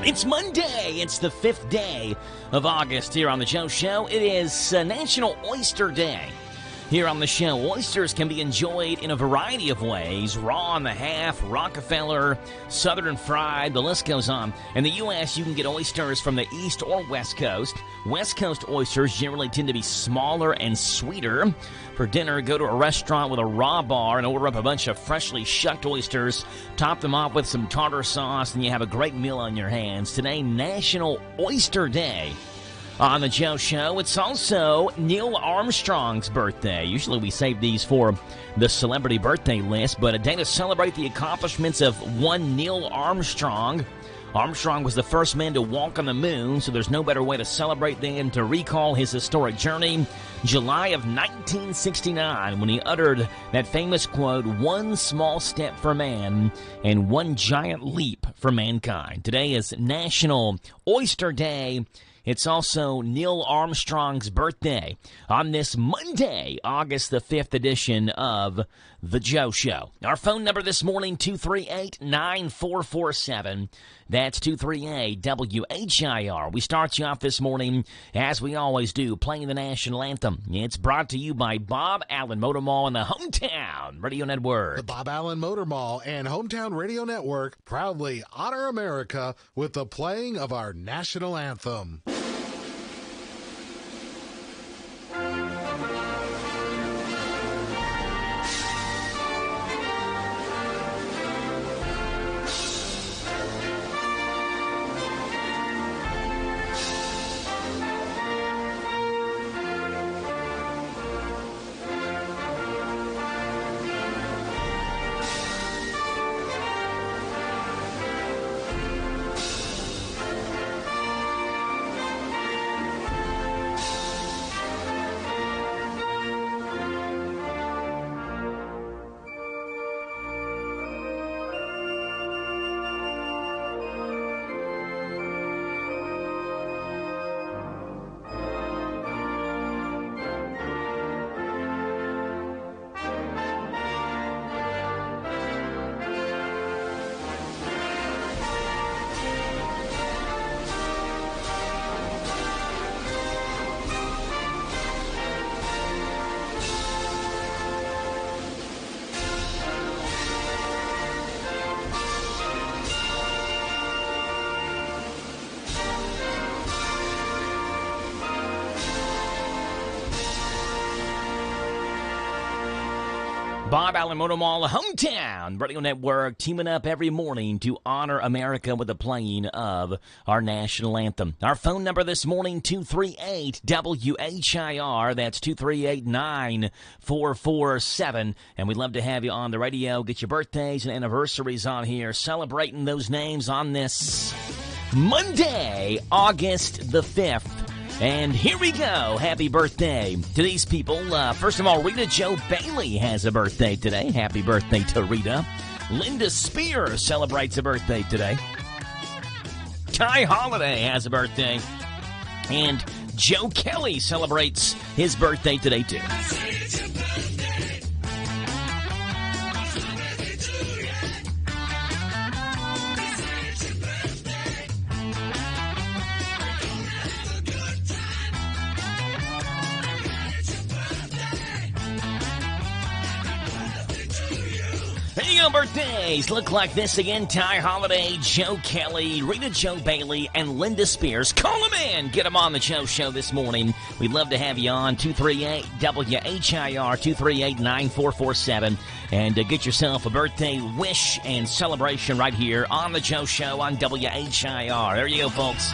It's Monday. It's the 5th day of August here on the Joe Show. It is National Oyster Day. Here on the show, oysters can be enjoyed in a variety of ways. Raw on the half, Rockefeller, Southern fried, the list goes on. In the U.S., you can get oysters from the East or West Coast. West Coast oysters generally tend to be smaller and sweeter. For dinner, go to a restaurant with a raw bar and order up a bunch of freshly shucked oysters. Top them off with some tartar sauce, and you have a great meal on your hands. Today, National Oyster Day. On the Joe Show, it's also Neil Armstrong's birthday. Usually we save these for the celebrity birthday list, but a day to celebrate the accomplishments of one Neil Armstrong. Armstrong was the first man to walk on the moon, so there's no better way to celebrate than to recall his historic journey. July of 1969, when he uttered that famous quote, "One small step for man and one giant leap for mankind." Today is National Oyster Day. It's also Neil Armstrong's birthday on this Monday, August the 5th edition of The Joe Show. Our phone number this morning, 238-9447. That's 238-WHIR. We start you off this morning, as we always do, playing the national anthem. It's brought to you by Bob Allen Motor Mall and the Hometown Radio Network. The Bob Allen Motor Mall and Hometown Radio Network proudly honor America with the playing of our national anthem. Bob Allen Motor Mall, Hometown Radio Network, teaming up every morning to honor America with the playing of our national anthem. Our phone number this morning, 238-WHIR. That's 238-9447. And we'd love to have you on the radio. Get your birthdays and anniversaries on here, celebrating those names on this Monday, August the 5th. And here we go. Happy birthday to these people. First of all, Rita Jo Bailey has a birthday today. Happy birthday to Rita. Linda Spears celebrates a birthday today. Ty Holiday has a birthday. And Joe Kelly celebrates his birthday today, too. There you go, birthdays look like this again. Ty Holiday, Joe Kelly, Rita Jo Bailey, and Linda Spears. Call them in. Get them on the Joe Show this morning. We'd love to have you on. 238-WHIR, 238-9447. And get yourself a birthday wish and celebration right here on the Joe Show on WHIR. There you go, folks.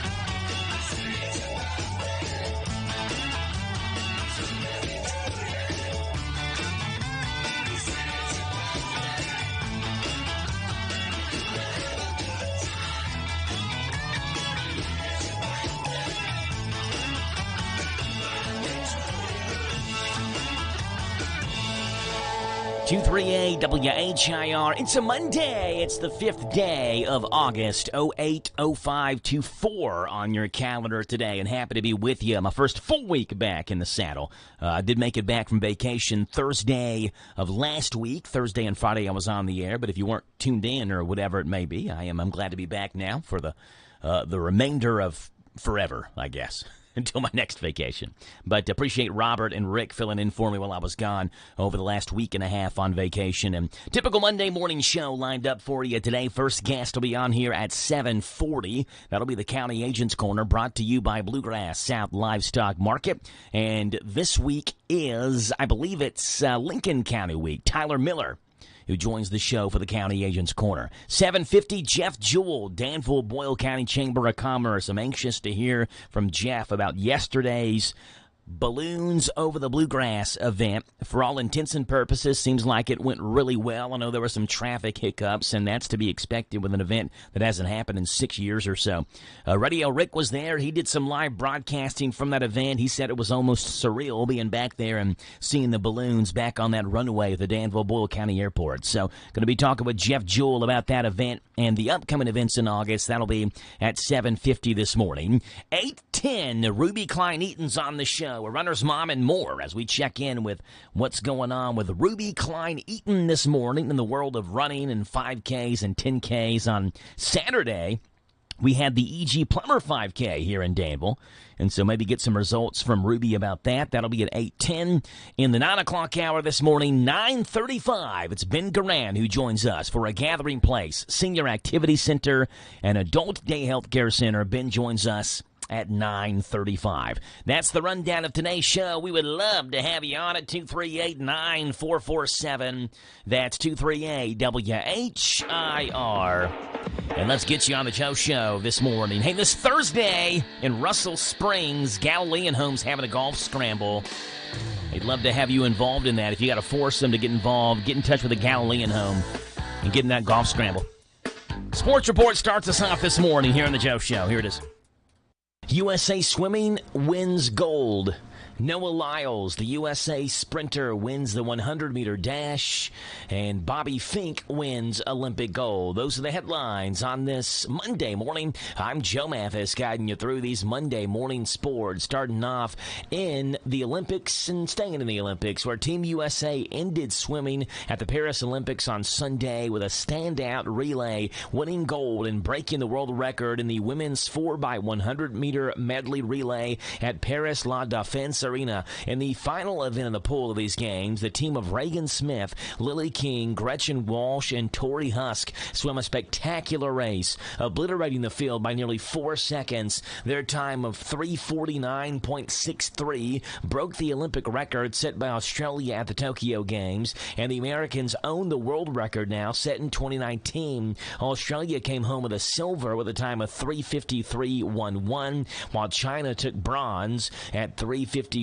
238 WHIR. It's a Monday. It's the 5th day of August, 080524 on your calendar today, and happy to be with you. My first full week back in the saddle. I did make it back from vacation Thursday of last week. Thursday and Friday I was on the air, but if you weren't tuned in or whatever it may be, I'm glad to be back now for the the remainder of forever, I guess, until my next vacation. But appreciate Robert and Rick filling in for me while I was gone over the last week and a half on vacation. And typical Monday morning show lined up for you today. First guest will be on here at 7:40. That'll be the County Agents Corner, brought to you by Bluegrass South Livestock Market. And this week is, I believe it's Lincoln County Week. Tyler Miller, who joins the show for the County Agents Corner. 7:50, Jeff Jewell, Danville Boyle County Chamber of Commerce. I'm anxious to hear from Jeff about yesterday's Balloons Over the Bluegrass event. For all intents and purposes, seems like it went really well. I know there were some traffic hiccups, and that's to be expected with an event that hasn't happened in 6 years or so. Radio Rick was there. He did some live broadcasting from that event. He said it was almost surreal being back there and seeing the balloons back on that runway at the Danville Boyle County Airport. So going to be talking with Jeff Jewell about that event and the upcoming events in August. That'll be at 7:50 this morning. 8:10, Ruby Klein-Eaton's on the show, a runner's mom, and more as we check in with what's going on with Ruby Klein-Eaton this morning in the world of running and 5Ks and 10Ks. On Saturday, we had the E.G. Plummer 5K here in Danville, and so maybe get some results from Ruby about that. That'll be at 8:10. In the 9 o'clock hour this morning, 9:35, it's Ben Garan who joins us for a Gathering Place Senior Activity Center and Adult Day Health Care Center. Ben joins us at 9:35. That's the rundown of today's show. We would love to have you on at 238-9447. That's 238-WHIR. And let's get you on the Joe Show this morning. Hey, this Thursday in Russell Springs, Galilean Homes having a golf scramble. They'd love to have you involved in that. If you got to force them to get involved, get in touch with the Galilean Home and get in that golf scramble. Sports Report starts us off this morning here on the Joe Show. Here it is. USA Swimming wins gold. Noah Lyles, the USA sprinter, wins the 100-meter dash, and Bobby Fink wins Olympic gold. Those are the headlines on this Monday morning. I'm Joe Mathis, guiding you through these Monday morning sports, starting off in the Olympics and staying in the Olympics, where Team USA ended swimming at the Paris Olympics on Sunday with a standout relay, winning gold and breaking the world record in the women's 4x100-meter medley relay at Paris La Défense Arena. In the final event in the pool of these games, the team of Reagan Smith, Lily King, Gretchen Walsh, and Tori Husk swam a spectacular race, obliterating the field by nearly 4 seconds. Their time of 3:49.63 broke the Olympic record set by Australia at the Tokyo Games, and the Americans own the world record now, set in 2019. Australia came home with a silver with a time of 3:53.11, while China took bronze at 3:53.23.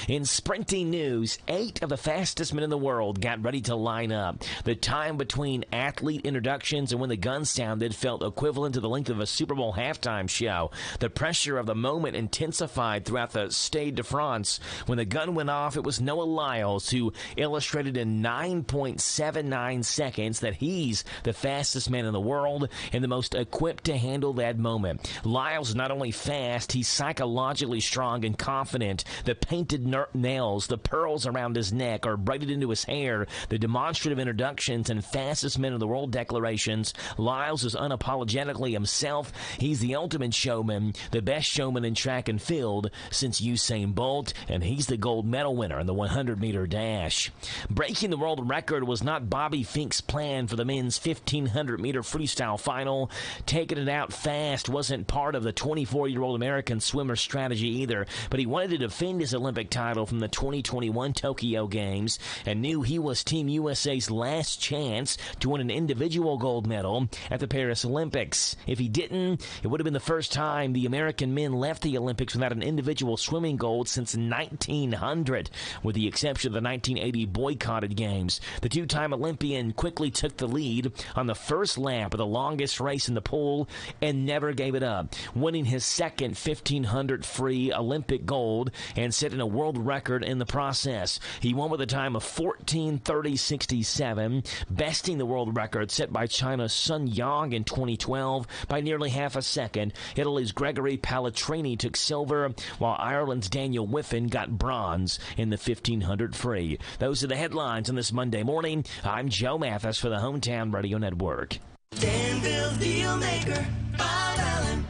In sprinting news, 8 of the fastest men in the world got ready to line up. The time between athlete introductions and when the gun sounded felt equivalent to the length of a Super Bowl halftime show. The pressure of the moment intensified throughout the Stade de France. When the gun went off, it was Noah Lyles who illustrated in 9.79 seconds that he's the fastest man in the world and the most equipped to handle that moment. Lyles is not only fast, he's psychologically strong and confident. The painted nails, the pearls around his neck are braided into his hair, the demonstrative introductions and fastest men in the world declarations. Lyles is unapologetically himself. He's the ultimate showman, the best showman in track and field since Usain Bolt, and he's the gold medal winner in the 100-meter dash. Breaking the world record was not Bobby Fink's plan for the men's 1,500-meter freestyle final. Taking it out fast wasn't part of the 24-year-old American swimmer strategy either, but he wanted to defend his Olympic title from the 2021 Tokyo Games and knew he was Team USA's last chance to win an individual gold medal at the Paris Olympics. If he didn't, it would have been the first time the American men left the Olympics without an individual swimming gold since 1900, with the exception of the 1980 boycotted Games. The two-time Olympian quickly took the lead on the first lap of the longest race in the pool and never gave it up, winning his second 1,500 free Olympic gold and setting a world record in the process. He won with a time of 14:30.67, besting the world record set by China's Sun Yang in 2012 by nearly half a second. Italy's Gregory Pallatrini took silver, while Ireland's Daniel Whiffen got bronze in the 1,500 free. Those are the headlines on this Monday morning. I'm Joe Mathis for the Hometown Radio Network. Stand Real deal maker, Bob Allen.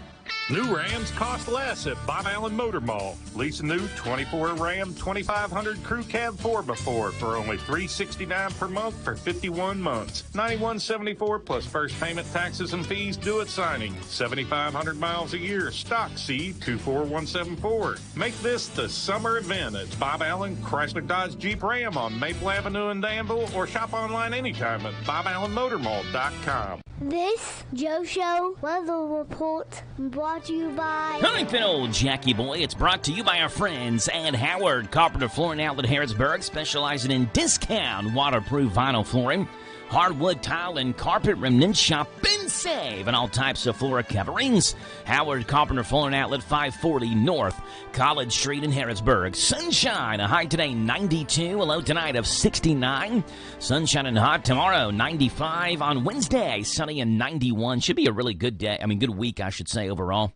New Rams cost less at Bob Allen Motor Mall. Lease a new 24 Ram 2500 Crew Cab 4x4 for only $369 per month for 51 months. $91.74 plus first payment, taxes, and fees due at signing. 7,500 miles a year. Stock C24174. Make this the summer event at Bob Allen Chrysler Dodge Jeep Ram on Maple Avenue in Danville, or shop online anytime at BobAllenMotorMall.com. This Joe Show weather report brought to you by Huntington Old Jackie Boy. It's brought to you by our friends at Howard Carpenter Flooring Outlet, Harrodsburg, specializing in discount waterproof vinyl flooring, hardwood tile, and carpet remnants. Shop and save on all types of floor coverings. Howard Carpenter Flooring Outlet, 540 North College Street in Harrodsburg. Sunshine, a high today 92, a low tonight of 69. Sunshine and hot tomorrow, 95. On Wednesday, sunny and 91. Should be a really good day. Good week, I should say, overall.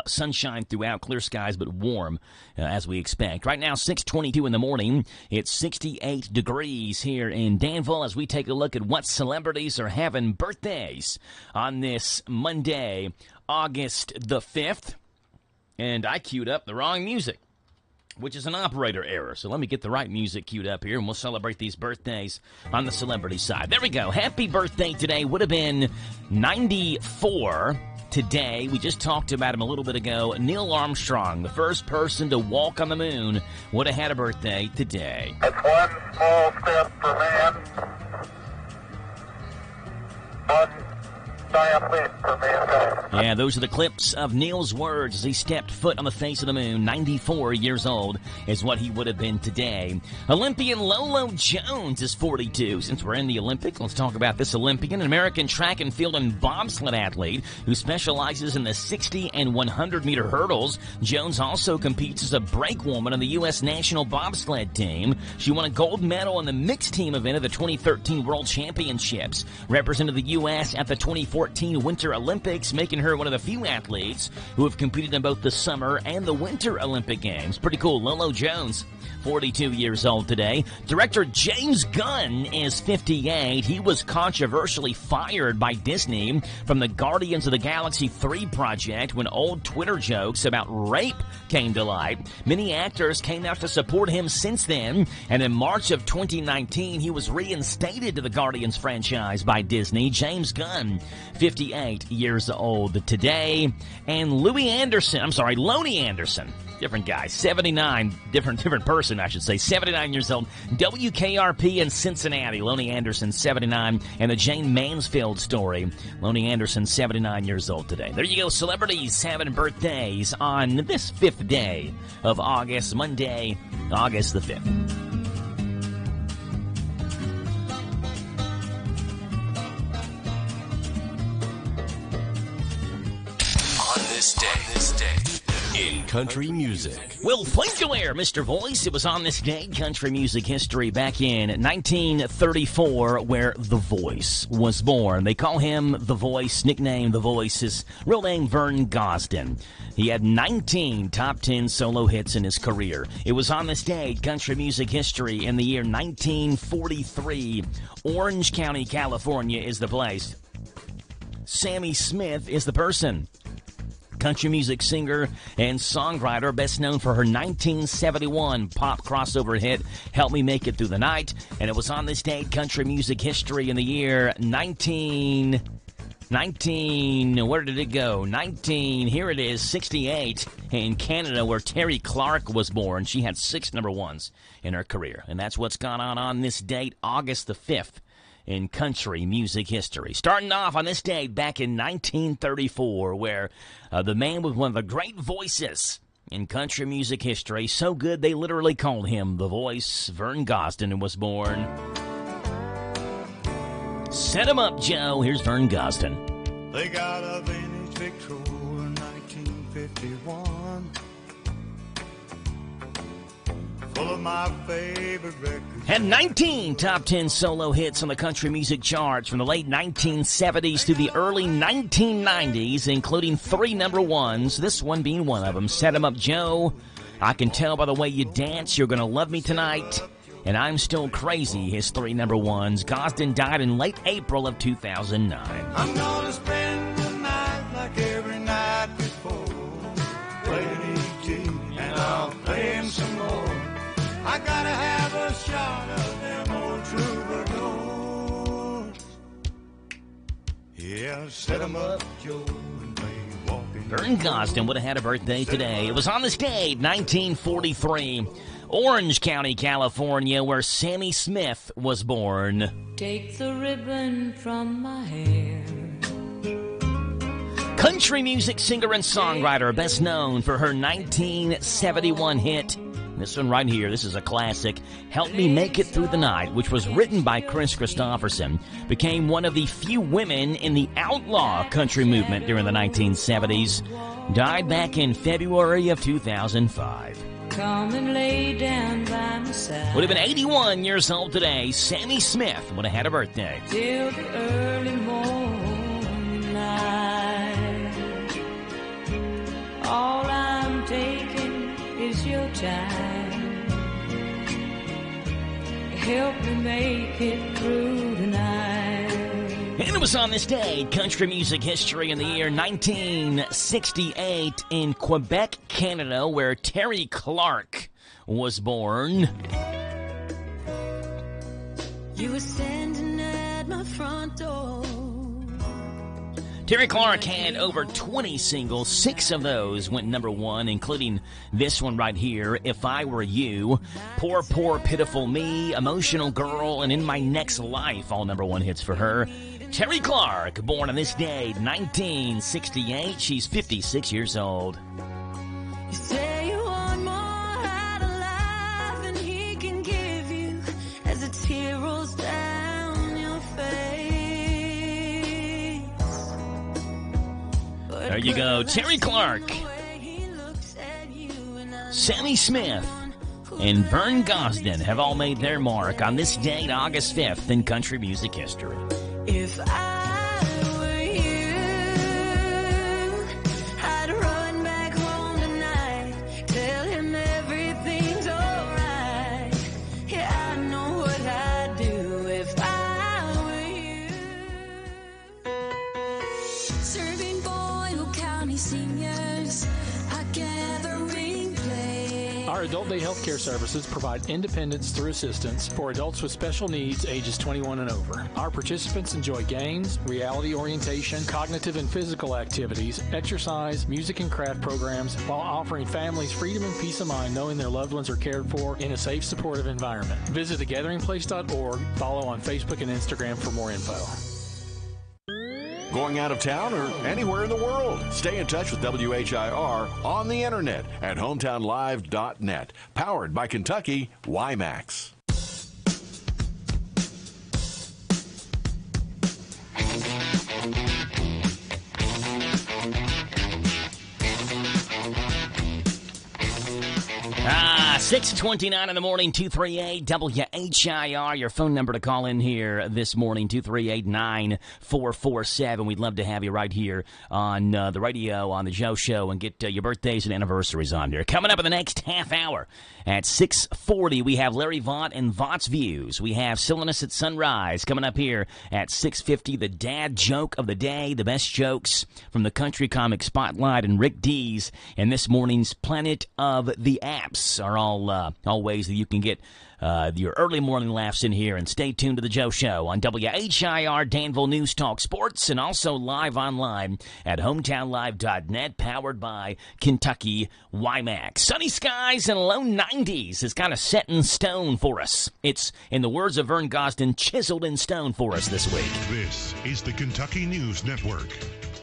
Sunshine throughout, clear skies, but warm as we expect. Right now, 6:22 in the morning. It's 68 degrees here in Danville as we take a look at what celebrities are having birthdays on this Monday, August the 5th. And I queued up the wrong music, which is an operator error. So let me get the right music queued up here, and we'll celebrate these birthdays on the celebrity side. There we go. Happy birthday today would have been 94 today. We just talked about him a little bit ago. Neil Armstrong, the first person to walk on the moon, would have had a birthday today. That's one small step for man, one giant leap for mankind. Yeah, those are the clips of Neil's words as he stepped foot on the face of the moon. 94 years old is what he would have been today. Olympian Lolo Jones is 42. Since we're in the Olympics, let's talk about this Olympian, an American track and field and bobsled athlete who specializes in the 60 and 100-meter hurdles. Jones also competes as a brakewoman on the U.S. national bobsled team. She won a gold medal in the mixed team event of the 2013 World Championships, represented the U.S. at the 2014 Winter Olympics, making her one of the few athletes who have competed in both the Summer and the Winter Olympic Games. Pretty cool. Lolo Jones, 42 years old today. Director James Gunn is 58. He was controversially fired by Disney from the Guardians of the Galaxy 3 project when old Twitter jokes about rape came to light. Many actors came out to support him since then, and in March of 2019, he was reinstated to the Guardians franchise by Disney. James Gunn, 58 years old today. And Lonnie Anderson, different guy, 79, different person, I should say, 79 years old, WKRP in Cincinnati. Lonnie Anderson, 79, and the Jane Mansfield story. Lonnie Anderson, 79 years old today. There you go, celebrities having birthdays on this 5th day of August, Monday, August the 5th. This day in country music. Well, thank you there, Mr. Voice. It was on this day in country music history back in 1934 where The Voice was born. They call him The Voice, nickname The Voice, his real name Vern Gosdin. He had 19 top 10 solo hits in his career. It was on this day in country music history in the year 1943. Orange County, California is the place. Sammy Smith is the person. Country music singer and songwriter, best known for her 1971 pop crossover hit, Help Me Make It Through the Night. And it was on this day, country music history in the year 19, where did it go? 68 in Canada, where Terry Clark was born. She had 6 number ones in her career. And that's what's gone on this date, August the 5th. In country music history. Starting off on this date back in 1934, where the man with one of the great voices in country music history, so good they literally called him The Voice, Vern Gosdin, was born. Set him up, Joe. Here's Vern Gosdin. They got a vintage Victrola in 1951, full of my favorite records. Had 19 top 10 solo hits on the country music charts from the late 1970s to the early 1990s, including 3 number ones, this one being one of them. Set 'em up, Joe. I can tell by the way you dance, you're going to love me tonight. and I'm Still Crazy, his 3 number ones. Gosden died in late April of 2009. I'm gonna spend the night like every night before. Playing E.T. and I'll play him some more. I gotta have a shot of them old troubadours. Yeah, set 'em up, Joe, and play walking. Vern Gosden would have had a birthday today. It was on this date, 1943. Orange County, California, where Sammy Smith was born. Take the ribbon from my hair. Country music singer and songwriter, best known for her 1971 hit. This one right here, this is a classic, Help Me Make It Through the Night, which was written by Chris Christopherson, became one of the few women in the outlaw country movement during the 1970s, died back in February of 2005. Come and lay down by my side. Would have been 81 years old today. Sammy Smith would have had a birthday. Till the early morning light. All I'm taking is your time. Help me make it through tonight. And it was on this day, country music history in the year 1968 in Quebec, Canada, where Terry Clark was born. You were standing at my front door. Terry Clark had over 20 singles. 6 of those went number 1, including this one right here, If I Were You, Poor, Poor, Pitiful Me, Emotional Girl, and In My Next Life, all number 1 hits for her. Terry Clark, born on this day, 1968. She's 56 years old. You say you want more out of life than he can give you as a tear rolls down your face. But There you go, Terry Clark, Sammy Smith, and Vern Gosden have all made their mark on this date, August 5th, in country music history. if I were you, I'd run back home tonight, tell him everything's alright. Yeah, I know what I'd do if I were you. Serving Boyle County seniors, a gathering place. Our Adult Day Healthcare Services provide independence through assistance for adults with special needs ages 21 and over. Our participants enjoy games, reality orientation, cognitive and physical activities, exercise, music and craft programs, while offering families freedom and peace of mind knowing their loved ones are cared for in a safe, supportive environment. Visit thegatheringplace.org, follow on Facebook and Instagram for more info. Going out of town or anywhere in the world? Stay in touch with WHIR on the internet at hometownlive.net. Powered by Kentucky WiMAX. 6:29 in the morning, 238 WHIR. Your phone number to call in here this morning, 238-9447. We'd love to have you right here on the radio, on the Joe Show, and get your birthdays and anniversaries on here. Coming up in the next half hour at 6:40, we have Larry Vaught and Vaught's Views. We have Silliness at Sunrise coming up here at 6:50. The dad joke of the day, the best jokes from the Country Comic Spotlight, and Rick Dees. And this morning's Planet of the Apps are all ways that you can get your early morning laughs in here. And stay tuned to the Joe Show on WHIR Danville News Talk Sports, and also live online at hometownlive.net, powered by Kentucky WiMAX. Sunny skies and low 90s is kind of set in stone for us. It's, in the words of Vern Gosden, chiseled in stone for us this week. This is the Kentucky News Network.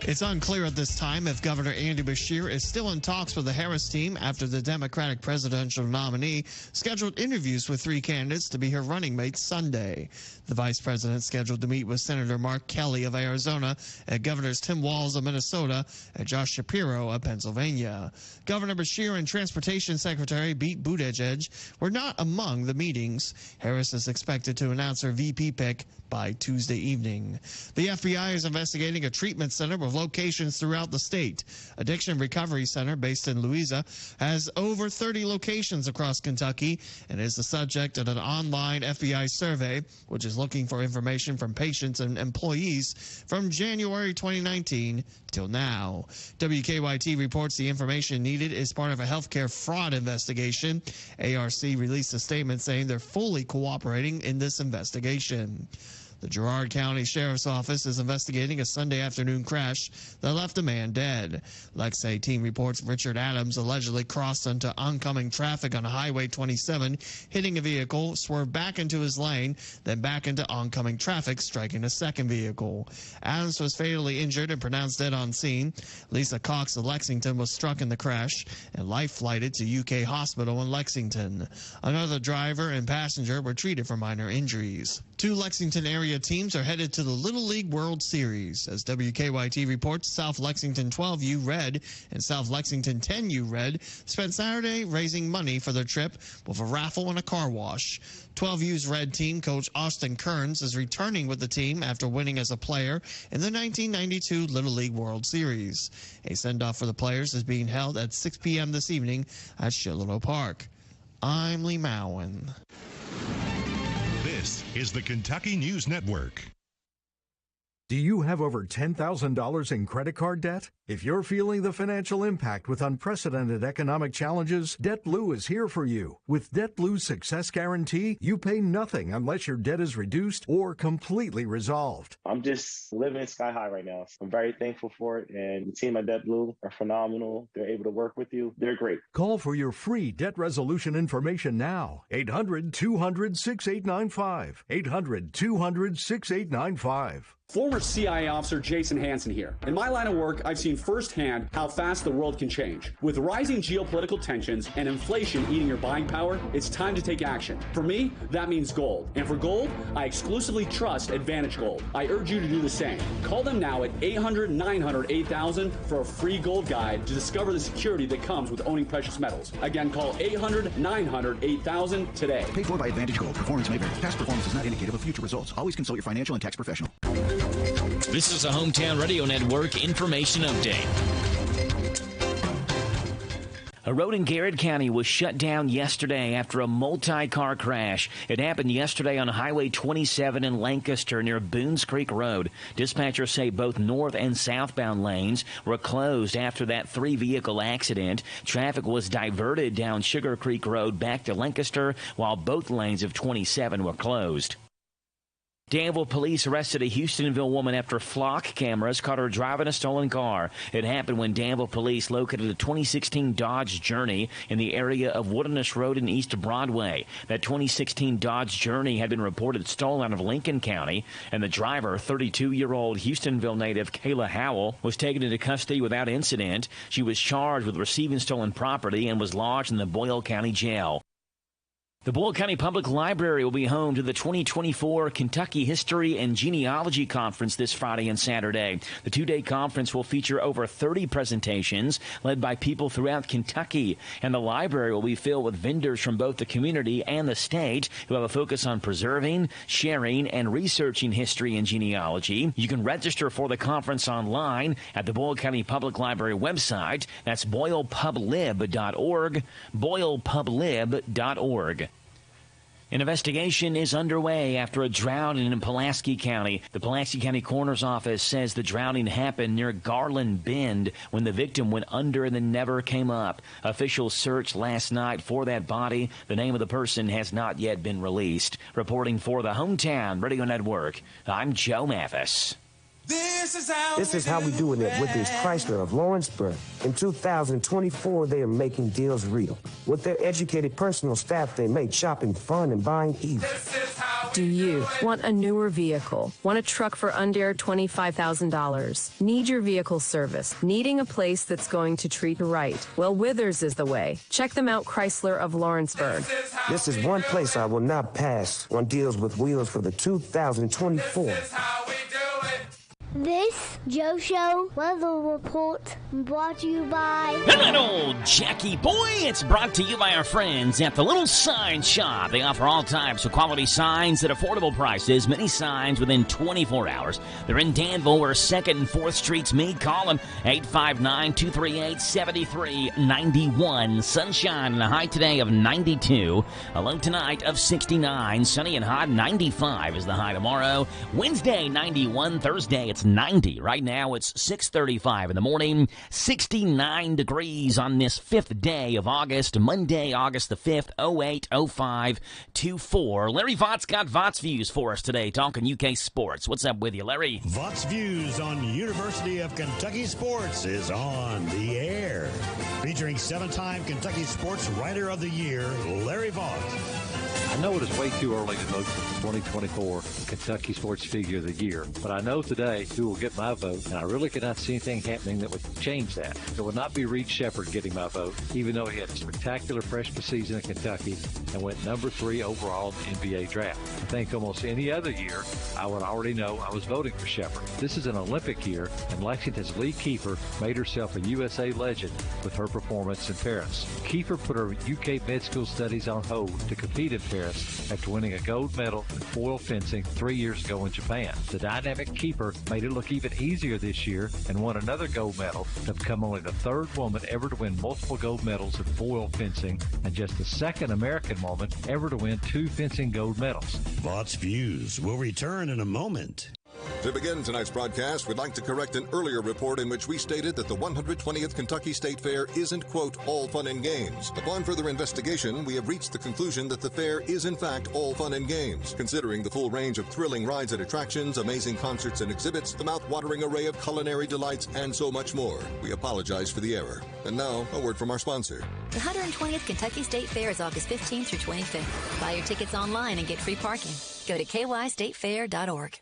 It's unclear at this time if Governor Andy Beshear is still in talks with the Harris team after the Democratic presidential nominee scheduled interviews with 3 candidates to be her running mates Sunday. The vice president scheduled to meet with Senator Mark Kelly of Arizona and Governors Tim Walz of Minnesota and Josh Shapiro of Pennsylvania. Governor Beshear and Transportation Secretary Pete Buttigieg were not among the meetings. Harris is expected to announce her VP pick by Tuesday evening. The FBI is investigating a treatment center with locations throughout the state. Addiction Recovery Center, based in Louisa, has over 30 locations across Kentucky and is the subject of an online FBI survey, which is looking for information from patients and employees from January 2019 till now. WKYT reports the information needed is part of a healthcare fraud investigation. ARC released a statement saying they're fully cooperating in this investigation. The Girard County Sheriff's Office is investigating a Sunday afternoon crash that left a man dead. Lex 18 reports Richard Adams allegedly crossed into oncoming traffic on Highway 27, hitting a vehicle, swerved back into his lane, then back into oncoming traffic, striking a second vehicle. Adams was fatally injured and pronounced dead on scene. Lisa Cox of Lexington was struck in the crash and life-flighted to UK Hospital in Lexington. Another driver and passenger were treated for minor injuries. Two Lexington area teams are headed to the Little League World Series. As WKYT reports, South Lexington 12U Red and South Lexington 10U Red spent Saturday raising money for their trip with a raffle and a car wash. 12U's Red team coach Austin Kearns is returning with the team after winning as a player in the 1992 Little League World Series. A send-off for the players is being held at 6 p.m. this evening at Shillito Park. I'm Lee Mowen. This is the Kentucky News Network. Do you have over $10,000 in credit card debt? If you're feeling the financial impact with unprecedented economic challenges, DebtBlue is here for you. With DebtBlue's Success Guarantee, you pay nothing unless your debt is reduced or completely resolved. I'm just living sky high right now. I'm very thankful for it, and the team at DebtBlue are phenomenal. They're able to work with you. They're great. Call for your free debt resolution information now. 800-200-6895. 800-200-6895. Former CIA officer Jason Hansen here. In my line of work, I've seen firsthand how fast the world can change. With rising geopolitical tensions and inflation eating your buying power, it's time to take action. For me, that means gold. And for gold, I exclusively trust Advantage Gold. I urge you to do the same. Call them now at 800-900-8000 for a free gold guide to discover the security that comes with owning precious metals. Again, call 800-900-8000 today. Paid for by Advantage Gold. Performance may vary. Past performance is not indicative of future results. Always consult your financial and tax professional. This is a Hometown Radio Network information update. A road in Garrett County was shut down yesterday after a multi-car crash. It happened yesterday on Highway 27 in Lancaster near Boones Creek Road. Dispatchers say both north and southbound lanes were closed after that three-vehicle accident. Traffic was diverted down Sugar Creek Road back to Lancaster while both lanes of 27 were closed. Danville police arrested a Houstonville woman after flock cameras caught her driving a stolen car. It happened when Danville police located a 2016 Dodge Journey in the area of Wilderness Road in East Broadway. That 2016 Dodge Journey had been reported stolen out of Lincoln County, and the driver, 32-year-old Houstonville native Kayla Howell, was taken into custody without incident. She was charged with receiving stolen property and was lodged in the Boyle County Jail. The Boyle County Public Library will be home to the 2024 Kentucky History and Genealogy Conference this Friday and Saturday. The two-day conference will feature over 30 presentations led by people throughout Kentucky, and the library will be filled with vendors from both the community and the state who have a focus on preserving, sharing, and researching history and genealogy. You can register for the conference online at the Boyle County Public Library website. That's boylepublib.org, boylepublib.org. An investigation is underway after a drowning in Pulaski County. The Pulaski County Coroner's Office says the drowning happened near Garland Bend when the victim went under and then never came up. Officials searched last night for that body. The name of the person has not yet been released. Reporting for the Hometown Radio Network, I'm Joe Mathis. This is how we doing it with this Chrysler of Lawrenceburg. In 2024, they are making deals real. With their educated personal staff, they make shopping fun and buying easy. Do you want a newer vehicle? Want a truck for under $25,000? Need your vehicle serviced? Needing a place that's going to treat you right? Well, Withers is the way. Check them out, Chrysler of Lawrenceburg. This is one place I will not pass on deals with wheels for the 2024. This Joe Show weather report brought to you by... Good old Jackie Boy. It's brought to you by our friends at the Little Sign Shop. They offer all types of quality signs at affordable prices. Many signs within 24 hours. They're in Danville, where 2nd and 4th Streets meet. Call them 859-238-7391. Sunshine and a high today of 92. A low tonight of 69. Sunny and hot, 95 is the high tomorrow. Wednesday, 91. Thursday, it's 90. Right now, it's 6:35 in the morning. 69 degrees on this 5th day of August. Monday, August the 5th, 080524. Larry Vought's got Vought's Views for us today, talking UK sports. What's up with you, Larry? Vought's Views on University of Kentucky Sports is on the air. Featuring 7-time Kentucky Sports Writer of the Year, Larry Vaught. I know it is way too early to vote for the 2024 Kentucky Sports Figure of the Year, but I know today who will get my vote, and I really cannot see anything happening that would change that. It would not be Reed Shepherd getting my vote, even though he had a spectacular freshman season in Kentucky and went number 3 overall in the NBA draft. I think almost any other year, I would already know I was voting for Shepherd. This is an Olympic year, and Lexington's Lee Kiefer made herself a USA legend with her performance in Paris. Kiefer put her UK med school studies on hold to compete in Paris after winning a gold medal in foil fencing 3 years ago in Japan. The dynamic Kiefer made it look even easier this year and won another gold medal to become only the 3rd woman ever to win multiple gold medals in foil fencing and just the 2nd American woman ever to win 2 fencing gold medals. Vought's Views will return in a moment. To begin tonight's broadcast, we'd like to correct an earlier report in which we stated that the 120th Kentucky State Fair isn't, quote, all fun and games. Upon further investigation, we have reached the conclusion that the fair is, in fact, all fun and games, considering the full range of thrilling rides and attractions, amazing concerts and exhibits, the mouth-watering array of culinary delights, and so much more. We apologize for the error. And now, a word from our sponsor. The 120th Kentucky State Fair is August 15th through 25th. Buy your tickets online and get free parking. Go to kystatefair.org.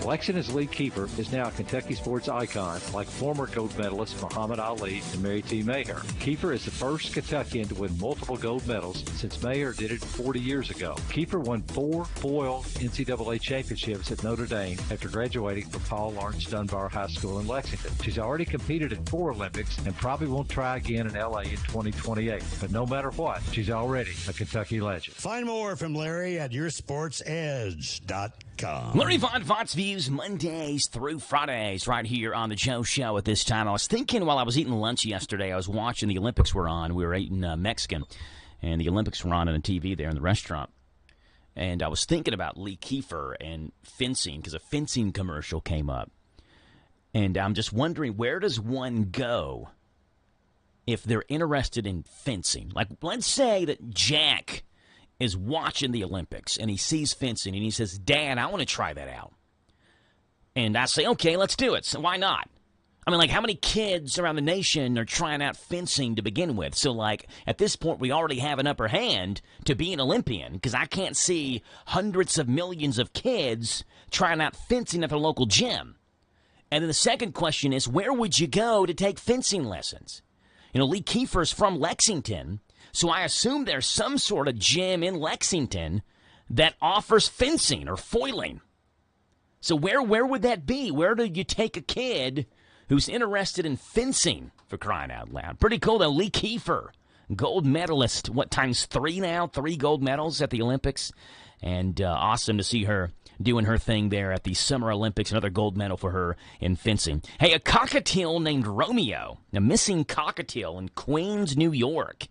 Lexington's Lee Kiefer is now a Kentucky sports icon like former gold medalist Muhammad Ali and Mary T. Maher. Kiefer is the first Kentuckian to win multiple gold medals since Maher did it 40 years ago. Kiefer won 4 foil NCAA championships at Notre Dame after graduating from Paul Lawrence Dunbar High School in Lexington. She's already competed in 4 Olympics and probably won't try again in LA in 2028. But no matter what, she's already a Kentucky legend. Find more from Larry at yoursportsedge.com. Larry Vaught, Vought's Views, Mondays through Fridays, right here on the Joe Show at this time. I was thinking while I was eating lunch yesterday, I was watching the Olympics were on. We were eating Mexican, and the Olympics were on the TV there in the restaurant. And I was thinking about Lee Kiefer and fencing, because a fencing commercial came up. And I'm just wondering, where does one go if they're interested in fencing? Like, let's say that Jack is watching the Olympics, and he sees fencing, and he says, Dad, I want to try that out. And I say, okay, let's do it. So why not? I mean, like, how many kids around the nation are trying out fencing to begin with? So, like, at this point, we already have an upper hand to be an Olympian, because I can't see hundreds of millions of kids trying out fencing at their local gym. And then the second question is, where would you go to take fencing lessons? You know, Lee Kiefer's from Lexington, so I assume there's some sort of gym in Lexington that offers fencing or foiling. So where would that be? Where do you take a kid who's interested in fencing, for crying out loud? Pretty cool, though. Lee Kiefer, gold medalist, what, times 3 now? 3 gold medals at the Olympics. And awesome to see her doing her thing there at the Summer Olympics. Another gold medal for her in fencing. Hey, a cockatiel named Romeo, a missing cockatiel in Queens, New York,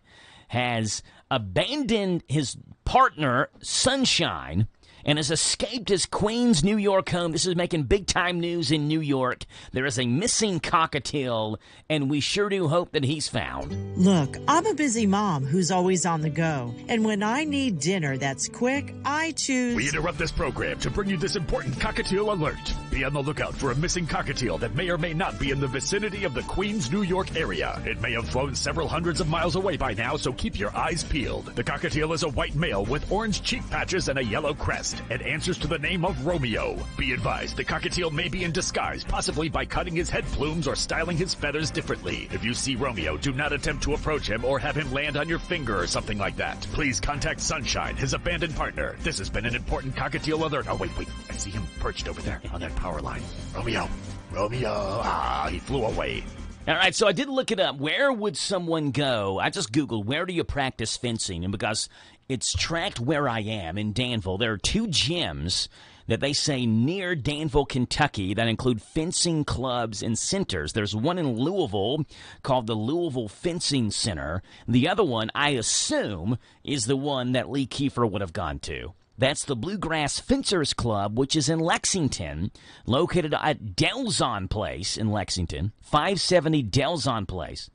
has abandoned his partner, Sunshine, and has escaped his Queens, New York home. This is making big-time news in New York. There is a missing cockatiel, and we sure do hope that he's found. Look, I'm a busy mom who's always on the go. And when I need dinner that's quick, I choose... We interrupt this program to bring you this important cockatiel alert. Be on the lookout for a missing cockatiel that may or may not be in the vicinity of the Queens, New York area. It may have flown several hundreds of miles away by now, so keep your eyes peeled. The cockatiel is a white male with orange cheek patches and a yellow crest. It answers to the name of Romeo. Be advised, the cockatiel may be in disguise, possibly by cutting his head plumes or styling his feathers differently. If you see Romeo, do not attempt to approach him or have him land on your finger or something like that. Please contact Sunshine, his abandoned partner. This has been an important cockatiel alert. Oh, wait. I see him perched over there on that power line. Romeo, Romeo, he flew away. All right, so I did look it up. Where would someone go? I just Googled, where do you practice fencing? And because it's tracked where I am in Danville, there are 2 gyms that they say near Danville, Kentucky, that include fencing clubs and centers. There's one in Louisville called the Louisville Fencing Center. The other one, I assume, is the one that Lee Kiefer would have gone to. That's the Bluegrass Fencers Club, which is in Lexington, located at Delzon Place in Lexington, 570 Delzon Place.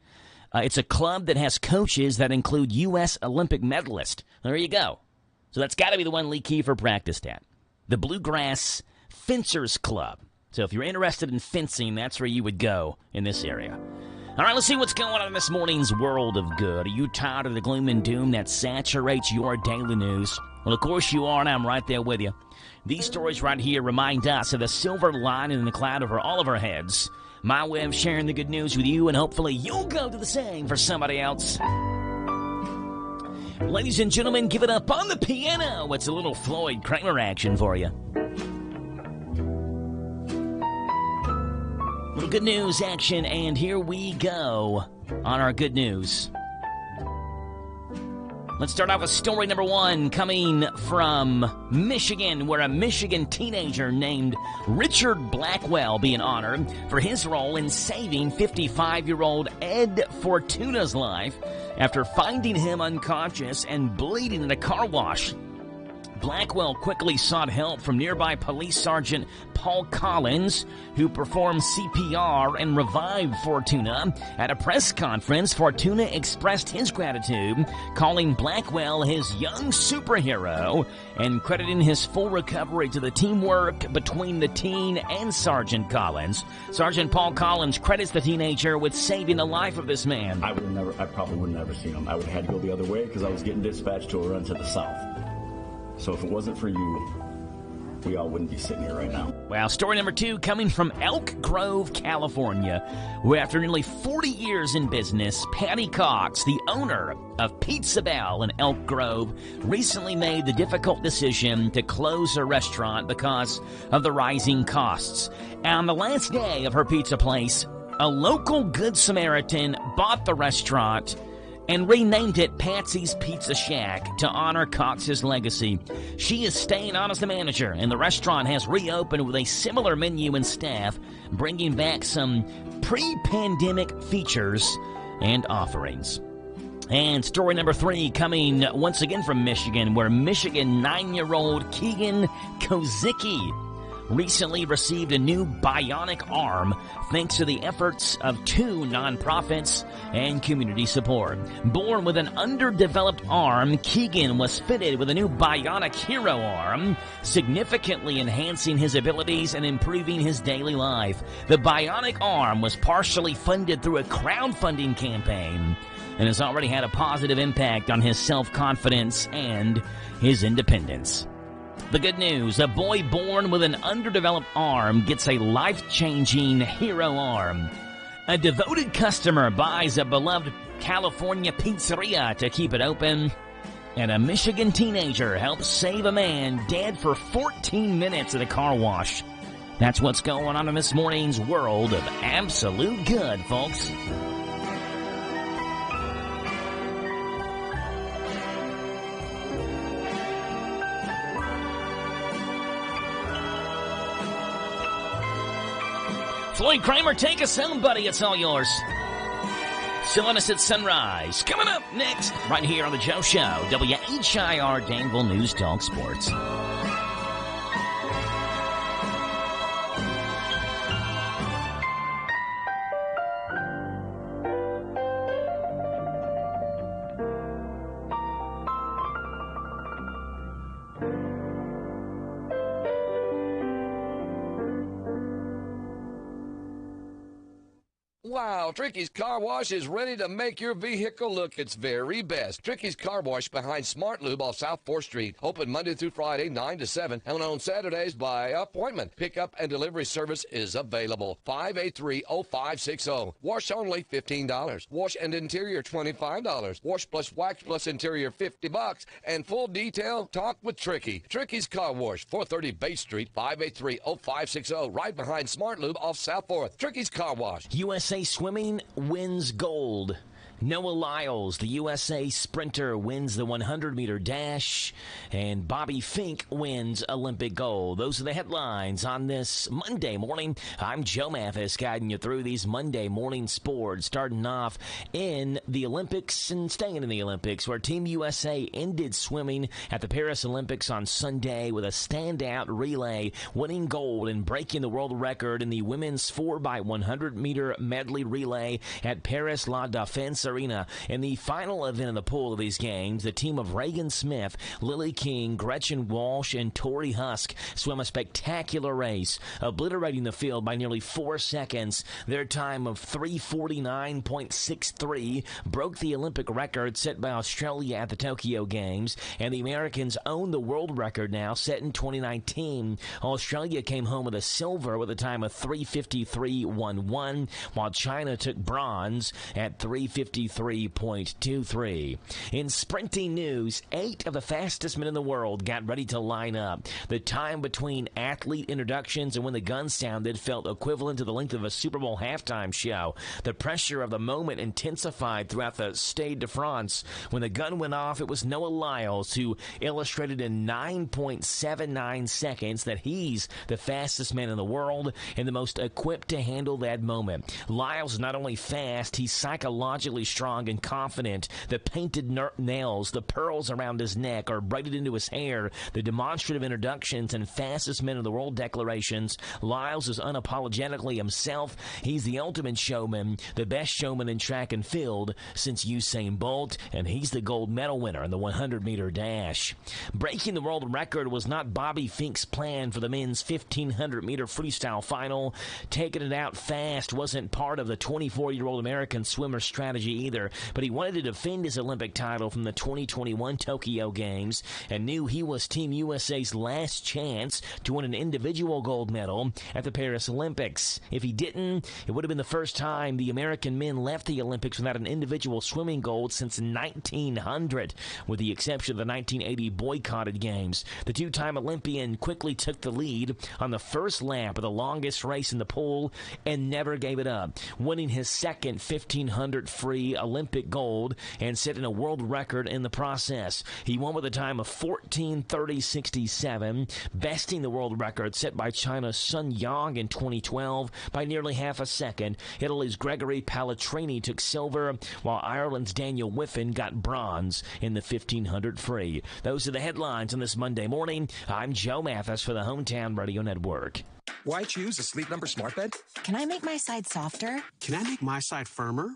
It's a club that has coaches that include U.S. Olympic medalists. There you go. So that's got to be the one Lee Kiefer practiced at. The Bluegrass Fencers Club. So if you're interested in fencing, that's where you would go in this area. All right, let's see what's going on in this morning's World of Good. Are you tired of the gloom and doom that saturates your daily news? Well, of course you are, and I'm right there with you. These stories right here remind us of the silver lining in the cloud over all of our heads. My way of sharing the good news with you, and hopefully you'll go do the same for somebody else. Ladies and gentlemen, give it up on the piano. It's a little Floyd Kramer action for you. Little good news action, and here we go on our good news. Let's start off with story number 1 coming from Michigan, where a Michigan teenager named Richard Blackwell being honored for his role in saving 55-year-old Ed Fortuna's life after finding him unconscious and bleeding in a car wash. Blackwell quickly sought help from nearby police sergeant Paul Collins, who performed CPR and revived Fortuna. At a press conference, Fortuna expressed his gratitude, calling Blackwell his young superhero and crediting his full recovery to the teamwork between the teen and Sergeant Collins. Sergeant Paul Collins credits the teenager with saving the life of this man. I probably would have never seen him. I would have had to go the other way because I was getting dispatched to a run to the south. So if it wasn't for you, we all wouldn't be sitting here right now. Well, story number 2 coming from Elk Grove, California, where after nearly 40 years in business, Patty Cox, the owner of Pizza Bell in Elk Grove, recently made the difficult decision to close her restaurant because of the rising costs. On the last day of her pizza place, a local Good Samaritan bought the restaurant and renamed it Patsy's Pizza Shack to honor Cox's legacy. She is staying on as the manager, and the restaurant has reopened with a similar menu and staff, bringing back some pre-pandemic features and offerings. And story number 3 coming once again from Michigan, where Michigan 9-year-old Keegan Kozicki recently received a new bionic arm thanks to the efforts of 2 nonprofits and community support. Born with an underdeveloped arm, Keegan was fitted with a new bionic hero arm, significantly enhancing his abilities and improving his daily life. The bionic arm was partially funded through a crowdfunding campaign and has already had a positive impact on his self-confidence and his independence. The good news, a boy born with an underdeveloped arm gets a life-changing hero arm. A devoted customer buys a beloved California pizzeria to keep it open. And a Michigan teenager helps save a man dead for 14 minutes at a car wash. That's what's going on in this morning's World of Absolute Good, folks. Floyd Kramer, take us home, buddy. It's all yours. Still on us at sunrise. Coming up next, right here on The Joe Show, WHIR Danville News Talk Sports. Wow. now, Tricky's Car Wash is ready to make your vehicle look its very best. Tricky's Car Wash behind Smart Lube off South 4th Street. Open Monday through Friday, 9 to 7, and on Saturdays by appointment. Pickup and delivery service is available. 583-0560. Wash only $15. Wash and interior $25. Wash plus wax plus interior $50. And full detail, talk with Tricky. Tricky's Car Wash, 430 Bay Street, 583-0560. Right behind Smart Lube off South 4th. Tricky's Car Wash. USA Swimming wins gold. Noah Lyles, the USA sprinter, wins the 100-meter dash, and Bobby Fink wins Olympic gold. Those are the headlines on this Monday morning. I'm Joe Mathis, guiding you through these Monday morning sports, starting off in the Olympics and staying in the Olympics, where Team USA ended swimming at the Paris Olympics on Sunday with a standout relay, winning gold and breaking the world record in the women's 4x100-meter medley relay at Paris La Défense Arena. In the final event of the pool of these games, the team of Reagan Smith, Lily King, Gretchen Walsh, and Tori Husk swam a spectacular race, obliterating the field by nearly 4 seconds. Their time of 3:49.63 broke the Olympic record set by Australia at the Tokyo Games, and the Americans own the world record now, set in 2019. Australia came home with a silver with a time of 3:53.11, while China took bronze at 3:53.23. In sprinting news, 8 of the fastest men in the world got ready to line up. The time between athlete introductions and when the gun sounded felt equivalent to the length of a Super Bowl halftime show. The pressure of the moment intensified throughout the Stade de France. When the gun went off, it was Noah Lyles who illustrated in 9.79 seconds that he's the fastest man in the world and the most equipped to handle that moment. Lyles is not only fast, he's psychologically strong and confident. The painted nails, the pearls around his neck are braided into his hair, the demonstrative introductions and fastest men in the world declarations. Lyles is unapologetically himself. He's the ultimate showman, the best showman in track and field since Usain Bolt, and he's the gold medal winner in the 100-meter dash. Breaking the world record was not Bobby Fink's plan for the men's 1,500-meter freestyle final. Taking it out fast wasn't part of the 24-year-old American swimmer's strategy either, but he wanted to defend his Olympic title from the 2021 Tokyo Games and knew he was Team USA's last chance to win an individual gold medal at the Paris Olympics. If he didn't, it would have been the first time the American men left the Olympics without an individual swimming gold since 1900, with the exception of the 1980 boycotted games. The two-time Olympian quickly took the lead on the first lap of the longest race in the pool and never gave it up, winning his second 1,500 free Olympic gold and setting a world record in the process. He won with a time of 14:30.67, besting the world record set by China's Sun Yang in 2012 by nearly half a second. Italy's Gregory Pallatrini took silver, while Ireland's Daniel Whiffen got bronze in the 1,500 free. Those are the headlines on this Monday morning. I'm Joe Mathis for the Hometown Radio Network. Why choose a Sleep Number smart bed? Can I make my side softer? Can I make my side firmer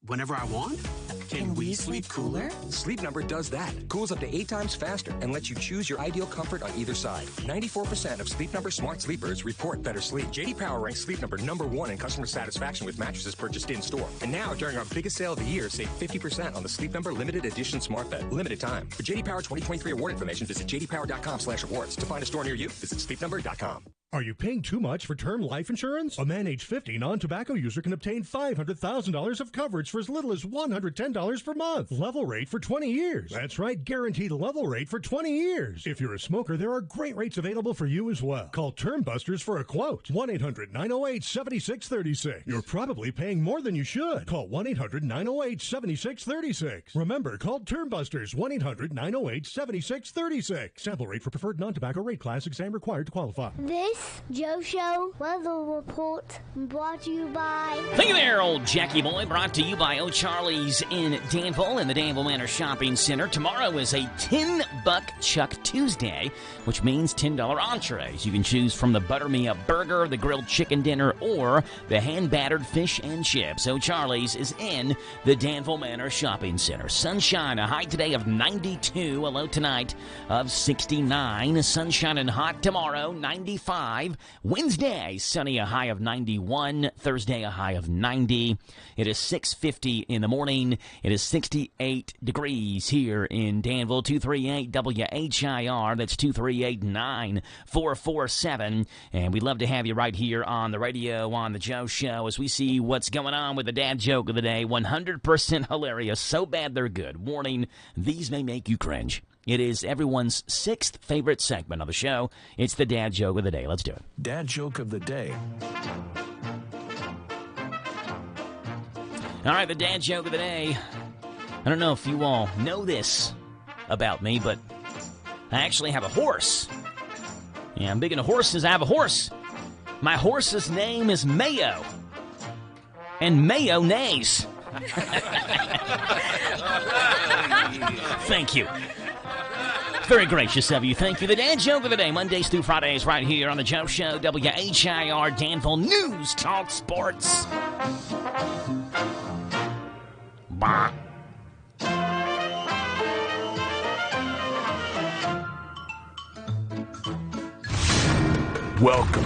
whenever I want? Can we sleep cooler? Sleep Number does that. Cools up to 8 times faster and lets you choose your ideal comfort on either side. 94% of Sleep Number smart sleepers report better sleep. J.D. Power ranks Sleep Number #1 in customer satisfaction with mattresses purchased in-store. And now, during our biggest sale of the year, save 50% on the Sleep Number Limited Edition smart bed. Limited time. For J.D. Power 2023 award information, visit jdpower.com/awards. To find a store near you, visit sleepnumber.com. Are you paying too much for term life insurance? A man age 50 non-tobacco user can obtain $500,000 of coverage for as little as $110 per month. Level rate for 20 years. That's right, guaranteed level rate for 20 years. If you're a smoker, there are great rates available for you as well. Call Term Busters for a quote. 1-800-908-7636. You're probably paying more than you should. Call 1-800-908-7636. Remember, call Term Busters. 1-800-908-7636. Sample rate for preferred non-tobacco rate class. Exam required to qualify. This Joe Show weather report brought to you by... Thank you there, old Jackie boy. Brought to you by O'Charlie's in Danville and the Danville Manor Shopping Center. Tomorrow is a $10 Chuck Tuesday, which means $10 entrees. You can choose from the Butter Me Up Burger, the grilled chicken dinner, or the hand-battered fish and chips. O'Charlie's is in the Danville Manor Shopping Center. Sunshine, a high today of 92, a low tonight of 69. Sunshine and hot tomorrow, 95. 65. Wednesday, sunny, a high of 91. Thursday, a high of 90. It is 6:50 in the morning. It is 68 degrees here in Danville. 238 WHIR. That's 238-9447. And we'd love to have you right here on the radio on the Joe Show as we see what's going on with the dad joke of the day. 100% hilarious. So bad they're good. Warning, these may make you cringe. It is everyone's sixth favorite segment of the show. It's the dad joke of the day. Let's do it. Dad joke of the day. All right, the dad joke of the day. I don't know if you all know this about me, but I actually have a horse. Yeah, I'm big into horses. I have a horse. My horse's name is Mayo. And Mayo neighs. Thank you. Very gracious of you. Thank you. The dad joke of the day, Mondays through Fridays, right here on the Joe Show, WHIR Danville News Talk Sports. Bah. Welcome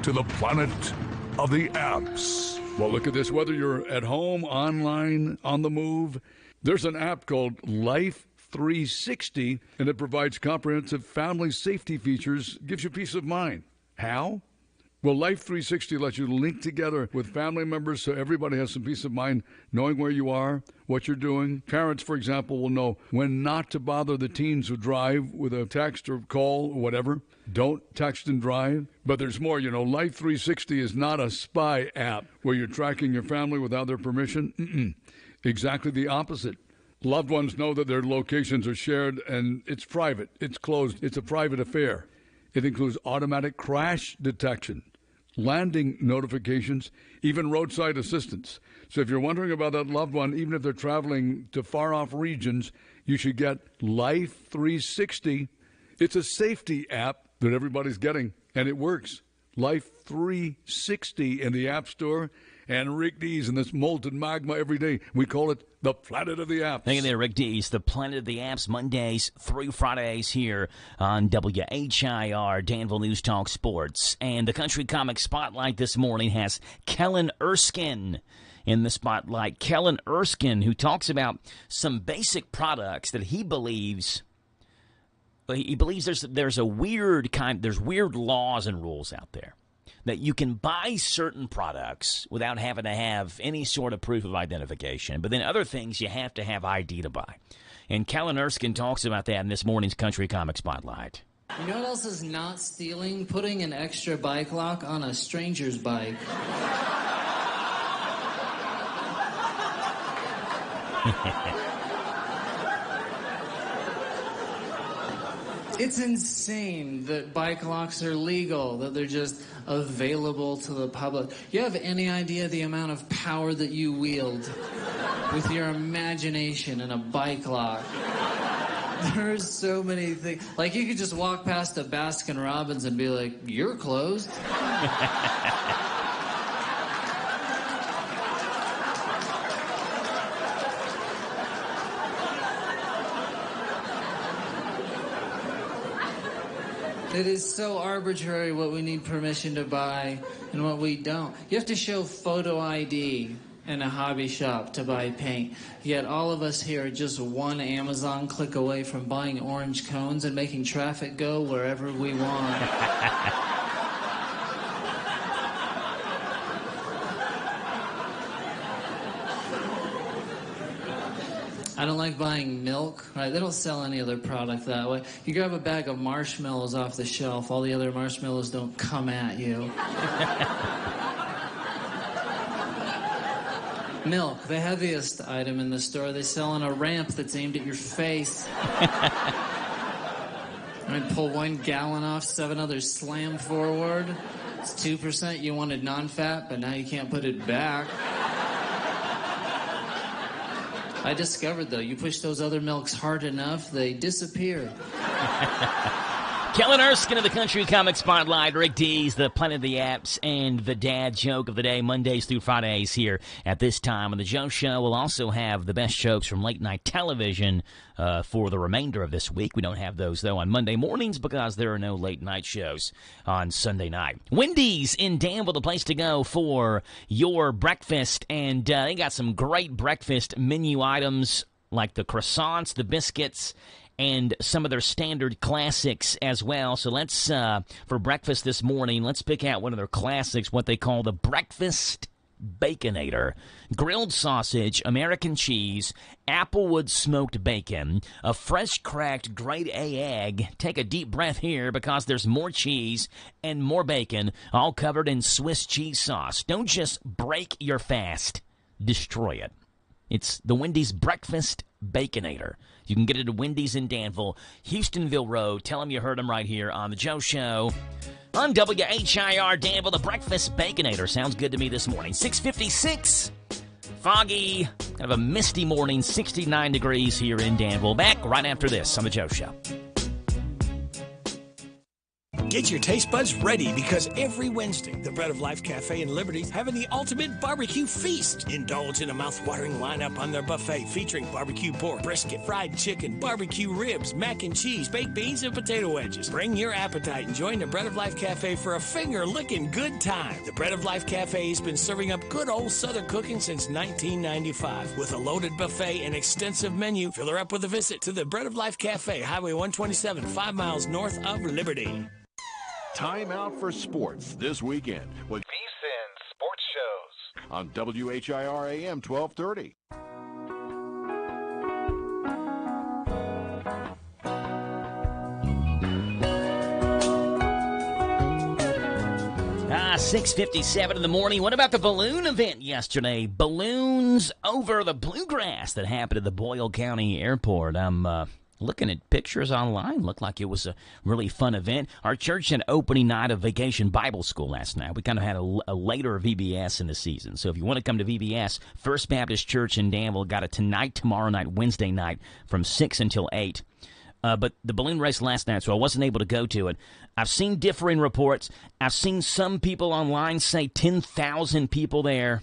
to the planet of the apps. Well, look at this. Whether you're at home, online, on the move, there's an app called Life 360, and it provides comprehensive family safety features, gives you peace of mind. How? Well, Life 360 lets you link together with family members so everybody has some peace of mind knowing where you are, what you're doing. Parents, for example, will know when not to bother the teens who drive with a text or call or whatever. Don't text and drive. But there's more. You know, Life 360 is not a spy app where you're tracking your family without their permission. Exactly the opposite. Loved ones know that their locations are shared, and it's private. It's closed. It's a private affair. It includes automatic crash detection, landing notifications, even roadside assistance. So if you're wondering about that loved one, even if they're traveling to far-off regions, you should get Life 360. It's a safety app that everybody's getting, and it works. Life 360 in the App Store. And Rick D's in this molten magma every day. We call it the planet of the apps. Thank you there, Rick D's, the planet of the apps, Mondays through Fridays here on WHIR, Danville News Talk Sports. And the Country Comic Spotlight this morning has Kellen Erskine in the spotlight. Kellen Erskine, who talks about some basic products that he believes there's a weird there's weird laws and rules out there. That you can buy certain products without having to have any sort of proof of identification. But then other things you have to have ID to buy. And Kellen Erskine talks about that in this morning's Country Comic Spotlight. You know what else is not stealing? Putting an extra bike lock on a stranger's bike. It's insane that bike locks are legal, that they're just available to the public. You have any idea the amount of power that you wield with your imagination in a bike lock? There's so many things. Like, you could just walk past a Baskin Robbins and be like, you're closed. It is so arbitrary what we need permission to buy and what we don't. You have to show photo ID in a hobby shop to buy paint. Yet all of us here are just one Amazon click away from buying orange cones and making traffic go wherever we want. I don't like buying milk, right? They don't sell any other product that way. You grab a bag of marshmallows off the shelf, all the other marshmallows don't come at you. Milk, the heaviest item in the store, they sell on a ramp that's aimed at your face. Right, pull 1 gallon off, 7 others slam forward. It's 2%, you wanted non-fat, but now you can't put it back. I discovered, though, you push those other milks hard enough, they disappear. Kellen Erskine of the Country Comic Spotlight, Rick Dees, the Planet of the Apps, and the Dad Joke of the Day, Mondays through Fridays here at this time on the Joe Show. We'll also have the best jokes from late night television for the remainder of this week. We don't have those, though, on Monday mornings because there are no late night shows on Sunday night. Wendy's in Danville, the place to go for your breakfast, and they got some great breakfast menu items like the croissants, the biscuits, and some of their standard classics as well. So let's, for breakfast this morning, let's pick out one of their classics, what they call the Breakfast Baconator. Grilled sausage, American cheese, applewood smoked bacon, a fresh cracked grade A egg. Take a deep breath here because there's more cheese and more bacon, all covered in Swiss cheese sauce. Don't just break your fast, destroy it. It's the Wendy's Breakfast Baconator. You can get it at Wendy's in Danville, Houstonville Road. Tell them you heard them right here on The Joe Show. On WHIR Danville, the Breakfast Baconator. Sounds good to me this morning. 6:56. Foggy, kind of a misty morning, 69 degrees here in Danville. Back right after this on The Joe Show. Get your taste buds ready because every Wednesday, the Bread of Life Cafe in Liberty is having the ultimate barbecue feast. Indulge in a mouth-watering lineup on their buffet featuring barbecue pork, brisket, fried chicken, barbecue ribs, mac and cheese, baked beans, and potato wedges. Bring your appetite and join the Bread of Life Cafe for a finger-licking good time. The Bread of Life Cafe has been serving up good old Southern cooking since 1995. With a loaded buffet and extensive menu, fill her up with a visit to the Bread of Life Cafe, Highway 127, 5 miles north of Liberty. Time out for sports this weekend with VSiN Sports Shows on WHIR AM 1230. 6:57 in the morning. What about the balloon event yesterday? Balloons over the bluegrass that happened at the Boyle County Airport. I'm looking at pictures online. Looked like it was a really fun event. Our church had opening night of Vacation Bible School last night. We kind of had a later VBS in the season. So if you want to come to VBS, First Baptist Church in Danville got it tonight, tomorrow night, Wednesday night from 6 until 8. But the balloon race last night, so I wasn't able to go to it. I've seen differing reports. I've seen some people online say 10,000 people there.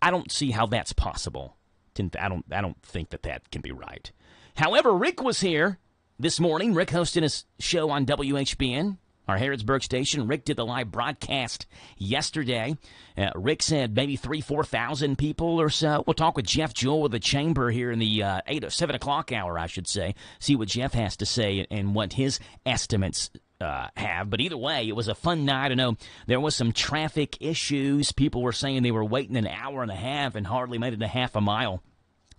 I don't see how that's possible. I don't think that can be right. However, Rick was here this morning. Rick hosted his show on WHBN, our Harrodsburg station. Rick did the live broadcast yesterday. Rick said maybe 3,000-4,000 people or so. We'll talk with Jeff Jewell with the Chamber here in the 7 o'clock hour, I should say. See what Jeff has to say and what his estimates have. But either way, it was a fun night. I know there was some traffic issues. People were saying they were waiting an hour and a half and hardly made it a half a mile.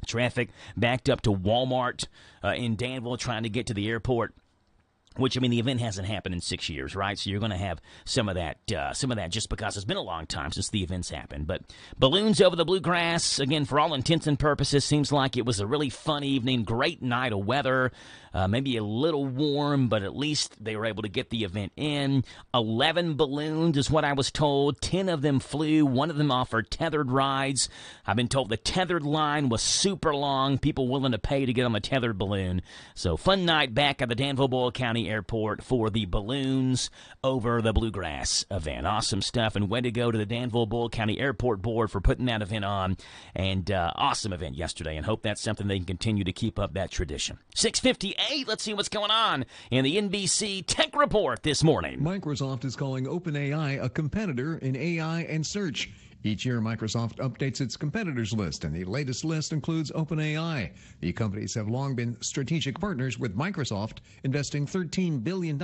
Traffic backed up to Walmart in Danville trying to get to the airport, which, I mean, the event hasn't happened in 6 years, right? So you're going to have some of that just because it's been a long time since the events happened. But balloons over the bluegrass, again, for all intents and purposes, seems like it was a really fun evening, great night of weather. Maybe a little warm, but at least they were able to get the event in. 11 balloons is what I was told. 10 of them flew. One of them offered tethered rides. I've been told the tethered line was super long. People willing to pay to get on the tethered balloon. So fun night back at the Danville-Boyle County Airport for the balloons over the bluegrass event. Awesome stuff, and way to go to the Danville-Boyle County Airport Board for putting that event on. And awesome event yesterday, and hope that's something they can continue to keep up that tradition. 6:58. Let's see what's going on in the NBC Tech Report this morning. Microsoft is calling OpenAI a competitor in AI and search. Each year, Microsoft updates its competitors list, and the latest list includes OpenAI. The companies have long been strategic partners with Microsoft, investing $13 billion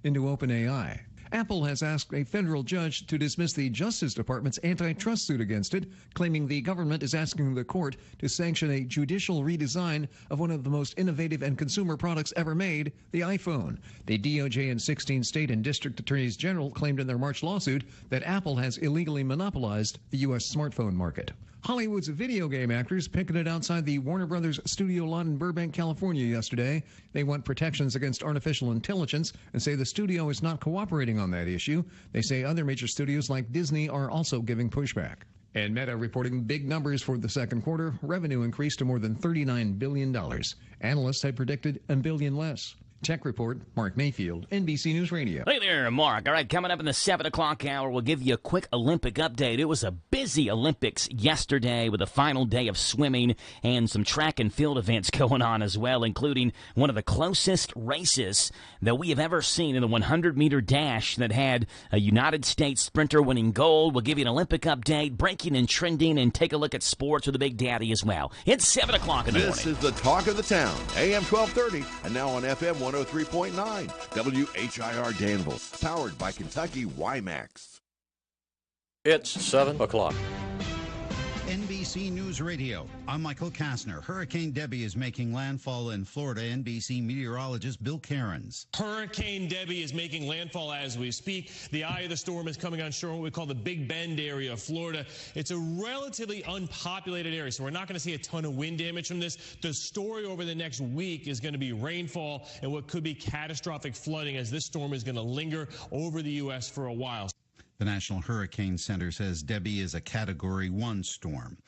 into OpenAI. Apple has asked a federal judge to dismiss the Justice Department's antitrust suit against it, claiming the government is asking the court to sanction a judicial redesign of one of the most innovative and consumer products ever made, the iPhone. The DOJ and 16 state and district attorneys general claimed in their March lawsuit that Apple has illegally monopolized the U.S. smartphone market. Hollywood's video game actors picketed outside the Warner Brothers studio lot in Burbank, California yesterday. They want protections against artificial intelligence and say the studio is not cooperating on that issue. They say other major studios like Disney are also giving pushback. And Meta reporting big numbers for the second quarter. Revenue increased to more than $39 billion. Analysts had predicted $1 billion less. Tech Report, Mark Mayfield, NBC News Radio. Hey there, Mark. All right, coming up in the 7 o'clock hour, we'll give you a quick Olympic update. It was a busy Olympics yesterday with a final day of swimming and some track and field events going on as well, including one of the closest races that we have ever seen in the 100-meter dash that had a United States sprinter winning gold. We'll give you an Olympic update, breaking and trending, and take a look at sports with the Big Daddy as well. It's 7 o'clock in the morning. This is the talk of the town, AM 1230, and now on FM 103.9, WHIR Danville, powered by Kentucky WiMAX. It's 7 o'clock. NBC News Radio. I'm Michael Kastner. Hurricane Debbie is making landfall in Florida. NBC meteorologist Bill Cairns. Hurricane Debbie is making landfall as we speak. The eye of the storm is coming on shore in what we call the Big Bend area of Florida. It's a relatively unpopulated area, so we're not going to see a ton of wind damage from this. The story over the next week is going to be rainfall and what could be catastrophic flooding as this storm is going to linger over the U.S. for a while. The National Hurricane Center says Debbie is a Category 1 storm.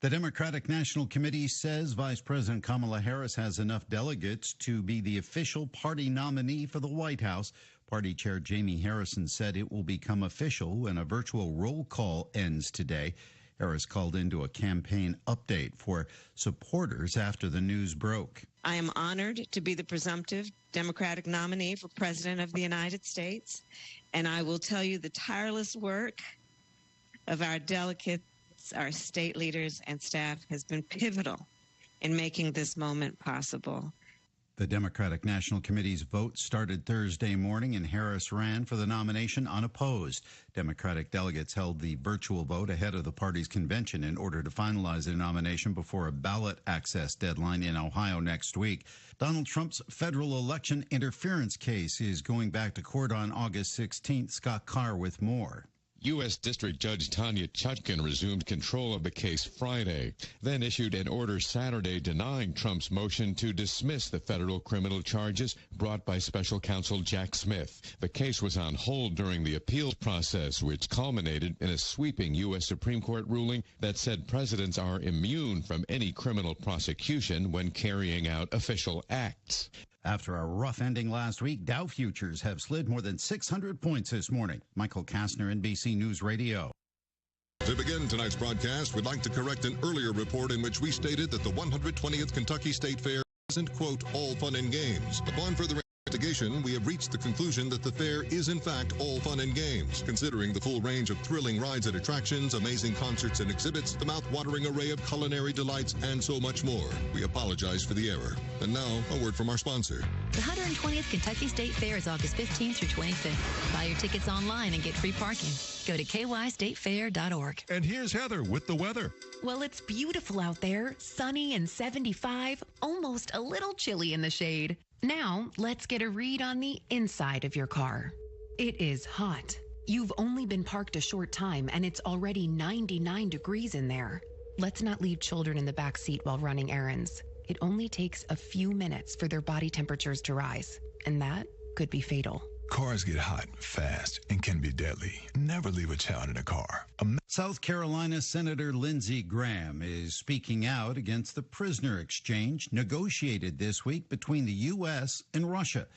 The Democratic National Committee says Vice President Kamala Harris has enough delegates to be the official party nominee for the White House. Party Chair Jamie Harrison said it will become official when a virtual roll call ends today. Harris called into a campaign update for supporters after the news broke. I am honored to be the presumptive Democratic nominee for President of the United States, and I will tell you the tireless work of our delegates, our state leaders, and staff has been pivotal in making this moment possible. The Democratic National Committee's vote started Thursday morning, and Harris ran for the nomination unopposed. Democratic delegates held the virtual vote ahead of the party's convention in order to finalize their nomination before a ballot access deadline in Ohio next week. Donald Trump's federal election interference case is going back to court on August 16th. Scott Carr with more. U.S. District Judge Tanya Chutkan resumed control of the case Friday, then issued an order Saturday denying Trump's motion to dismiss the federal criminal charges brought by special counsel Jack Smith. The case was on hold during the appeals process, which culminated in a sweeping U.S. Supreme Court ruling that said presidents are immune from any criminal prosecution when carrying out official acts. After a rough ending last week, Dow futures have slid more than 600 points this morning. Michael Kastner, NBC News Radio. To begin tonight's broadcast, we'd like to correct an earlier report in which we stated that the 120th Kentucky State Fair isn't, quote, all fun and games. Upon further investigation, we have reached the conclusion that the fair is in fact all fun and games, considering the full range of thrilling rides and attractions, amazing concerts and exhibits, the mouth-watering array of culinary delights, and so much more. We apologize for the error. And now, a word from our sponsor. The 120th Kentucky State Fair is August 15th through 25th. Buy your tickets online and get free parking. Go to kystatefair.org. And here's Heather with the weather. Well, it's beautiful out there, sunny and 75, almost a little chilly in the shade. Now, let's get a read on the inside of your car. It is hot. You've only been parked a short time, and it's already 99 degrees in there. Let's not leave children in the back seat while running errands. It only takes a few minutes for their body temperatures to rise, and that could be fatal. Cars get hot fast and can be deadly. Never leave a child in a car. South Carolina Senator Lindsey Graham is speaking out against the prisoner exchange negotiated this week between the U.S. and Russia.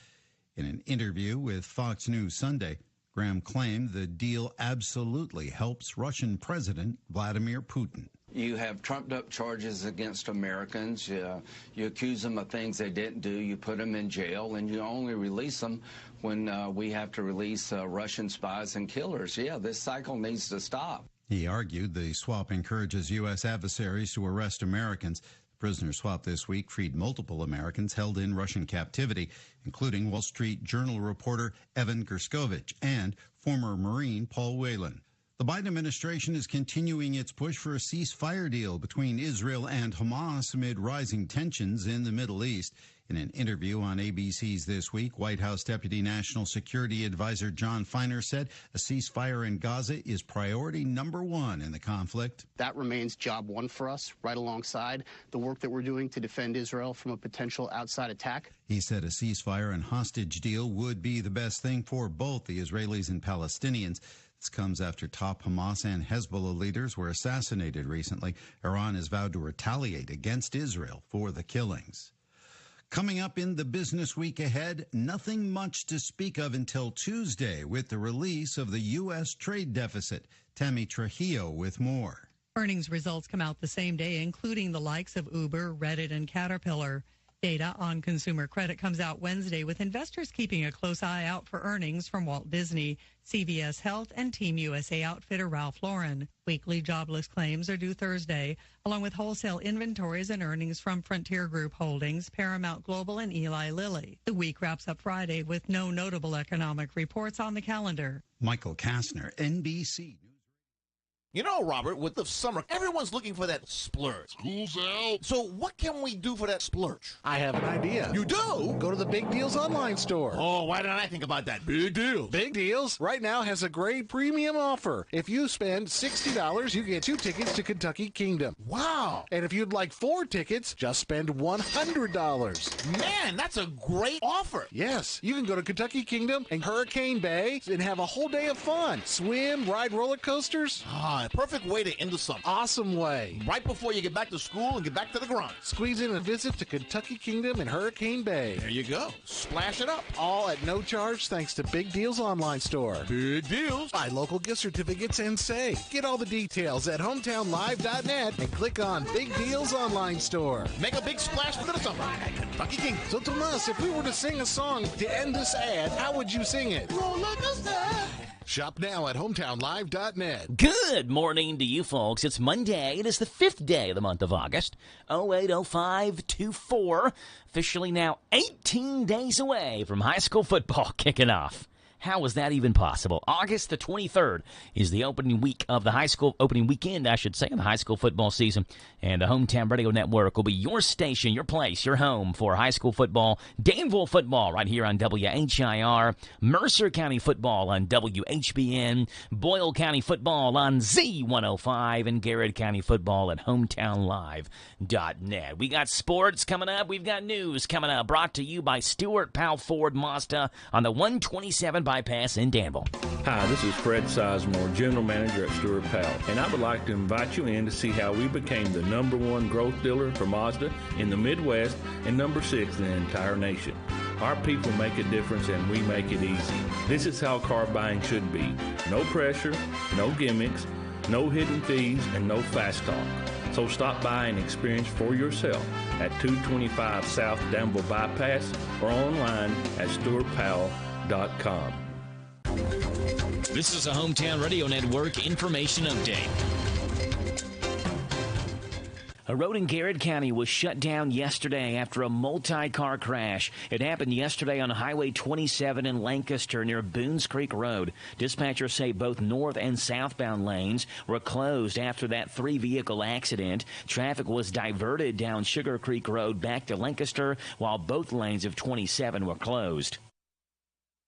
In an interview with Fox News Sunday, Graham claimed the deal absolutely helps Russian President Vladimir Putin. You have trumped-up charges against Americans. You accuse them of things they didn't do. You put them in jail, and you only release them when we have to release Russian spies and killers. Yeah, this cycle needs to stop. He argued the swap encourages U.S. adversaries to arrest Americans. The prisoner swap this week freed multiple Americans held in Russian captivity, including Wall Street Journal reporter Evan Gerskovich and former Marine Paul Whelan. The Biden administration is continuing its push for a ceasefire deal between Israel and Hamas amid rising tensions in the Middle East. In an interview on ABC's This Week, White House Deputy National Security Advisor John Feiner said a ceasefire in Gaza is priority number one in the conflict. That remains job one for us, right alongside the work that we're doing to defend Israel from a potential outside attack. He said a ceasefire and hostage deal would be the best thing for both the Israelis and Palestinians. This comes after top Hamas and Hezbollah leaders were assassinated recently. Iran has vowed to retaliate against Israel for the killings. Coming up in the business week ahead, nothing much to speak of until Tuesday with the release of the U.S. trade deficit. Tammy Trujillo with more. Earnings results come out the same day, including the likes of Uber, Reddit, and Caterpillar. Data on consumer credit comes out Wednesday, with investors keeping a close eye out for earnings from Walt Disney, CVS Health, and Team USA outfitter Ralph Lauren. Weekly jobless claims are due Thursday, along with wholesale inventories and earnings from Frontier Group Holdings, Paramount Global, and Eli Lilly. The week wraps up Friday with no notable economic reports on the calendar. Michael Kastner, NBC. You know, Robert, with the summer, everyone's looking for that splurge. School's out. So what can we do for that splurge? I have an idea. You do? Go to the Big Deals online store. Oh, why didn't I think about that? Big Deals. Big Deals right now has a great premium offer. If you spend $60, you get 2 tickets to Kentucky Kingdom. Wow. And if you'd like 4 tickets, just spend $100. Man, that's a great offer. Yes, you can go to Kentucky Kingdom and Hurricane Bay and have a whole day of fun. Swim, ride roller coasters. Perfect way to end the summer. Awesome way. Right before you get back to school and get back to the grind. Squeeze in a visit to Kentucky Kingdom and Hurricane Bay. There you go. Splash it up. All at no charge thanks to Big Deals online store. Big Deals. Buy local gift certificates and save. Get all the details at hometownlive.net and click on Big Deals online store. Make a big splash for the summer at Kentucky Kingdom. So Tomas, if we were to sing a song to end this ad, how would you sing it? Roller coaster. Shop now at hometownlive.net. Good morning to you folks. It's Monday. It is the 5th day of the month of August. 080524. Officially now 18 days away from high school football kicking off. How is that even possible? August the 23rd is the opening week of the opening weekend, I should say, of the high school football season. And the Hometown Radio Network will be your station, your place, your home for high school football, Danville football right here on WHIR, Mercer County football on WHBN, Boyle County football on Z105, and Garrett County football at hometownlive.net. We got sports coming up. We've got news coming up, brought to you by Stuart Powell Ford Mazda on the 127 bypass in Danville. Hi, this is Fred Sizemore, General Manager at Stuart Powell, and I would like to invite you in to see how we became the #1 growth dealer for Mazda in the Midwest and #6 in the entire nation. Our people make a difference and we make it easy. This is how car buying should be. No pressure, no gimmicks, no hidden fees, and no fast talk. So stop by and experience for yourself at 225 South Danville Bypass or online at StuartPowell.com. This is a Hometown Radio Network information update. A road in Garrett County was shut down yesterday after a multi-car crash. It happened yesterday on Highway 27 in Lancaster near Boones Creek Road. Dispatchers say both north and southbound lanes were closed after that 3-vehicle accident. Traffic was diverted down Sugar Creek Road back to Lancaster while both lanes of 27 were closed.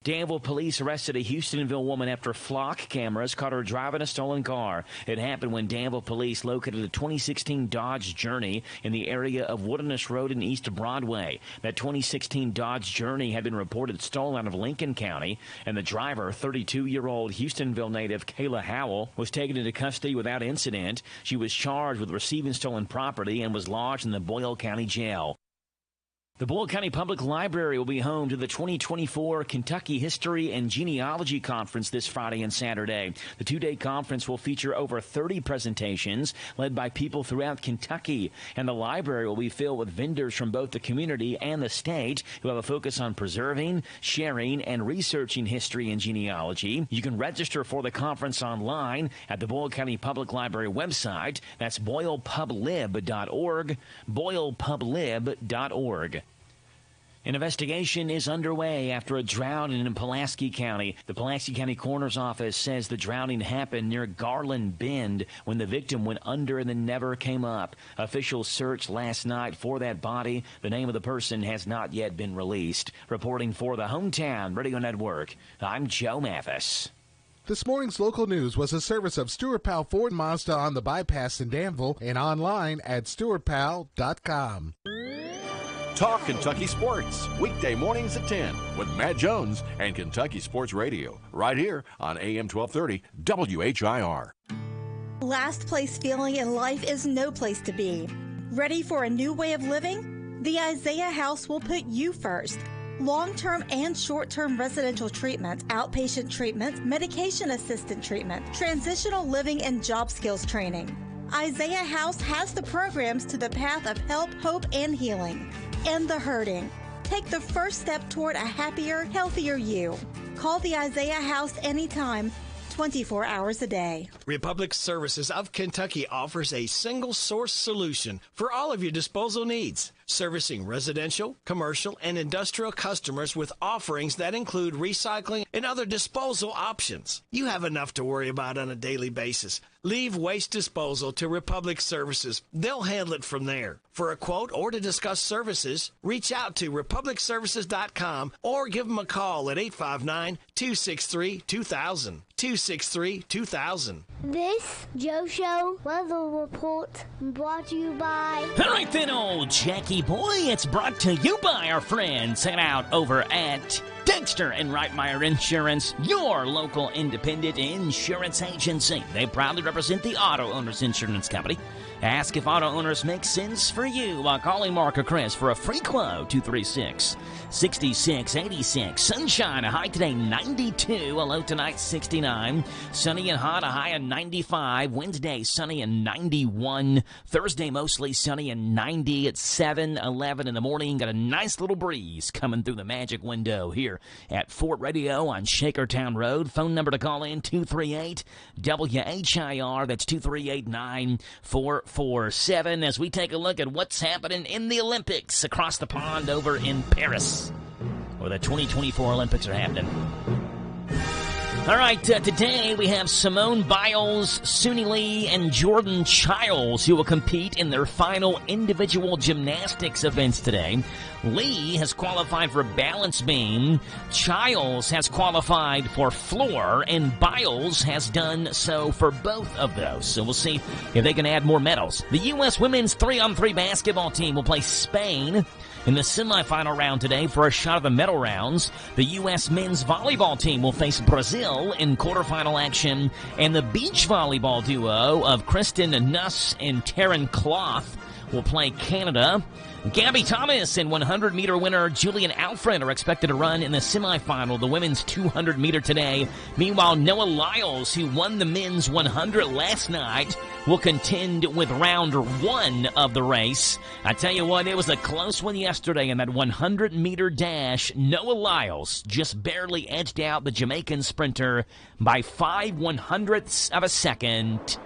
Danville police arrested a Houstonville woman after flock cameras caught her driving a stolen car. It happened when Danville police located a 2016 Dodge Journey in the area of Wilderness Road and East Broadway. That 2016 Dodge Journey had been reported stolen out of Lincoln County, and the driver, 32-year-old Houstonville native Kayla Howell, was taken into custody without incident. She was charged with receiving stolen property and was lodged in the Boyle County Jail. The Boyle County Public Library will be home to the 2024 Kentucky History and Genealogy Conference this Friday and Saturday. The 2-day conference will feature over 30 presentations led by people throughout Kentucky, and the library will be filled with vendors from both the community and the state who have a focus on preserving, sharing, and researching history and genealogy. You can register for the conference online at the Boyle County Public Library website. That's boylepublib.org, boylepublib.org. An investigation is underway after a drowning in Pulaski County. The Pulaski County Coroner's Office says the drowning happened near Garland Bend when the victim went under and then never came up. Officials searched last night for that body. The name of the person has not yet been released. Reporting for the Hometown Radio Network, I'm Joe Mathis. This morning's local news was a service of Stuart Powell Ford Mazda on the bypass in Danville and online at StuartPowell.com. Talk Kentucky Sports, weekday mornings at 10 with Matt Jones and Kentucky Sports Radio, right here on AM 1230 WHIR. Last place feeling in life is no place to be. Ready for a new way of living? The Isaiah House will put you first. Long-term and short-term residential treatment, outpatient treatment, medication-assisted treatment, transitional living, and job skills training. Isaiah House has the programs to the path of help, hope, and healing. End the hurting. Take the first step toward a happier, healthier you. Call the Isaiah House anytime, 24 hours a day. Republic Services of Kentucky offers a single-source solution for all of your disposal needs, servicing residential, commercial, and industrial customers with offerings that include recycling and other disposal options. You have enough to worry about on a daily basis. Leave waste disposal to Republic Services. They'll handle it from there. For a quote or to discuss services, reach out to republicservices.com or give them a call at 859-263-2000. 263-2000. This Joe Show weather report brought to you by... All right then, old Jackie boy, it's brought to you by our friends hanging out over at Dexter and Reitmeyer Insurance, your local independent insurance agency. They proudly represent the Auto Owners Insurance Company. Ask if auto owners make sense for you by calling Mark or Chris for a free quote, 236-6686. Sunshine, a high today 92, a low tonight 69. Sunny and hot, a high of 95. Wednesday, sunny and 91. Thursday, mostly sunny and 90 at 7:11 in the morning. Got a nice little breeze coming through the magic window here at Fort Radio on Shakertown Road. Phone number to call in, 238-WHIR. That's 238-9447 as we take a look at what's happening in the Olympics across the pond over in Paris, where the 2024 Olympics are happening. All right, today we have Simone Biles, Suni Lee, and Jordan Childs who will compete in their final individual gymnastics events today. Lee has qualified for balance beam, Childs has qualified for floor, and Biles has done so for both of those. So we'll see if they can add more medals. The U.S. women's 3-on-3 basketball team will play Spain in the semifinal round today for a shot at the medal rounds. The U.S. men's volleyball team will face Brazil in quarterfinal action, and the beach volleyball duo of Kristen Nuss and Taryn Cloth will play Canada. Gabby Thomas and 100-meter winner Julian Alfred are expected to run in the semifinal, the women's 200-meter today. Meanwhile, Noah Lyles, who won the men's 100 last night, will contend with round one of the race. I tell you what, it was a close one yesterday in that 100-meter dash. Noah Lyles just barely edged out the Jamaican sprinter by 5/100ths of a second.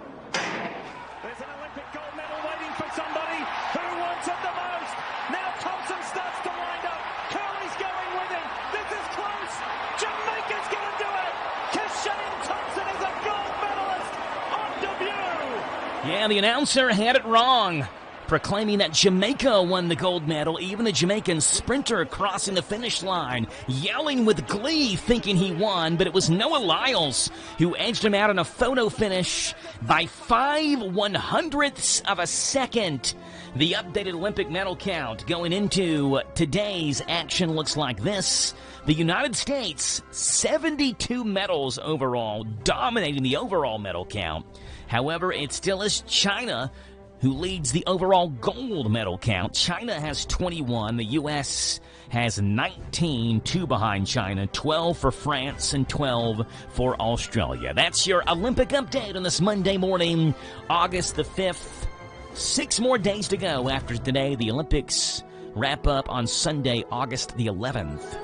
Yeah, the announcer had it wrong, proclaiming that Jamaica won the gold medal, even the Jamaican sprinter crossing the finish line, yelling with glee, thinking he won, but it was Noah Lyles who edged him out in a photo finish by 5/100ths of a second. The updated Olympic medal count going into today's action looks like this. The United States, 72 medals overall, dominating the overall medal count. However, it still is China who leads the overall gold medal count. China has 21. The U.S. has 19, 2 behind China, 12 for France, and 12 for Australia. That's your Olympic update on this Monday morning, August the 5th. 6 more days to go after today. The Olympics wrap up on Sunday, August the 11th.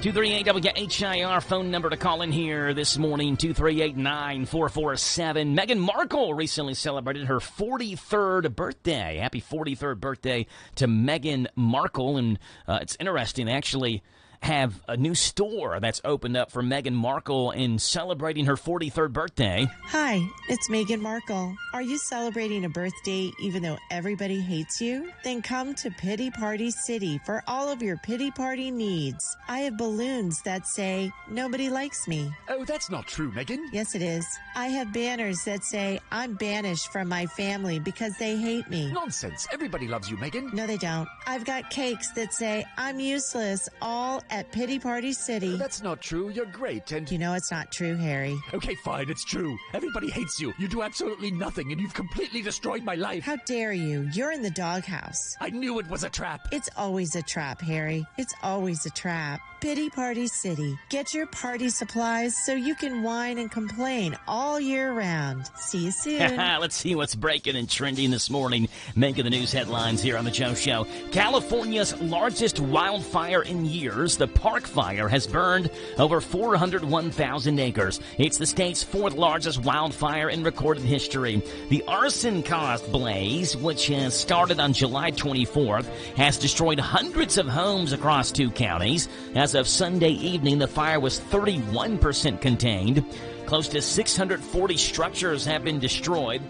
238-WHIR phone number to call in here this morning, 238-9447. Meghan Markle recently celebrated her 43rd birthday. Happy 43rd birthday to Meghan Markle. And it's interesting, actually, have a new store that's opened up for Meghan Markle in celebrating her 43rd birthday. Hi, it's Meghan Markle. Are you celebrating a birthday even though everybody hates you? Then come to Pity Party City for all of your pity party needs. I have balloons that say, nobody likes me. Oh, that's not true, Meghan. Yes, it is. I have banners that say, I'm banished from my family because they hate me. Nonsense. Everybody loves you, Meghan. No, they don't. I've got cakes that say, I'm useless, all at Pity Party City. That's not true. You're great, and... You know it's not true, Harry. Okay, fine, it's true. Everybody hates you. You do absolutely nothing, and you've completely destroyed my life. How dare you? You're in the doghouse. I knew it was a trap. It's always a trap, Harry. It's always a trap. Pity Party City. Get your party supplies so you can whine and complain all year round. See you soon. Let's see what's breaking and trending this morning. Making the news headlines here on the Joe Show. California's largest wildfire in years, the Park Fire, has burned over 401,000 acres. It's the state's fourth largest wildfire in recorded history. The arson-caused blaze, which started on July 24th, has destroyed hundreds of homes across 2 counties. As of Sunday evening, the fire was 31% contained. Close to 640 structures have been destroyed.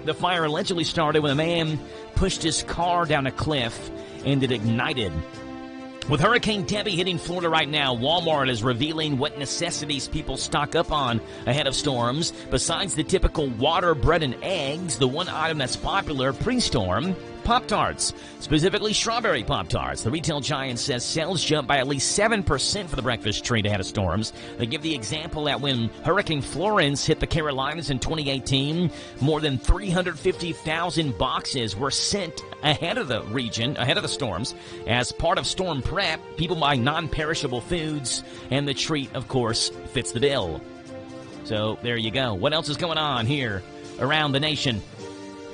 The fire allegedly started when a man pushed his car down a cliff and it ignited. With Hurricane Debbie hitting Florida right now, Walmart is revealing what necessities people stock up on ahead of storms. Besides the typical water, bread, and eggs, the one item that's popular pre-storm, Pop-Tarts, specifically strawberry Pop-Tarts. The retail giant says sales jumped by at least 7% for the breakfast treat ahead of storms. They give the example that when Hurricane Florence hit the Carolinas in 2018, more than 350,000 boxes were sent ahead of the region, ahead of the storms. As part of storm prep, people buy non-perishable foods, and the treat, of course, fits the bill. So there you go. What else is going on here around the nation?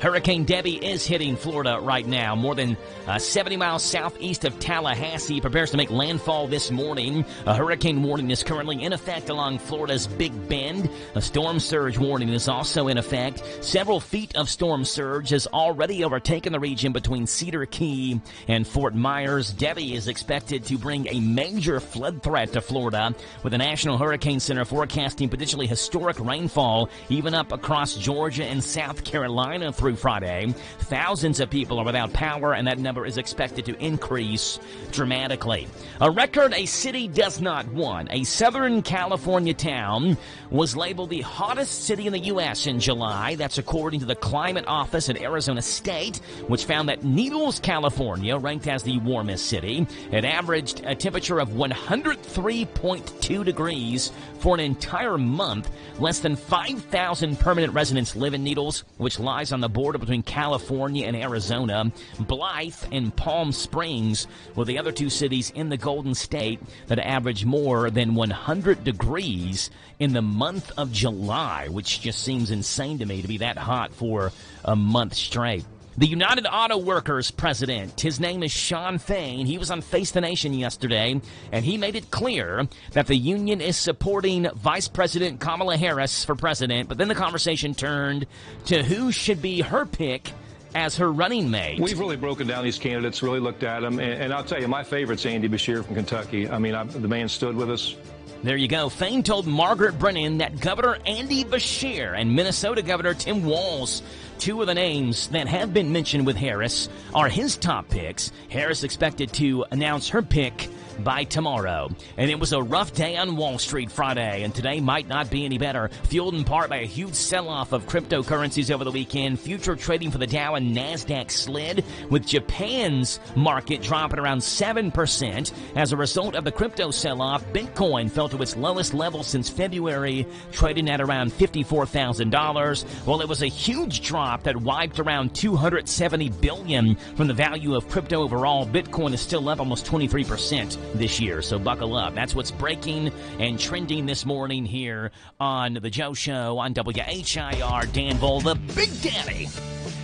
Hurricane Debbie is hitting Florida right now. More than 70 miles southeast of Tallahassee, prepares to make landfall this morning. A hurricane warning is currently in effect along Florida's Big Bend. A storm surge warning is also in effect. Several feet of storm surge has already overtaken the region between Cedar Key and Fort Myers. Debbie is expected to bring a major flood threat to Florida, with the National Hurricane Center forecasting potentially historic rainfall even up across Georgia and South Carolina through Friday. Thousands of people are without power, and that number is expected to increase dramatically. A record a city does not want. A Southern California town was labeled the hottest city in the U.S. in July. That's according to the Climate Office at Arizona State, which found that Needles, California, ranked as the warmest city. It averaged a temperature of 103.2 degrees for an entire month. Less than 5,000 permanent residents live in Needles, which lies on the border between California and Arizona. Blythe and Palm Springs were the other 2 cities in the Golden State that averaged more than 100 degrees in the month of July, which just seems insane to me to be that hot for a month straight. The United Auto Workers president, his name is Sean Fain. He was on Face the Nation yesterday, and he made it clear that the union is supporting Vice President Kamala Harris for president. But then the conversation turned to who should be her pick as her running mate. We've really broken down these candidates, really looked at them, and I'll tell you, my favorite's Andy Beshear from Kentucky. I mean, the man stood with us. There you go. Fain told Margaret Brennan that Governor Andy Beshear and Minnesota Governor Tim Walz, 2 of the names that have been mentioned with Harris, are his top picks. Harris expected to announce her pick by tomorrow. And it was a rough day on Wall Street Friday, and today might not be any better. Fueled in part by a huge sell-off of cryptocurrencies over the weekend, future trading for the Dow and NASDAQ slid, with Japan's market dropping around 7%. As a result of the crypto sell-off, Bitcoin fell to its lowest level since February, trading at around $54,000. While it was a huge drop that wiped around $270 billion from the value of crypto overall, Bitcoin is still up almost 23% this year, so buckle up. That's what's breaking and trending this morning here on The Joe Show on WHIR Danville. The Big Daddy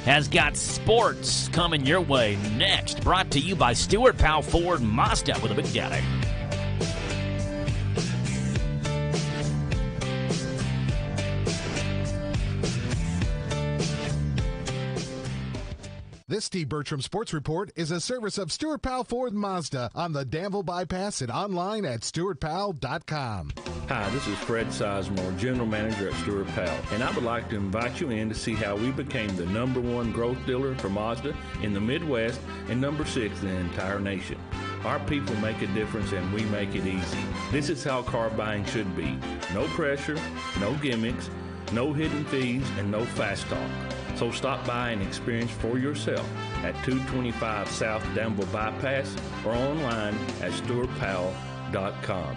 has got sports coming your way next, brought to you by Stuart Powell Ford Mazda with the Big Daddy. This This Steve Bertram Sports Report is a service of Stuart Powell Ford and Mazda on the Danville Bypass and online at stuartpowell.com. Hi, this is Fred Sizemore, General Manager at Stuart Powell, and I would like to invite you in to see how we became the #1 growth dealer for Mazda in the Midwest and #6 in the entire nation. Our people make a difference and we make it easy. This is how car buying should be. No pressure, no gimmicks, no hidden fees, and no fast talk. So stop by and experience for yourself at 225 South Danville Bypass or online at stuartpowell.com.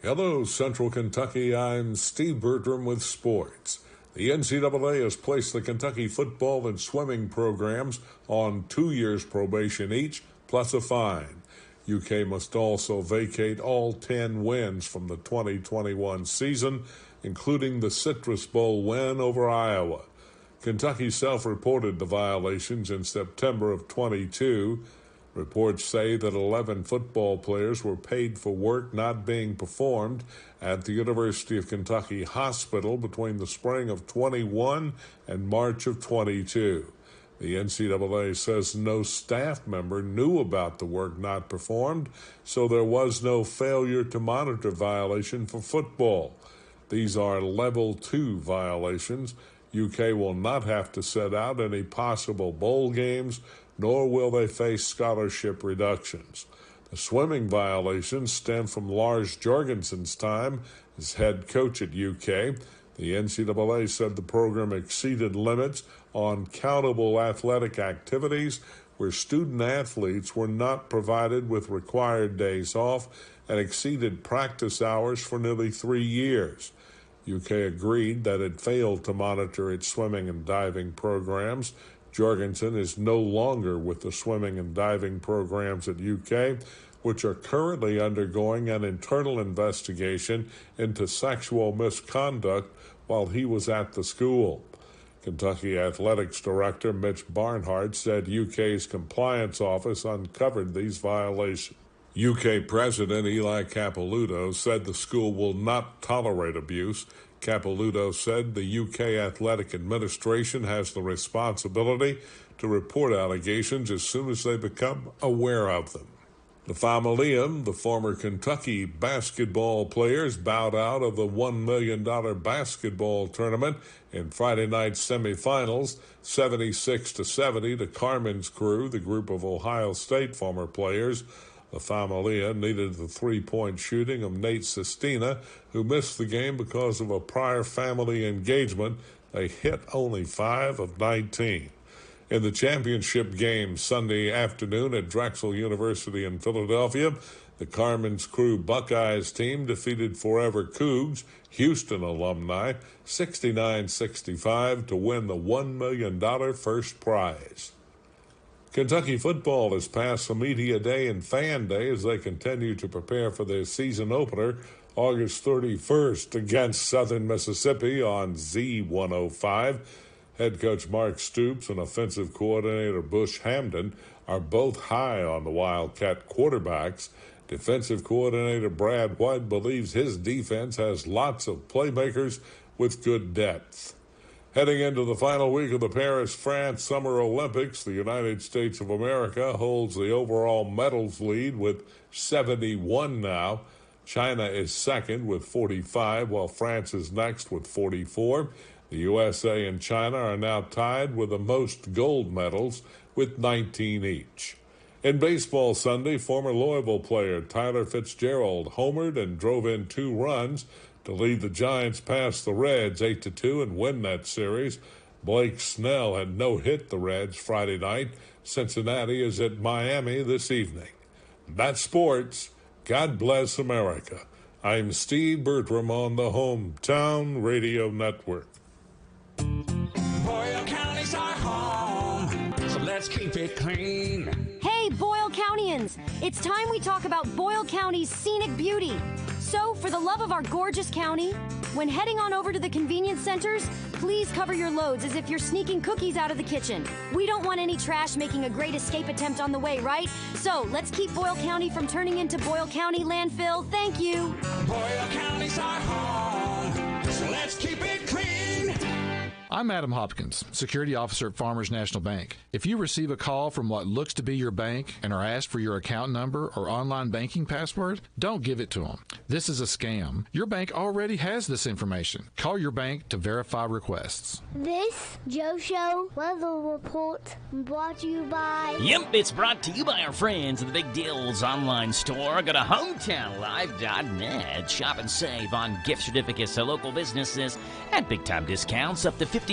Hello, Central Kentucky. I'm Steve Bertram with sports. The NCAA has placed the Kentucky football and swimming programs on 2 years probation each, plus a fine. UK must also vacate all 10 wins from the 2021 season, including the Citrus Bowl win over Iowa. Kentucky self-reported the violations in September of 22. Reports say that 11 football players were paid for work not being performed at the University of Kentucky Hospital between the spring of 21 and March of 22. The NCAA says no staff member knew about the work not performed, so there was no failure to monitor violation for football. These are Level 2 violations. UK will not have to set out any possible bowl games, nor will they face scholarship reductions. The swimming violations stem from Lars Jorgensen's time as head coach at UK. The NCAA said the program exceeded limits on countable athletic activities where student athletes were not provided with required days off and exceeded practice hours for nearly 3 years. UK agreed that it failed to monitor its swimming and diving programs. Jorgensen is no longer with the swimming and diving programs at UK, which are currently undergoing an internal investigation into sexual misconduct while he was at the school. Kentucky Athletics Director Mitch Barnhart said UK's compliance office uncovered these violations. UK President Eli Capilouto said the school will not tolerate abuse. Capilouto said the UK Athletic Administration has the responsibility to report allegations as soon as they become aware of them. The Famalium, the former Kentucky basketball players, bowed out of the $1 million basketball tournament in Friday night's semifinals, 76-70 to Carmen's Crew, the group of Ohio State former players. The Familia needed the three-point shooting of Nate Sestina, who missed the game because of a prior family engagement. They hit only 5 of 19. In the championship game Sunday afternoon at Drexel University in Philadelphia, the Carmen's Crew Buckeyes team defeated Forever Cougs, Houston alumni, 69-65 to win the $1 million first prize. Kentucky football has passed the Media Day and Fan Day as they continue to prepare for their season opener August 31st against Southern Mississippi on Z105. Head coach Mark Stoops and offensive coordinator Bush Hamden are both high on the Wildcat quarterbacks. Defensive coordinator Brad White believes his defense has lots of playmakers with good depth. Heading into the final week of the Paris, France Summer Olympics, the United States of America holds the overall medals lead with 71 now. China is second with 45, while France is next with 44. The USA and China are now tied with the most gold medals with 19 each. In baseball Sunday, former Louisville player Tyler Fitzgerald homered and drove in 2 runs to lead the Giants past the Reds 8-2 and win that series. Blake Snell had no-hit the Reds Friday night. Cincinnati is at Miami this evening. That's sports. God bless America. I'm Steve Bertram on the Hometown Radio Network. Boyle County's our home, so let's keep it clean. Hey, Boyle Countyans! It's time we talk about Boyle County's scenic beauty. So, for the love of our gorgeous county, when heading on over to the convenience centers, please cover your loads as if you're sneaking cookies out of the kitchen. We don't want any trash making a great escape attempt on the way, right? So, let's keep Boyle County from turning into Boyle County landfill. Thank you. Boyle County's our home, so let's keep it clean. I'm Adam Hopkins, Security Officer at Farmers National Bank. If you receive a call from what looks to be your bank and are asked for your account number or online banking password, don't give it to them. This is a scam. Your bank already has this information. Call your bank to verify requests. This Joe Show weather report brought to you by... Yep, it's brought to you by our friends at the Big Deals online store. Go to hometownlive.net. Shop and save on gift certificates to local businesses at big-time discounts up to 50%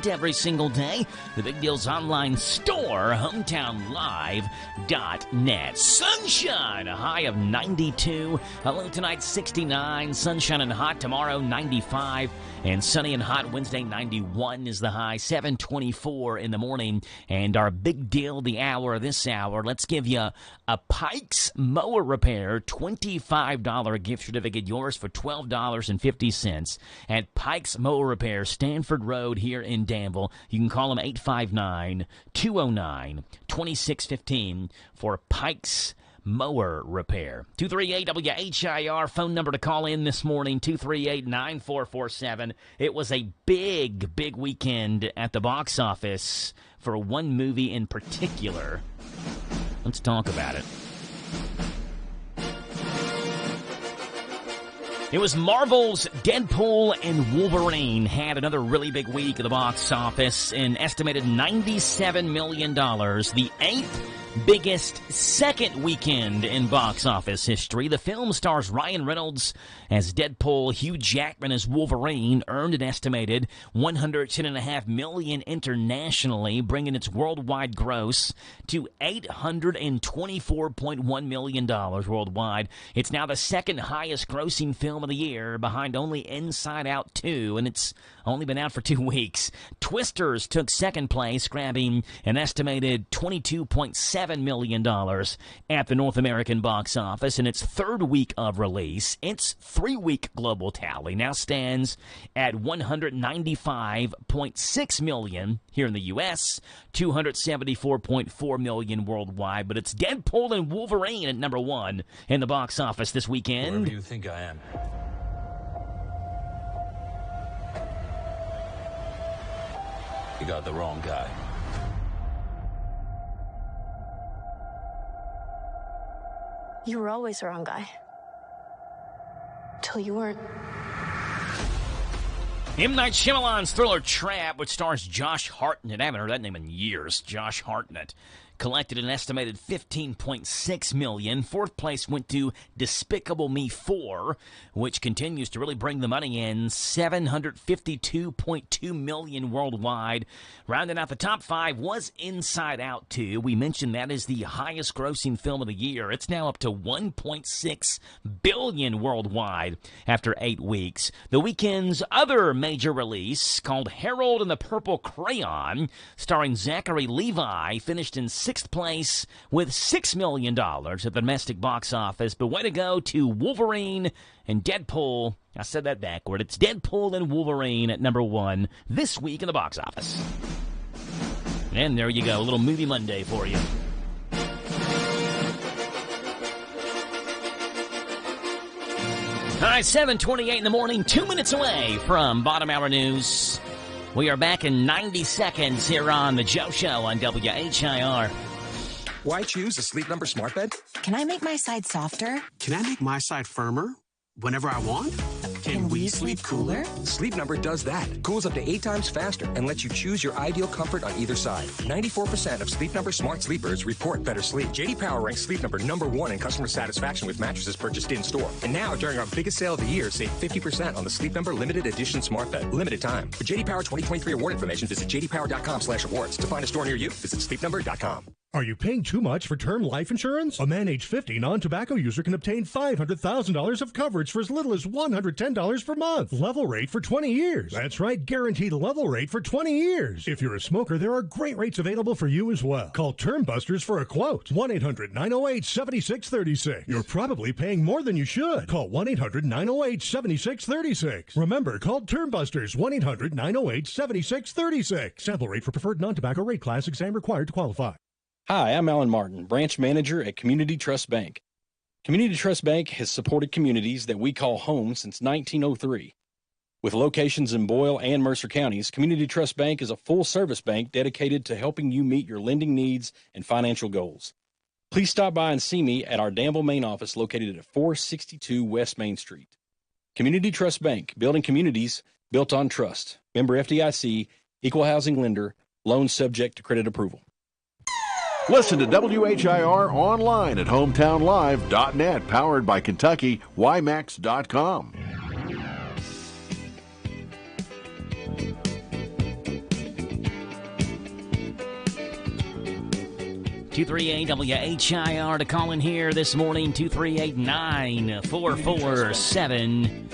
every single day. The Big Deals online store, hometownlive.net. Sunshine, a high of 92. Hello tonight, 69. Sunshine and hot tomorrow, 95. And sunny and hot Wednesday, 91 is the high, 7:24 in the morning. And our big deal this hour, let's give you a Pikes Mower Repair $25 gift certificate, yours for $12.50 at Pikes Mower Repair, Stanford Road here in Danville. You can call them 859-209-2615 for Pikes Mower Repair. 238 WHIR, phone number to call in this morning, 238-9447. It was a big weekend at the box office for one movie in particular. Let's talk about it. It was Marvel's Deadpool and Wolverine had another really big week at the box office, an estimated $97 million, the eighth biggest second weekend in box office history. The film stars Ryan Reynolds as Deadpool. Hugh Jackman as Wolverine earned an estimated $110.5 million internationally, bringing its worldwide gross to $824.1 million worldwide. It's now the second highest grossing film of the year, behind only Inside Out 2, and it's only been out for 2 weeks. Twisters took second place, grabbing an estimated $22.7 million at the North American box office in its third week of release. Its 3-week global tally now stands at $195.6 million here in the U.S., $274.4 million worldwide, but it's Deadpool and Wolverine at number one in the box office this weekend. Whoever you think I am. You got the wrong guy. You were always the wrong guy. Till you weren't. M. Night Shyamalan's thriller Trap, which stars Josh Hartnett. I haven't heard that name in years. Josh Hartnett collected an estimated $15.6 million. Fourth place went to Despicable Me 4, which continues to really bring the money in, $752.2 million worldwide. Rounding out the top 5 was Inside Out 2. We mentioned that is the highest grossing film of the year. It's now up to $1.6 billion worldwide after 8 weeks. The weekend's other major release, called Harold and the Purple Crayon, starring Zachary Levi, finished in 6th place with $6 million at the domestic box office. But way to go to Wolverine and Deadpool. I said that backward. It's Deadpool and Wolverine at number 1 this week in the box office. And there you go, a little Movie Monday for you. All right, 7:28 in the morning, 2 minutes away from bottom hour news. We are back in 90 seconds here on The Joe Show on WHIR. Why choose a Sleep Number smart bed? Can I make my side softer? Can I make my side firmer whenever I want? Can we sleep cooler? Sleep Number does that. Cools up to 8 times faster and lets you choose your ideal comfort on either side. 94% of Sleep Number smart sleepers report better sleep. J.D. Power ranks Sleep Number number 1 in customer satisfaction with mattresses purchased in-store. And now, during our biggest sale of the year, save 50% on the Sleep Number limited edition smart bed. Limited time. For J.D. Power 2023 award information, visit jdpower.com/awards. To find a store near you, visit sleepnumber.com. Are you paying too much for term life insurance? A man age 50 non-tobacco user can obtain $500,000 of coverage for as little as $110 per month. Level rate for 20 years. That's right, guaranteed level rate for 20 years. If you're a smoker, there are great rates available for you as well. Call Term Busters for a quote. 1-800-908-7636. You're probably paying more than you should. Call 1-800-908-7636. Remember, call Term Busters. 1-800-908-7636. Sample rate for preferred non-tobacco rate class. Exam required to qualify. Hi, I'm Alan Martin, branch manager at Community Trust Bank. Community Trust Bank has supported communities that we call home since 1903. With locations in Boyle and Mercer counties, Community Trust Bank is a full-service bank dedicated to helping you meet your lending needs and financial goals. Please stop by and see me at our Danville main office located at 462 West Main Street. Community Trust Bank, building communities built on trust. Member FDIC, equal housing lender, loan subject to credit approval. Listen to WHIR online at hometownlive.net, powered by Kentucky, YMAX.com. 238 WHIR to call in here this morning, 238-9447.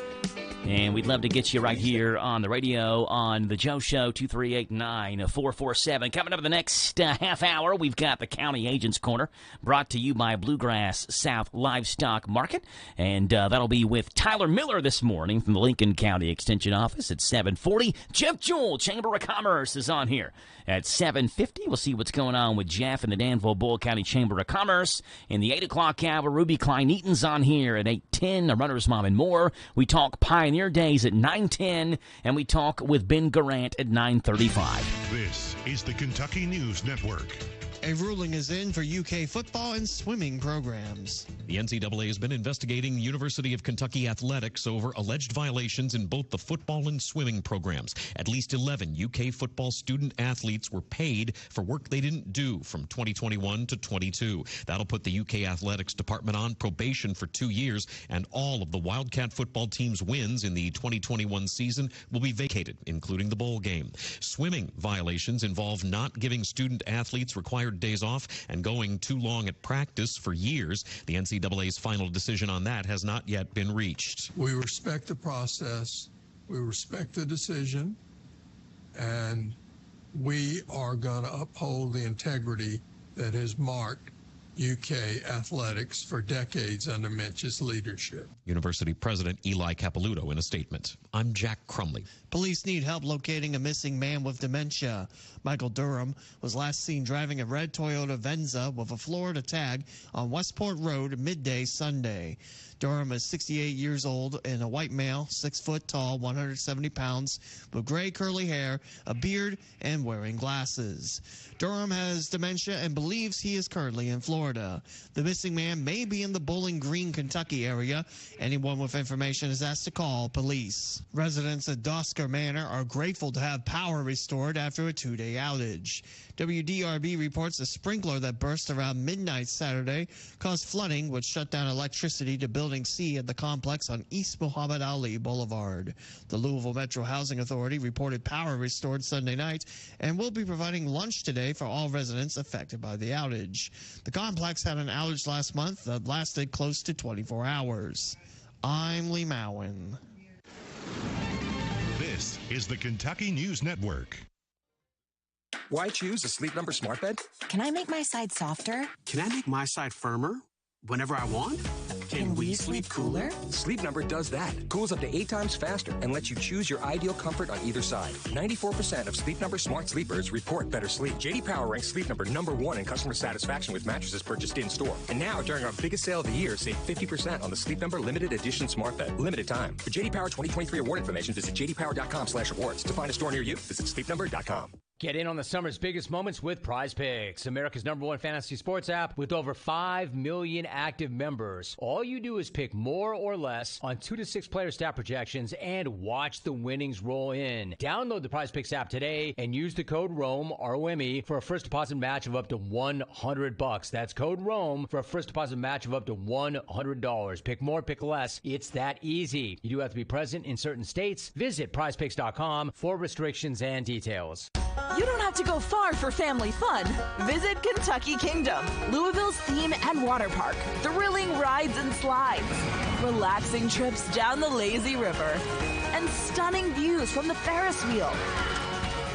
And we'd love to get you right here on the radio on the Joe Show, 238-9447. Coming up in the next half hour, we've got the County Agents Corner, brought to you by Bluegrass South Livestock Market. And that'll be with Tyler Miller this morning from the Lincoln County Extension Office at 7:40. Jeff Jewell, Chamber of Commerce, is on here at 7:50. We'll see what's going on with Jeff and the Danville Boyle County Chamber of Commerce. In the 8 o'clock hour, Ruby Klein-Eaton's on here at 8:10. The Runner's Mom and more. We talk Pioneer Days at 9:10, and we talk with Ben Garant at 9:35. This is the Kentucky News Network. A ruling is in for UK football and swimming programs. The NCAA has been investigating University of Kentucky athletics over alleged violations in both the football and swimming programs. At least 11 UK football student athletes were paid for work they didn't do from 2021 to 22. That'll put the UK athletics department on probation for 2 years, and all of the Wildcat football team's wins in the 2021 season will be vacated, including the bowl game. Swimming violations involve not giving student athletes required days off and going too long at practice for years. The NCAA's final decision on that has not yet been reached. We respect the process, we respect the decision, and we are going to uphold the integrity that has marked UK athletics for decades under Mitch's leadership. University President Eli Capilouto in a statement. I'm Jack Crumley. Police need help locating a missing man with dementia. Michael Durham was last seen driving a red Toyota Venza with a Florida tag on Westport Road midday Sunday. Durham is 68 years old and a white male, 6 foot tall, 170 pounds, with gray curly hair, a beard, and wearing glasses. Durham has dementia and believes he is currently in Florida. The missing man may be in the Bowling Green, Kentucky area. Anyone with information is asked to call police. Residents at Dosker Manor are grateful to have power restored after a 2-day outage. WDRB reports a sprinkler that burst around midnight Saturday caused flooding, which shut down electricity to Building C at the complex on East Muhammad Ali Boulevard. The Louisville Metro Housing Authority reported power restored Sunday night and will be providing lunch today for all residents affected by the outage. The complex had an outage last month that lasted close to 24 hours. I'm Lee Mowen. This is the Kentucky News Network. Why choose a Sleep Number smart bed? Can I make my side softer? Can I make my side firmer whenever I want? Can we sleep cooler? Sleep Number does that. Cools up to 8 times faster and lets you choose your ideal comfort on either side. 94% of Sleep Number smart sleepers report better sleep. J.D. Power ranks Sleep Number #1 in customer satisfaction with mattresses purchased in-store. And now, during our biggest sale of the year, save 50% on the Sleep Number Limited Edition smart bed. Limited time. For J.D. Power 2023 award information, visit jdpower.com/awards. To find a store near you, visit sleepnumber.com. Get in on the summer's biggest moments with Prize Picks, America's #1 fantasy sports app with over 5 million active members. All you do is pick more or less on 2 to 6 player stat projections and watch the winnings roll in. Download the Prize Picks app today and use the code ROME, R-O-M-E, for a first deposit match of up to $100. That's code ROME for a first deposit match of up to $100. Pick more, pick less. It's that easy. You do have to be present in certain states. Visit prizepicks.com for restrictions and details. You don't have to go far for family fun. Visit Kentucky Kingdom, Louisville's theme and water park. Thrilling rides and slides, relaxing trips down the lazy river, and stunning views from the Ferris wheel.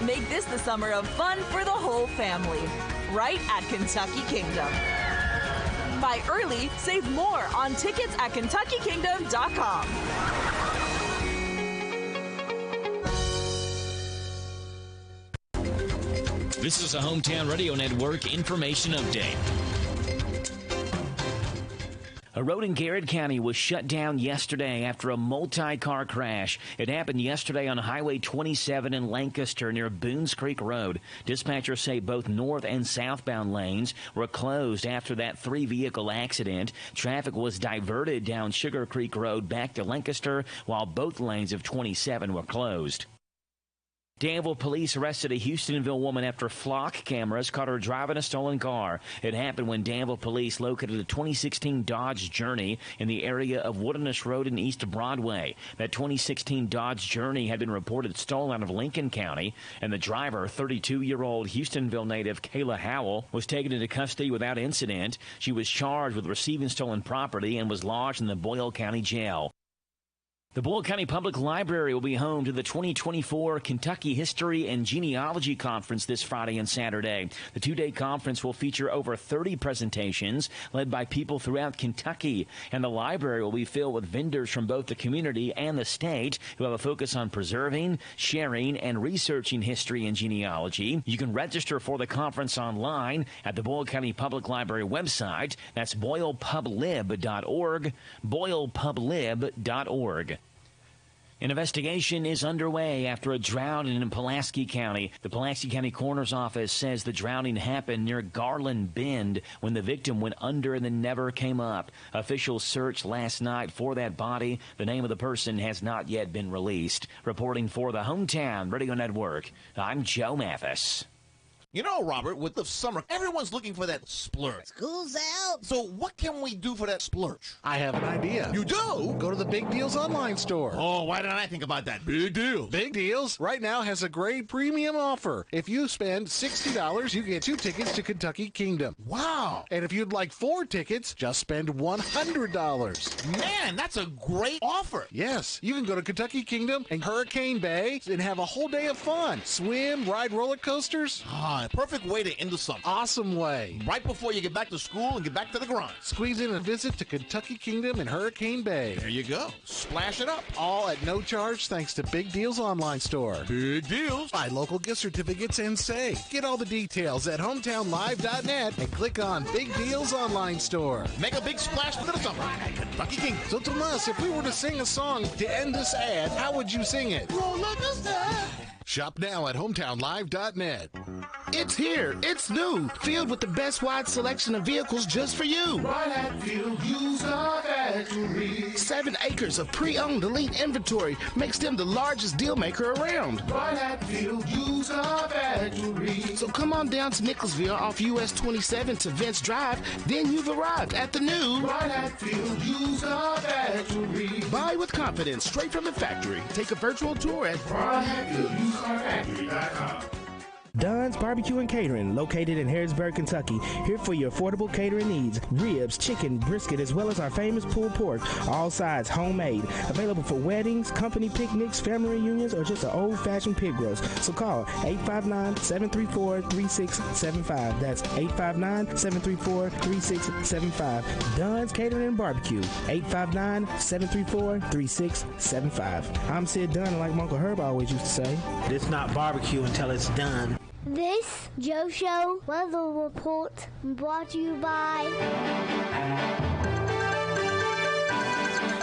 Make this the summer of fun for the whole family, right at Kentucky Kingdom. Buy early, save more on tickets at KentuckyKingdom.com. This is a Hometown Radio Network information update. A road in Garrett County was shut down yesterday after a multi-car crash. It happened yesterday on Highway 27 in Lancaster near Boones Creek Road. Dispatchers say both north and southbound lanes were closed after that three-vehicle accident. Traffic was diverted down Sugar Creek Road back to Lancaster while both lanes of 27 were closed. Danville police arrested a Houstonville woman after flock cameras caught her driving a stolen car. It happened when Danville police located a 2016 Dodge Journey in the area of Wilderness Road in East Broadway. That 2016 Dodge Journey had been reported stolen out of Lincoln County, and the driver, 32-year-old Houstonville native Kayla Howell, was taken into custody without incident. She was charged with receiving stolen property and was lodged in the Boyle County Jail. The Boyle County Public Library will be home to the 2024 Kentucky History and Genealogy Conference this Friday and Saturday. The two-day conference will feature over 30 presentations led by people throughout Kentucky, and the library will be filled with vendors from both the community and the state who have a focus on preserving, sharing, and researching history and genealogy. You can register for the conference online at the Boyle County Public Library website. That's boylepublib.org, boylepublib.org. An investigation is underway after a drowning in Pulaski County. The Pulaski County Coroner's Office says the drowning happened near Garland Bend when the victim went under and then never came up. Officials searched last night for that body. The name of the person has not yet been released. Reporting for the Hometown Radio Network, I'm Joe Mathis. You know, Robert, with the summer, everyone's looking for that splurge. School's out. So what can we do for that splurge? I have an idea. You do? Go to the Big Deals online store. Oh, why didn't I think about that? Big Deals. Big Deals right now has a great premium offer. If you spend $60, you get 2 tickets to Kentucky Kingdom. Wow. And if you'd like 4 tickets, just spend $100. Man, that's a great offer. Yes, you can go to Kentucky Kingdom and Hurricane Bay and have a whole day of fun. Swim, ride roller coasters. Perfect way to end the summer. Awesome way. Right before you get back to school and get back to the grind. Squeeze in a visit to Kentucky Kingdom and Hurricane Bay. There you go. Splash it up. All at no charge thanks to Big Deals online store. Big Deals. Buy local gift certificates and save. Get all the details at hometownlive.net and click on Big Deals online store. Make a big splash for the summer at Kentucky Kingdom. So Tomas, if we were to sing a song to end this ad, how would you sing it? Roll like a star. Shop now at hometownlive.net. It's here. It's new. Filled with the best wide selection of vehicles just for you. Right at Field Used Car Factory. 7 acres of pre-owned elite inventory makes them the largest deal maker around. Right at Field Used Car Factory. So come on down to Nicholsville off US 27 to Vince Drive. Then you've arrived at the new Right at Field Used Car Factory. Buy with confidence straight from the factory. Take a virtual tour at RightAtFieldUsedCarFactory.com. Dunn's Barbecue and Catering, located in Harrisburg, Kentucky. Here for your affordable catering needs. Ribs, chicken, brisket, as well as our famous pulled pork. All sides homemade. Available for weddings, company picnics, family reunions, or just an old-fashioned pig roast. So call 859-734-3675. That's 859-734-3675. Dunn's Catering and Barbecue. 859-734-3675. I'm Sid Dunn, like Uncle Herb always used to say. It's not barbecue until it's done. This Joe Show weather report brought to you by...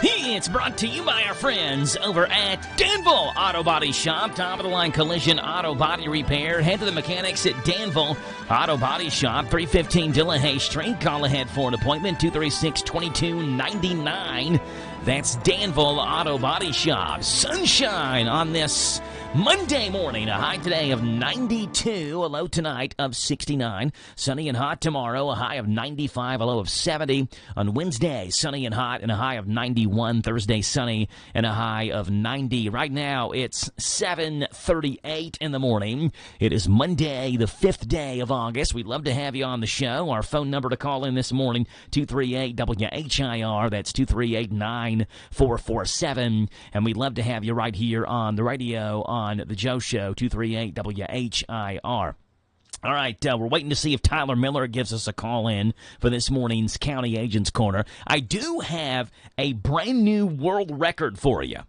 It's brought to you by our friends over at Danville Auto Body Shop. Top-of-the-line collision auto body repair. Head to the mechanics at Danville Auto Body Shop, 315 Dillahay Street. Call ahead for an appointment, 236-2299. That's Danville Auto Body Shop. Sunshine on this Monday morning. A high today of 92, a low tonight of 69. Sunny and hot tomorrow, a high of 95, a low of 70. On Wednesday, sunny and hot and a high of 91. Thursday, sunny and a high of 90. Right now, it's 7:38 in the morning. It is Monday, the 5th day of August. We'd love to have you on the show. Our phone number to call in this morning, 238-WHIR. That's 238-9447. And we'd love to have you right here on the radio on The Joe Show, 238-WHIR. All right, we're waiting to see if Tyler Miller gives us a call in for this morning's County Agents Corner. I do have a brand new world record for you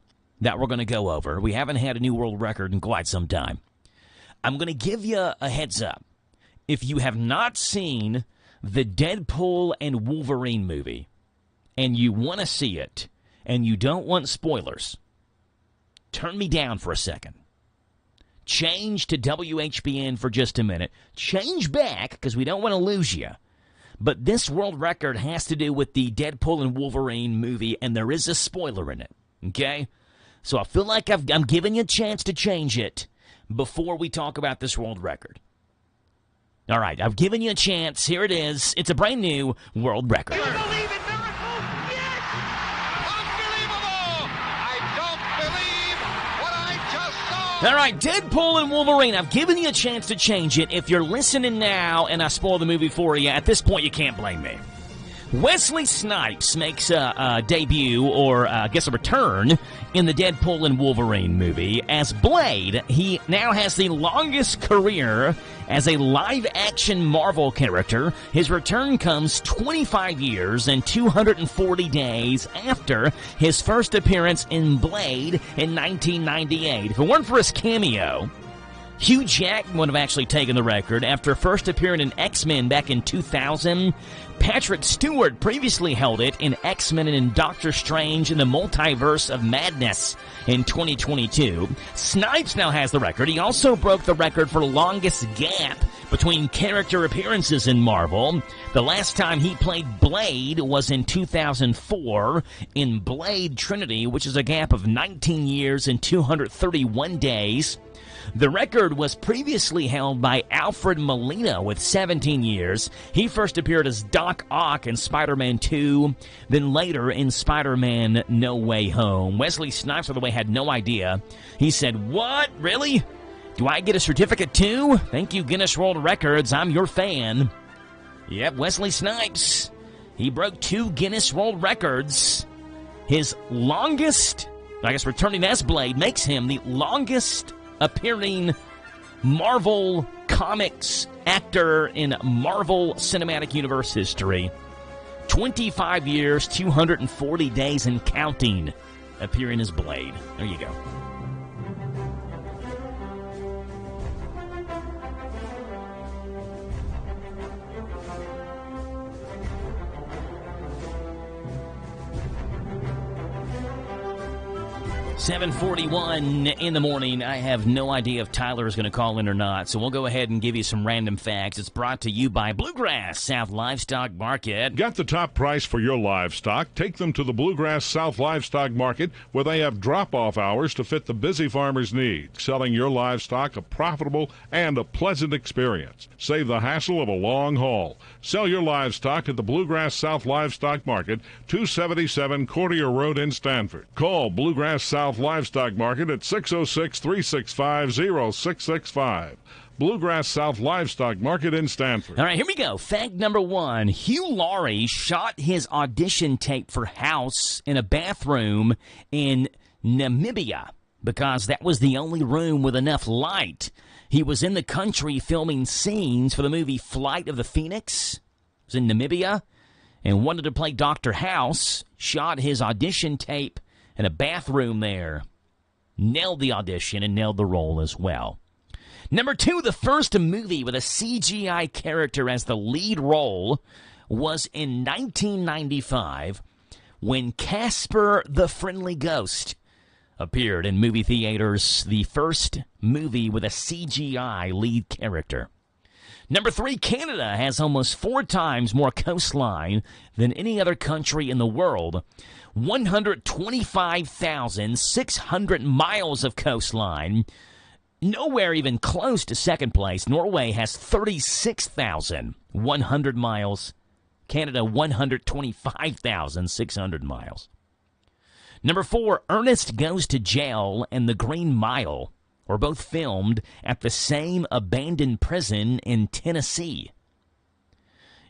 that we're going to go over. We haven't had a new world record in quite some time. I'm going to give you a heads up. If you have not seen the Deadpool and Wolverine movie, and you want to see it, and you don't want spoilers, turn me down for a second. Change to WHBN for just a minute. Change back, because we don't want to lose you. But this world record has to do with the Deadpool and Wolverine movie, and there is a spoiler in it, okay? So I feel like I'm giving you a chance to change it before we talk about this world record. All right, I've given you a chance. Here it is. It's a brand new world record. You believe in miracles? Yes! Unbelievable! I don't believe what I just saw! All right, Deadpool and Wolverine. I've given you a chance to change it. If you're listening now and I spoil the movie for you, at this point you can't blame me. Wesley Snipes makes a debut, or I guess a return, in the Deadpool and Wolverine movie. As Blade, he now has the longest career as a live-action Marvel character. His return comes 25 years and 240 days after his first appearance in Blade in 1998. If it weren't for his cameo, Hugh Jackman would have actually taken the record. After first appearing in X-Men back in 2000, Patrick Stewart previously held it in X-Men and in Doctor Strange in the Multiverse of Madness in 2022. Snipes now has the record. He also broke the record for longest gap between character appearances in Marvel. The last time he played Blade was in 2004 in Blade Trinity, which is a gap of 19 years and 231 days. The record was previously held by Alfred Molina with 17 years. He first appeared as Doc Ock in Spider-Man 2, then later in Spider-Man No Way Home. Wesley Snipes, by the way, had no idea. He said, "What? Really? Do I get a certificate too? Thank you, Guinness World Records. I'm your fan." Yep, Wesley Snipes. He broke 2 Guinness World Records. His longest, I guess returning as Blade, makes him the longest appearing Marvel Comics actor in Marvel Cinematic Universe history. 25 years, 240 days and counting, appearing as Blade. There you go. "7:41 in the morning. I have no idea if Tyler is going to call in or not, so we'll go ahead and give you some random facts. It's brought to you by Bluegrass South Livestock Market. Got the top price for your livestock? Take them to the Bluegrass South Livestock Market, where they have drop-off hours to fit the busy farmer's needs. Selling your livestock a profitable and a pleasant experience. Save the hassle of a long haul. Sell your livestock at the Bluegrass South Livestock Market, 277 Courtier Road in Stanford. Call Bluegrass South Livestock Market at 606-365-0665. Bluegrass South Livestock Market in Stanford. All right, here we go. Fact number 1. Hugh Laurie shot his audition tape for House in a bathroom in Namibia because that was the only room with enough light. He was in the country filming scenes for the movie Flight of the Phoenix. It was in Namibia and wanted to play Dr. House. Shot his audition tape in a bathroom there. Nailed the audition and nailed the role as well. Number 2, the first movie with a CGI character as the lead role was in 1995 when Casper the Friendly Ghost appeared in movie theaters, the first movie with a CGI lead character. Number 3, Canada has almost 4 times more coastline than any other country in the world. 125,600 miles of coastline. Nowhere even close to second place. Norway has 36,100 miles. Canada, 125,600 miles. Number 4, Ernest Goes to Jail and The Green Mile were both filmed at the same abandoned prison in Tennessee.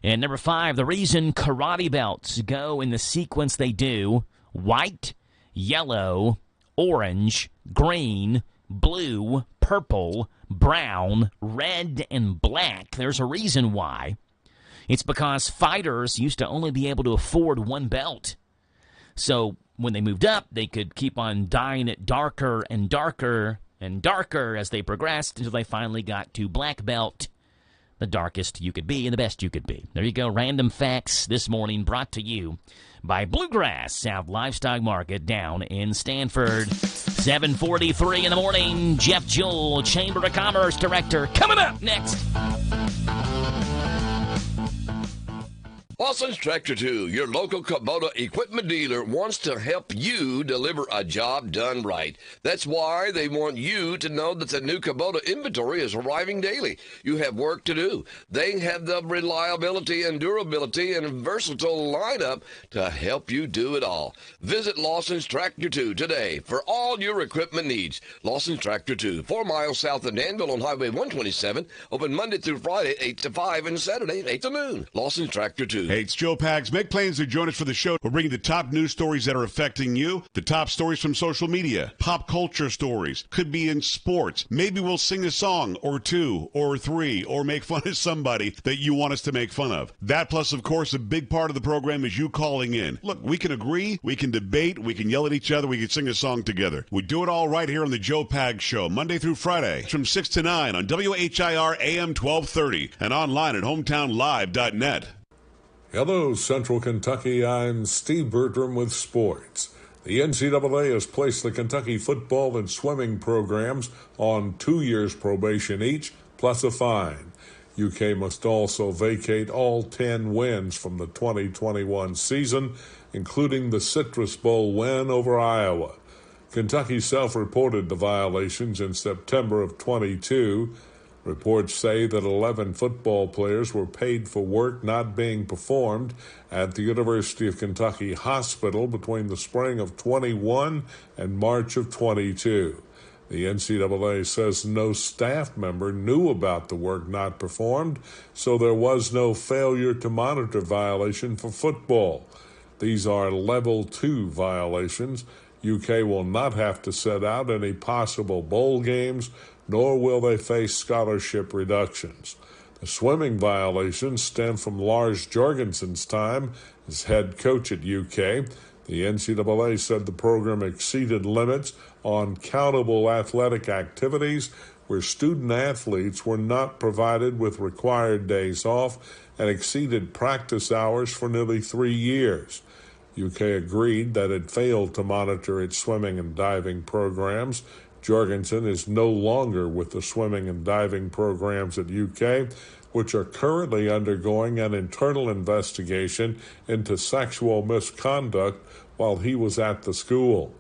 And number 5, the reason karate belts go in the sequence they do, white, yellow, orange, green, blue, purple, brown, red, and black, there's a reason why. It's because fighters used to only be able to afford one belt. So when they moved up, they could keep on dyeing it darker and darker and darker as they progressed until they finally got to black belt. the darkest you could be and the best you could be. There you go. Random facts this morning brought to you by Bluegrass South Livestock Market down in Stanford. 7:43 in the morning. Jeff Jewell, Chamber of Commerce Director, coming up next. Lawson's Tractor 2, your local Kubota equipment dealer, wants to help you deliver a job done right. That's why they want you to know that the new Kubota inventory is arriving daily. You have work to do. They have the reliability and durability and versatile lineup to help you do it all. Visit Lawson's Tractor 2 today for all your equipment needs. Lawson's Tractor 2, 4 miles south of Danville on Highway 127, open Monday through Friday, 8 to 5, and Saturday, 8 to noon. Lawson's Tractor 2. Hey, it's Joe Pags. Make plans to join us for the show. We're bringing the top news stories that are affecting you, the top stories from social media, pop culture stories, could be in sports. Maybe we'll sing a song or two or three or make fun of somebody that you want us to make fun of. That plus, of course, a big part of the program is you calling in. Look, we can agree, we can debate, we can yell at each other, we can sing a song together. We do it all right here on the Joe Pags Show, Monday through Friday from 6 to 9 on WHIR AM 1230 and online at hometownlive.net. Hello, Central Kentucky. I'm Steve Bertram with sports. The NCAA has placed the Kentucky football and swimming programs on 2 years probation each, plus a fine. UK must also vacate all 10 wins from the 2021 season, including the Citrus Bowl win over Iowa. Kentucky self-reported the violations in September of 22. Reports say that 11 football players were paid for work not being performed at the University of Kentucky Hospital between the spring of 21 and March of 22. The NCAA says no staff member knew about the work not performed, so there was no failure to monitor violation for football. These are level 2 violations. UK will not have to set out any possible bowl games, nor will they face scholarship reductions. The swimming violations stem from Lars Jorgensen's time as head coach at UK. The NCAA said the program exceeded limits on countable athletic activities where student athletes were not provided with required days off and exceeded practice hours for nearly 3 years. UK agreed that it failed to monitor its swimming and diving programs. Jorgensen is no longer with the swimming and diving programs at UK, which are currently undergoing an internal investigation into sexual misconduct while he was at the school.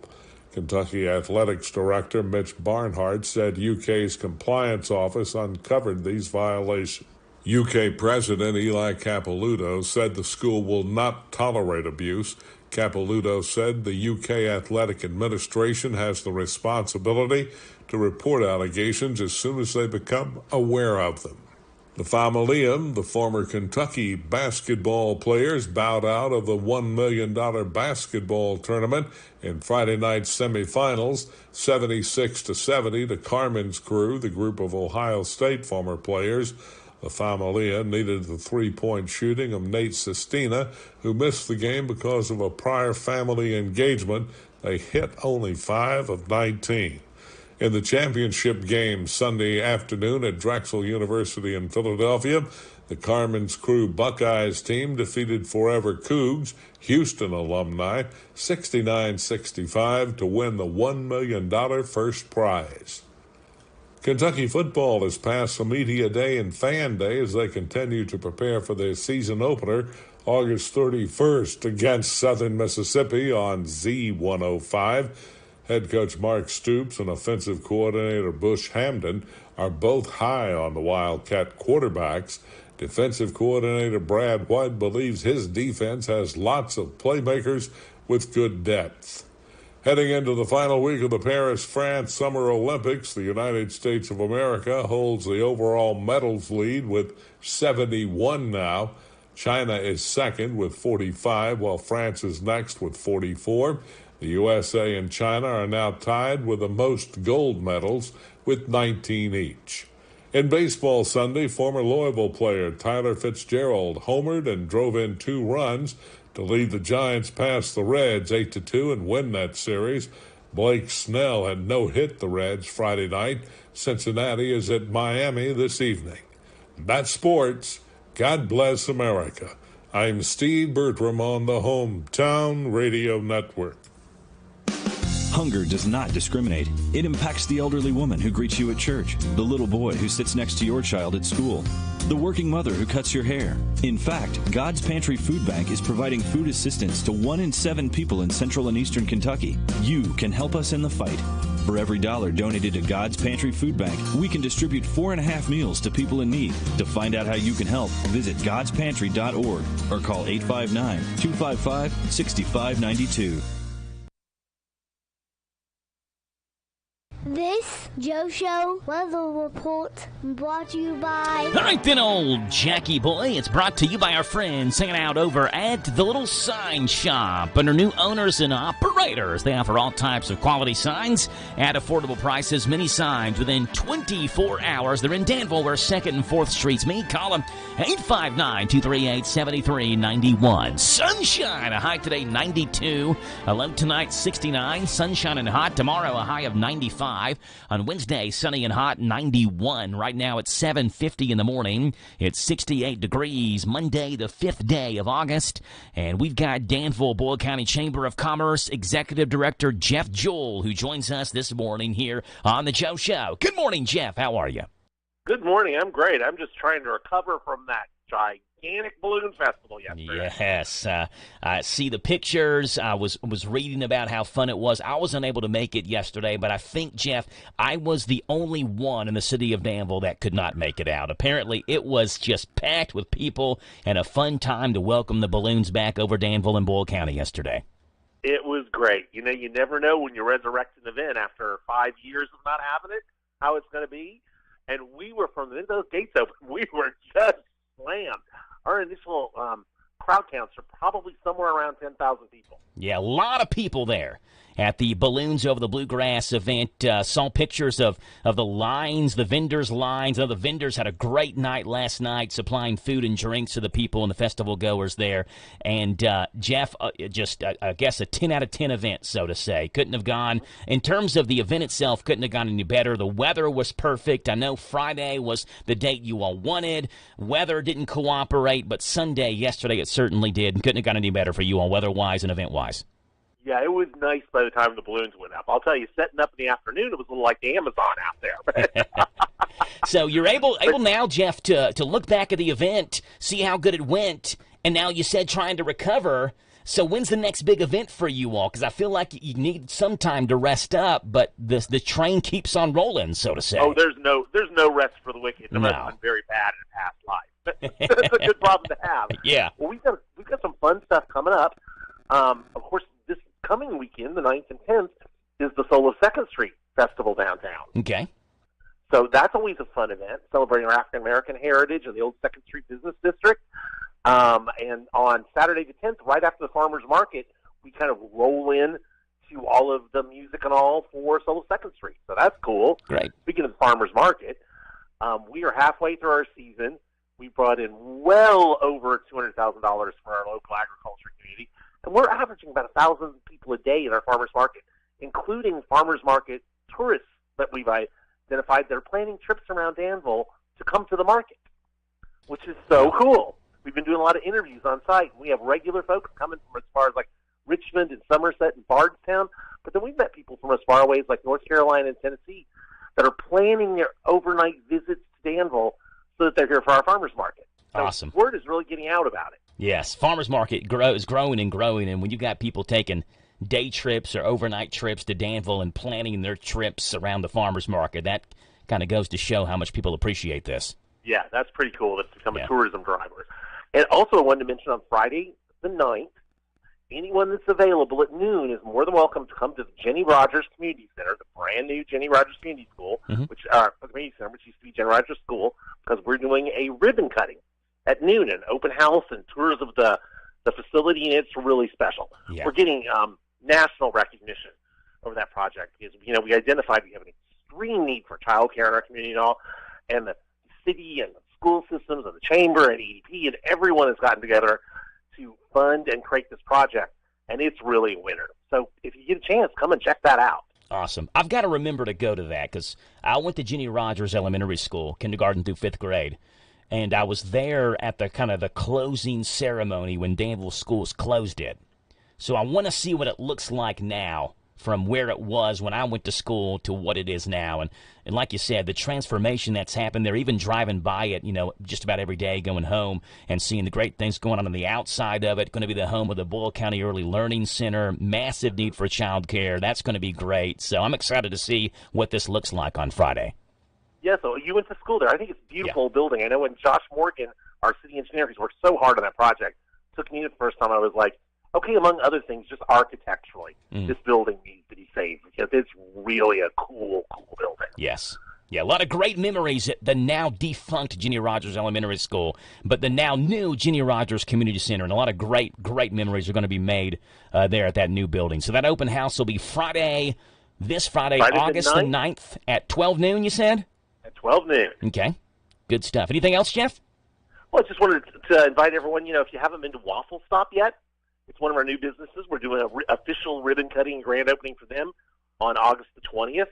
Kentucky Athletics Director Mitch Barnhart said UK's compliance office uncovered these violations. UK President Eli Capilouto said the school will not tolerate abuse. Capilouto said the UK Athletic Administration has the responsibility to report allegations as soon as they become aware of them. The Familia, the former Kentucky basketball players, bowed out of the $1 million basketball tournament in Friday night's semifinals, 76-70 to Carmen's Crew, the group of Ohio State former players. The Familia needed the three-point shooting of Nate Sestina, who missed the game because of a prior family engagement. They hit only 5 of 19. In the championship game Sunday afternoon at Drexel University in Philadelphia, the Carmen's Crew Buckeyes team defeated Forever Cougs, Houston alumni, 69-65 to win the $1 million first prize. Kentucky football has passed the Media Day and Fan Day as they continue to prepare for their season opener August 31st against Southern Mississippi on Z105. Head coach Mark Stoops and offensive coordinator Bush Hamden are both high on the Wildcat quarterbacks. Defensive coordinator Brad White believes his defense has lots of playmakers with good depth. Heading into the final week of the Paris, France Summer Olympics, the United States of America holds the overall medals lead with 71 now. China is second with 45, while France is next with 44. The USA and China are now tied with the most gold medals with 19 each. In baseball Sunday, former Louisville player Tyler Fitzgerald homered and drove in 2 runs to lead the Giants past the Reds 8-2 and win that series. Blake Snell had no-hit the Reds Friday night. Cincinnati is at Miami this evening. That's sports. God bless America. I'm Steve Bertram on the Hometown Radio Network. Hunger does not discriminate. It impacts the elderly woman who greets you at church, the little boy who sits next to your child at school, the working mother who cuts your hair. In fact, God's Pantry Food Bank is providing food assistance to 1 in 7 people in central and eastern Kentucky. You can help us in the fight. For every $1 donated to God's Pantry Food Bank, we can distribute 4.5 meals to people in need. To find out how you can help, visit godspantry.org or call 859-255-6592. This Joe Show weather report brought to you by... All right then, old Jackie boy. It's brought to you by our friends hanging out over at the Little Sign Shop. Under new owners and operators, they offer all types of quality signs at affordable prices. Many signs within 24 hours. They're in Danville, where 2nd and 4th Streets meet. Call them 859-238-7391. Sunshine, a high today 92. A low tonight 69. Sunshine and hot. Tomorrow a high of 95. On Wednesday, sunny and hot, 91. Right now it's 7:50 in the morning. It's 68 degrees. Monday, the 5th day of August. And we've got Danville Boyle County Chamber of Commerce Executive Director Jeff Jewell, who joins us this morning here on the Joe Show. Good morning, Jeff. How are you? Good morning. I'm great. I'm just trying to recover from that gigantic balloon festival yesterday. Yes. I see the pictures. I was reading about how fun it was. I was unable to make it yesterday, but I think, Jeff, I was the only one in the city of Danville that could not make it out. Apparently, it was just packed with people and a fun time to welcome the balloons back over Danville and Boyle County yesterday. It was great. You know, you never know when you resurrect an event after 5 years of not having it, how it's going to be. And we were, from the minute those gates open, we were just slammed. Our initial crowd counts are probably somewhere around 10,000 people. Yeah, a lot of people there at the Balloons Over the Bluegrass event. Saw pictures of the lines, the vendors' lines. The vendors had a great night last night supplying food and drinks to the people and the festival goers there. And Jeff, I guess a 10 out of 10 event, so to say. Couldn't have gone, in terms of the event itself, couldn't have gone any better. The weather was perfect. I know Friday was the date you all wanted. Weather didn't cooperate, but Sunday, yesterday, it certainly did. Couldn't have gone any better for you all, weather-wise and event-wise. Yeah, it was nice by the time the balloons went up. I'll tell you, setting up in the afternoon, it was a little like the Amazon out there. So you're able now, Jeff, to look back at the event, see how good it went, and now you said trying to recover. So when's the next big event for you all? Because I feel like you need some time to rest up, but the train keeps on rolling, so to say. Oh, there's no rest for the wicked. No. I've been very bad in a past life. That's a good problem to have. Yeah. Well, we've got some fun stuff coming up. Of course, this coming weekend, the 9th and 10th, is the Soul of 2nd Street Festival downtown. Okay. So that's always a fun event, celebrating our African-American heritage in the old 2nd Street Business District. And on Saturday the 10th, right after the Farmers Market, we kind of roll in to all of the music and all for Soul of 2nd Street. So that's cool. Great. Speaking of the Farmers Market, we are halfway through our season. We brought in well over $200,000 for our local agriculture community. And we're averaging about 1,000 people a day in our farmers market, including farmers market tourists that we've identified that are planning trips around Danville to come to the market, which is so cool. We've been doing a lot of interviews on site. We have regular folks coming from as far as like Richmond and Somerset and Bardstown, but then we've met people from as far away as like North Carolina and Tennessee that are planning their overnight visits to Danville so that they're here for our farmers market. So awesome. Word is really getting out about it. Yes, farmers market is growing and growing, and when you got people taking day trips or overnight trips to Danville and planning their trips around the farmers market, that kind of goes to show how much people appreciate this. Yeah, that's pretty cool. That's become a tourism driver. And also I wanted to mention on Friday the 9th, anyone that's available at noon is more than welcome to come to the Jenny Rogers Community Center, the brand new Jenny Rogers Community School, Community Center, which used to be Jenny Rogers School, because we're doing a ribbon cutting at noon, an open house and tours of the facility, and it's really special. Yeah. We're getting national recognition over that project because, we identified we have an extreme need for child care in our community and all, and the city and the school systems and the chamber and EDP and everyone has gotten together to fund and create this project, and it's really a winner. So if you get a chance, come and check that out. Awesome. I've got to remember to go to that because I went to Jenny Rogers Elementary School, kindergarten through 5th grade. and I was there at the kind of the closing ceremony when Danville Schools closed it. So I want to see what it looks like now from where it was when I went to school to what it is now. And like you said, the transformation that's happened there, even driving by it, just about every day going home and seeing the great things going on the outside of it. Going to be the home of the Boyle County Early Learning Center, massive need for child care. That's going to be great. So I'm excited to see what this looks like on Friday. Yeah, so you went to school there. I think it's a beautiful building. I know when Josh Morgan, our city engineer, who's worked so hard on that project, took me the first time, I was like, okay, among other things, just architecturally, this building needs to be saved because it's really a cool building. Yes. Yeah, a lot of great memories at the now defunct Jenny Rogers Elementary School, but the now new Jenny Rogers Community Center, and a lot of great memories are going to be made there at that new building. So that open house will be this Friday, August the 9th at 12 noon, you said? At 12 noon. Okay. Good stuff. Anything else, Jeff? Well, I just wanted to invite everyone, if you haven't been to Waffle Stop yet, it's one of our new businesses. We're doing an official ribbon cutting and grand opening for them on August the 20th.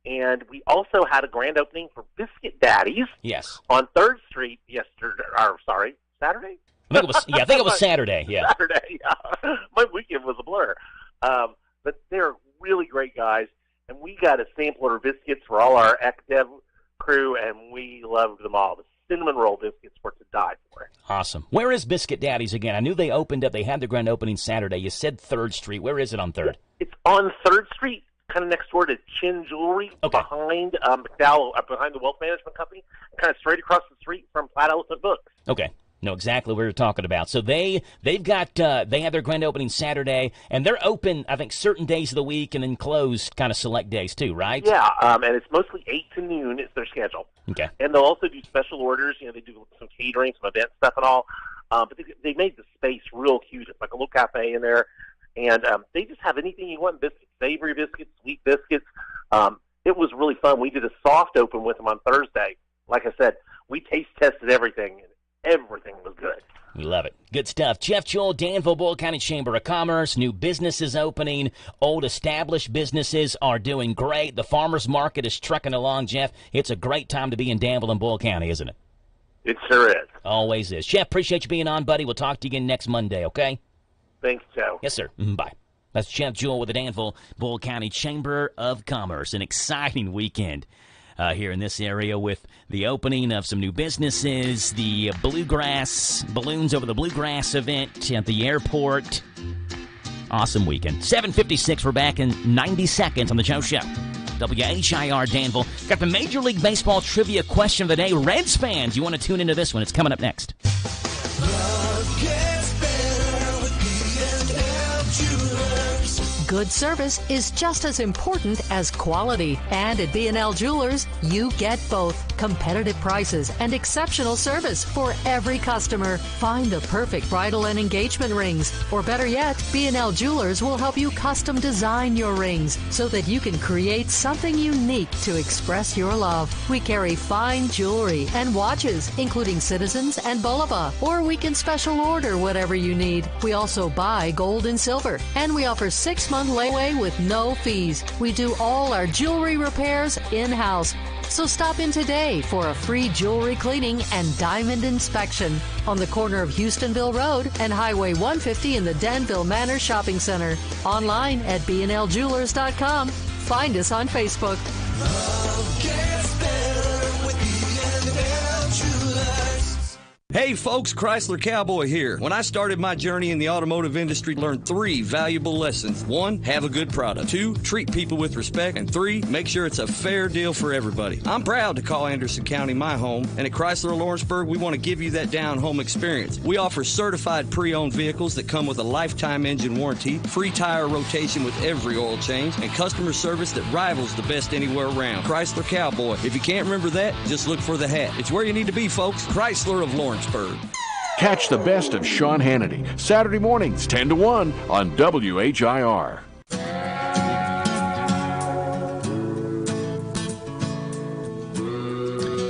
And we also had a grand opening for Biscuit Daddies. Yes. On 3rd Street Saturday? I think it was Saturday, yeah. Saturday, yeah. My weekend was a blur. But they're really great guys. And we got a sampler of biscuits for all our ex-dev crew, and we loved them all. The cinnamon roll biscuits were to die for. Awesome. Where is Biscuit Daddies again? I knew they opened up. They had their grand opening Saturday. You said 3rd Street. Where is it on 3rd? It's on 3rd Street, kind of next door to Chin Jewelry, behind McDowell, behind the Wealth Management Company, kind of straight across the street from Flat Elephant Books. Okay. Know exactly what you're talking about. So they have their grand opening Saturday, and they're open, I think, certain days of the week and then closed kind of select days too, right? Yeah, and it's mostly 8 to noon is their schedule. Okay. And they'll also do special orders. They do some catering, some event stuff and all. But they made the space real cute. It's like a little cafe in there. And they just have anything you want, biscuits, savory biscuits, sweet biscuits. It was really fun. We did a soft open with them on Thursday. Like I said, we taste tested everything, and everything was good. We love it. Good stuff. Jeff Jewell, Danville, Boyle County Chamber of Commerce. New businesses opening. Old established businesses are doing great. The farmers market is trucking along, Jeff. It's a great time to be in Danville and Boyle County, isn't it? It sure is. Always is. Jeff, appreciate you being on, buddy. We'll talk to you again next Monday, okay? Thanks, Joe. Yes, sir. Bye. That's Jeff Jewell with the Danville, Boyle County Chamber of Commerce. An exciting weekend here in this area with the opening of some new businesses, the Bluegrass, Balloons Over the Bluegrass event at the airport. Awesome weekend. 7:56, we're back in 90 seconds on the Joe Show. WHIR Danville. Got the Major League Baseball trivia question of the day. Reds fans, you want to tune into this one. It's coming up next. Good service is just as important as quality. And at B&L Jewelers, you get both. Competitive prices and exceptional service for every customer. Find the perfect bridal and engagement rings. Or better yet, B&L Jewelers will help you custom design your rings so that you can create something unique to express your love. We carry fine jewelry and watches, including Citizens and Bulova. Or we can special order whatever you need. We also buy gold and silver. And we offer 6-month layaway with no fees. We do all our jewelry repairs in-house. So stop in today for a free jewelry cleaning and diamond inspection on the corner of Houstonville Road and Highway 150 in the Danville Manor Shopping Center. Online at bnljewelers.com. Find us on Facebook. Love gets better with B&L Jewelers. Hey folks, Chrysler Cowboy here. When I started my journey in the automotive industry, learned 3 valuable lessons. 1, have a good product. 2, treat people with respect. And 3, make sure it's a fair deal for everybody. I'm proud to call Anderson County my home, and at Chrysler Lawrenceburg, we want to give you that down-home experience. We offer certified pre-owned vehicles that come with a lifetime engine warranty, free tire rotation with every oil change, and customer service that rivals the best anywhere around. Chrysler Cowboy. If you can't remember that, just look for the hat. It's where you need to be, folks. Chrysler of Lawrenceburg. Catch the best of Sean Hannity, Saturday mornings, 10 to 1 on WHIR.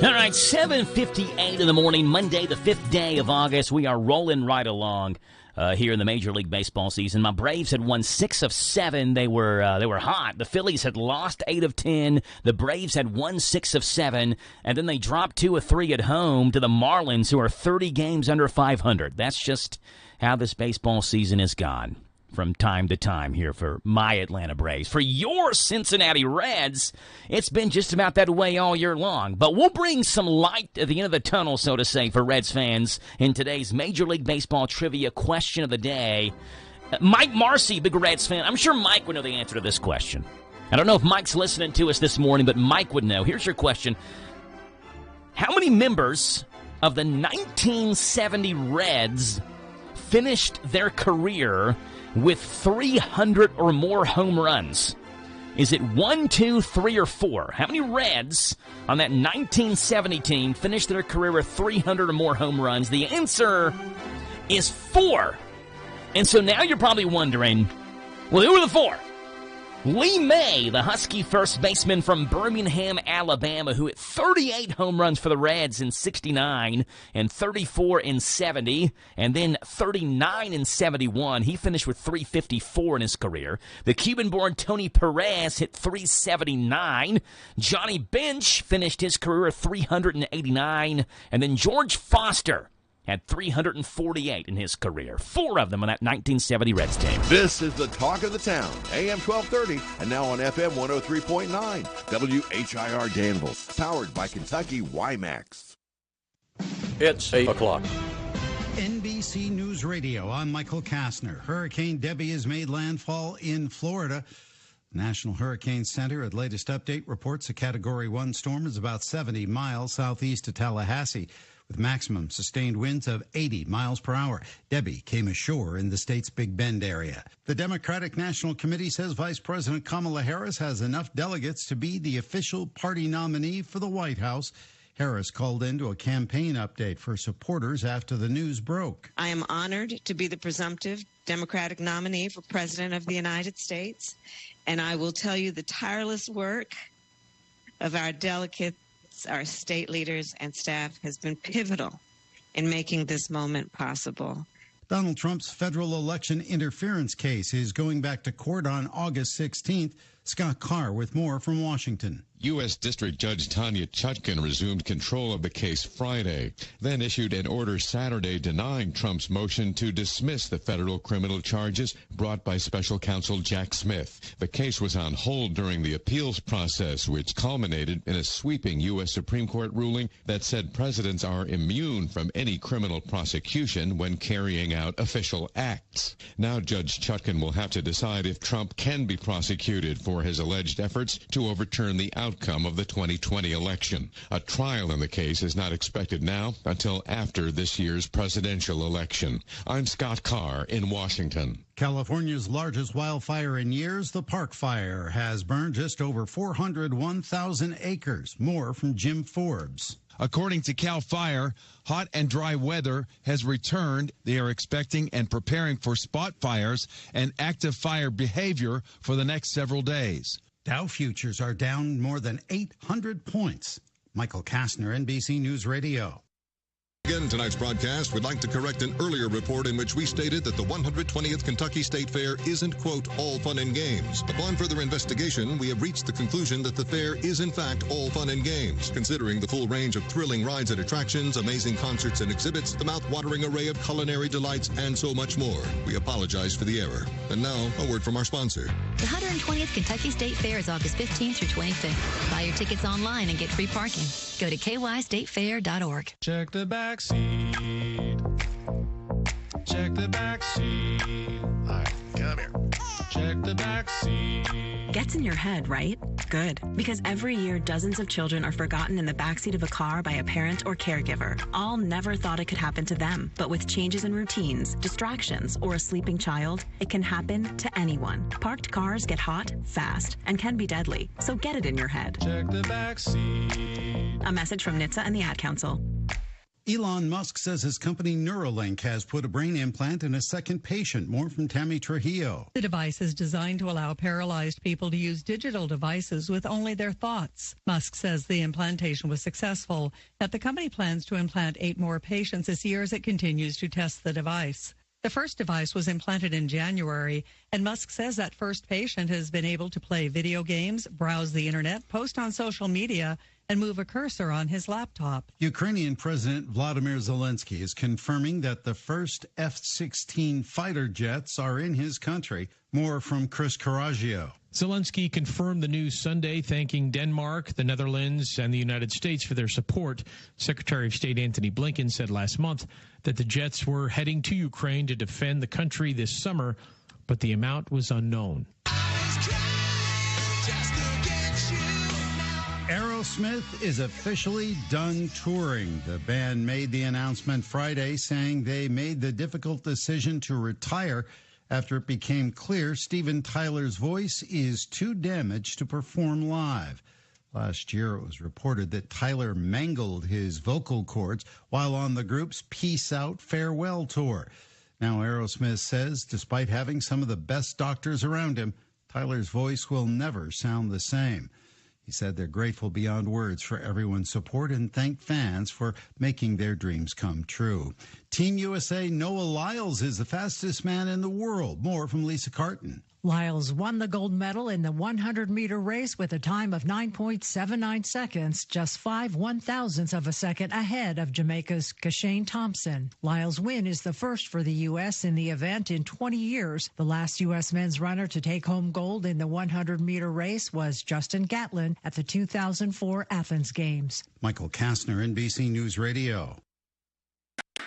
All right, 7:58 in the morning, Monday, the 5th day of August. We are rolling right along. here in the Major League Baseball season. My Braves had won 6 of 7. They were hot. The Phillies had lost 8 of 10. The Braves had won 6 of 7, and then they dropped 2 of 3 at home to the Marlins, who are 30 games under 500. That's just how this baseball season has gone from time to time here for my Atlanta Braves. For your Cincinnati Reds, it's been just about that way all year long. But we'll bring some light at the end of the tunnel, so to say, for Reds fans in today's Major League Baseball trivia question of the day. Mike Marcy, big Reds fan. I'm sure Mike would know the answer to this question. I don't know if Mike's listening to us this morning, but Mike would know. Here's your question. How many members of the 1970 Reds finished their career with 300 or more home runs? Is it 1, 2, 3, or 4? How many Reds on that 1970 team finished their career with 300 or more home runs? The answer is 4. And so now you're probably wondering, well, who are the 4? Lee May, the Husky first baseman from Birmingham, Alabama, who hit 38 home runs for the Reds in 69 and 34 in 70, and then 39 in 71. He finished with 354 in his career. The Cuban-born Tony Perez hit 379. Johnny Bench finished his career at 389. And then George Foster had 348 in his career. 4 of them on that 1970 Reds team. This is the talk of the town, AM 1230, and now on FM 103.9, WHIR Danville, powered by Kentucky WiMAX. It's 8 o'clock. NBC News Radio, I'm Michael Kastner. Hurricane Debbie has made landfall in Florida. National Hurricane Center at latest update reports a Category 1 storm is about 70 miles southeast of Tallahassee, with maximum sustained winds of 80 miles per hour. Debbie came ashore in the state's Big Bend area. The Democratic National Committee says Vice President Kamala Harris has enough delegates to be the official party nominee for the White House. Harris called into a campaign update for supporters after the news broke. I am honored to be the presumptive Democratic nominee for President of the United States, and I will tell you the tireless work of our delegates, our state leaders and staff has been pivotal in making this moment possible. Donald Trump's federal election interference case is going back to court on August 16th. Scott Carr with more from Washington. U.S. District Judge Tanya Chutkan resumed control of the case Friday, then issued an order Saturday denying Trump's motion to dismiss the federal criminal charges brought by special counsel Jack Smith. The case was on hold during the appeals process, which culminated in a sweeping U.S. Supreme Court ruling that said presidents are immune from any criminal prosecution when carrying out official acts. Now Judge Chutkan will have to decide if Trump can be prosecuted for his alleged efforts to overturn the outcome of the 2020 election. A trial in the case is not expected now until after this year's presidential election. I'm Scott Carr in Washington. California's largest wildfire in years, the Park Fire, has burned just over 401,000 acres. More from Jim Forbes. According to CAL FIRE, hot and dry weather has returned. They are expecting and preparing for spot fires and active fire behavior for the next several days. Dow futures are down more than 800 points. Michael Kastner, NBC News Radio. Again, tonight's broadcast, we'd like to correct an earlier report in which we stated that the 120th Kentucky State Fair isn't, quote, all fun and games. Upon further investigation, we have reached the conclusion that the fair is, in fact, all fun and games, considering the full range of thrilling rides and attractions, amazing concerts and exhibits, the mouth-watering array of culinary delights, and so much more. We apologize for the error. And now, a word from our sponsor. The 120th Kentucky State Fair is August 15th through 25th. Buy your tickets online and get free parking. Go to kystatefair.org. Check the back seat. Check the back seat. All right, come here. Check the back seat. Gets in your head, right? Good. Because every year, dozens of children are forgotten in the backseat of a car by a parent or caregiver. All never thought it could happen to them. But with changes in routines, distractions, or a sleeping child, it can happen to anyone. Parked cars get hot, fast, and can be deadly. So get it in your head. Check the back seat. A message from NHTSA and the Ad Council. Elon Musk says his company Neuralink has put a brain implant in a second patient. More from Tammy Trujillo. The device is designed to allow paralyzed people to use digital devices with only their thoughts. Musk says the implantation was successful, that the company plans to implant 8 more patients this year as it continues to test the device. The first device was implanted in January, and Musk says that first patient has been able to play video games, browse the internet, post on social media, and move a cursor on his laptop. Ukrainian President Vladimir Zelensky is confirming that the first F-16 fighter jets are in his country. More from Chris Coraggio. Zelensky confirmed the news Sunday, thanking Denmark, the Netherlands, and the United States for their support. Secretary of State Antony Blinken said last month that the jets were heading to Ukraine to defend the country this summer, but the amount was unknown. Aerosmith is officially done touring. The band made the announcement Friday, saying they made the difficult decision to retire after it became clear Steven Tyler's voice is too damaged to perform live. Last year, it was reported that Tyler mangled his vocal cords while on the group's Peace Out Farewell tour. Now, Aerosmith says, despite having some of the best doctors around him, Tyler's voice will never sound the same. He said they're grateful beyond words for everyone's support and thank fans for making their dreams come true. Team USA Noah Lyles is the fastest man in the world. More from Lisa Carton. Lyles won the gold medal in the 100-meter race with a time of 9.79 seconds, just 5/1,000ths of a second ahead of Jamaica's Kashane Thompson. Lyles' win is the first for the U.S. in the event in 20 years. The last U.S. men's runner to take home gold in the 100-meter race was Justin Gatlin at the 2004 Athens Games. Michael Kastner, NBC News Radio.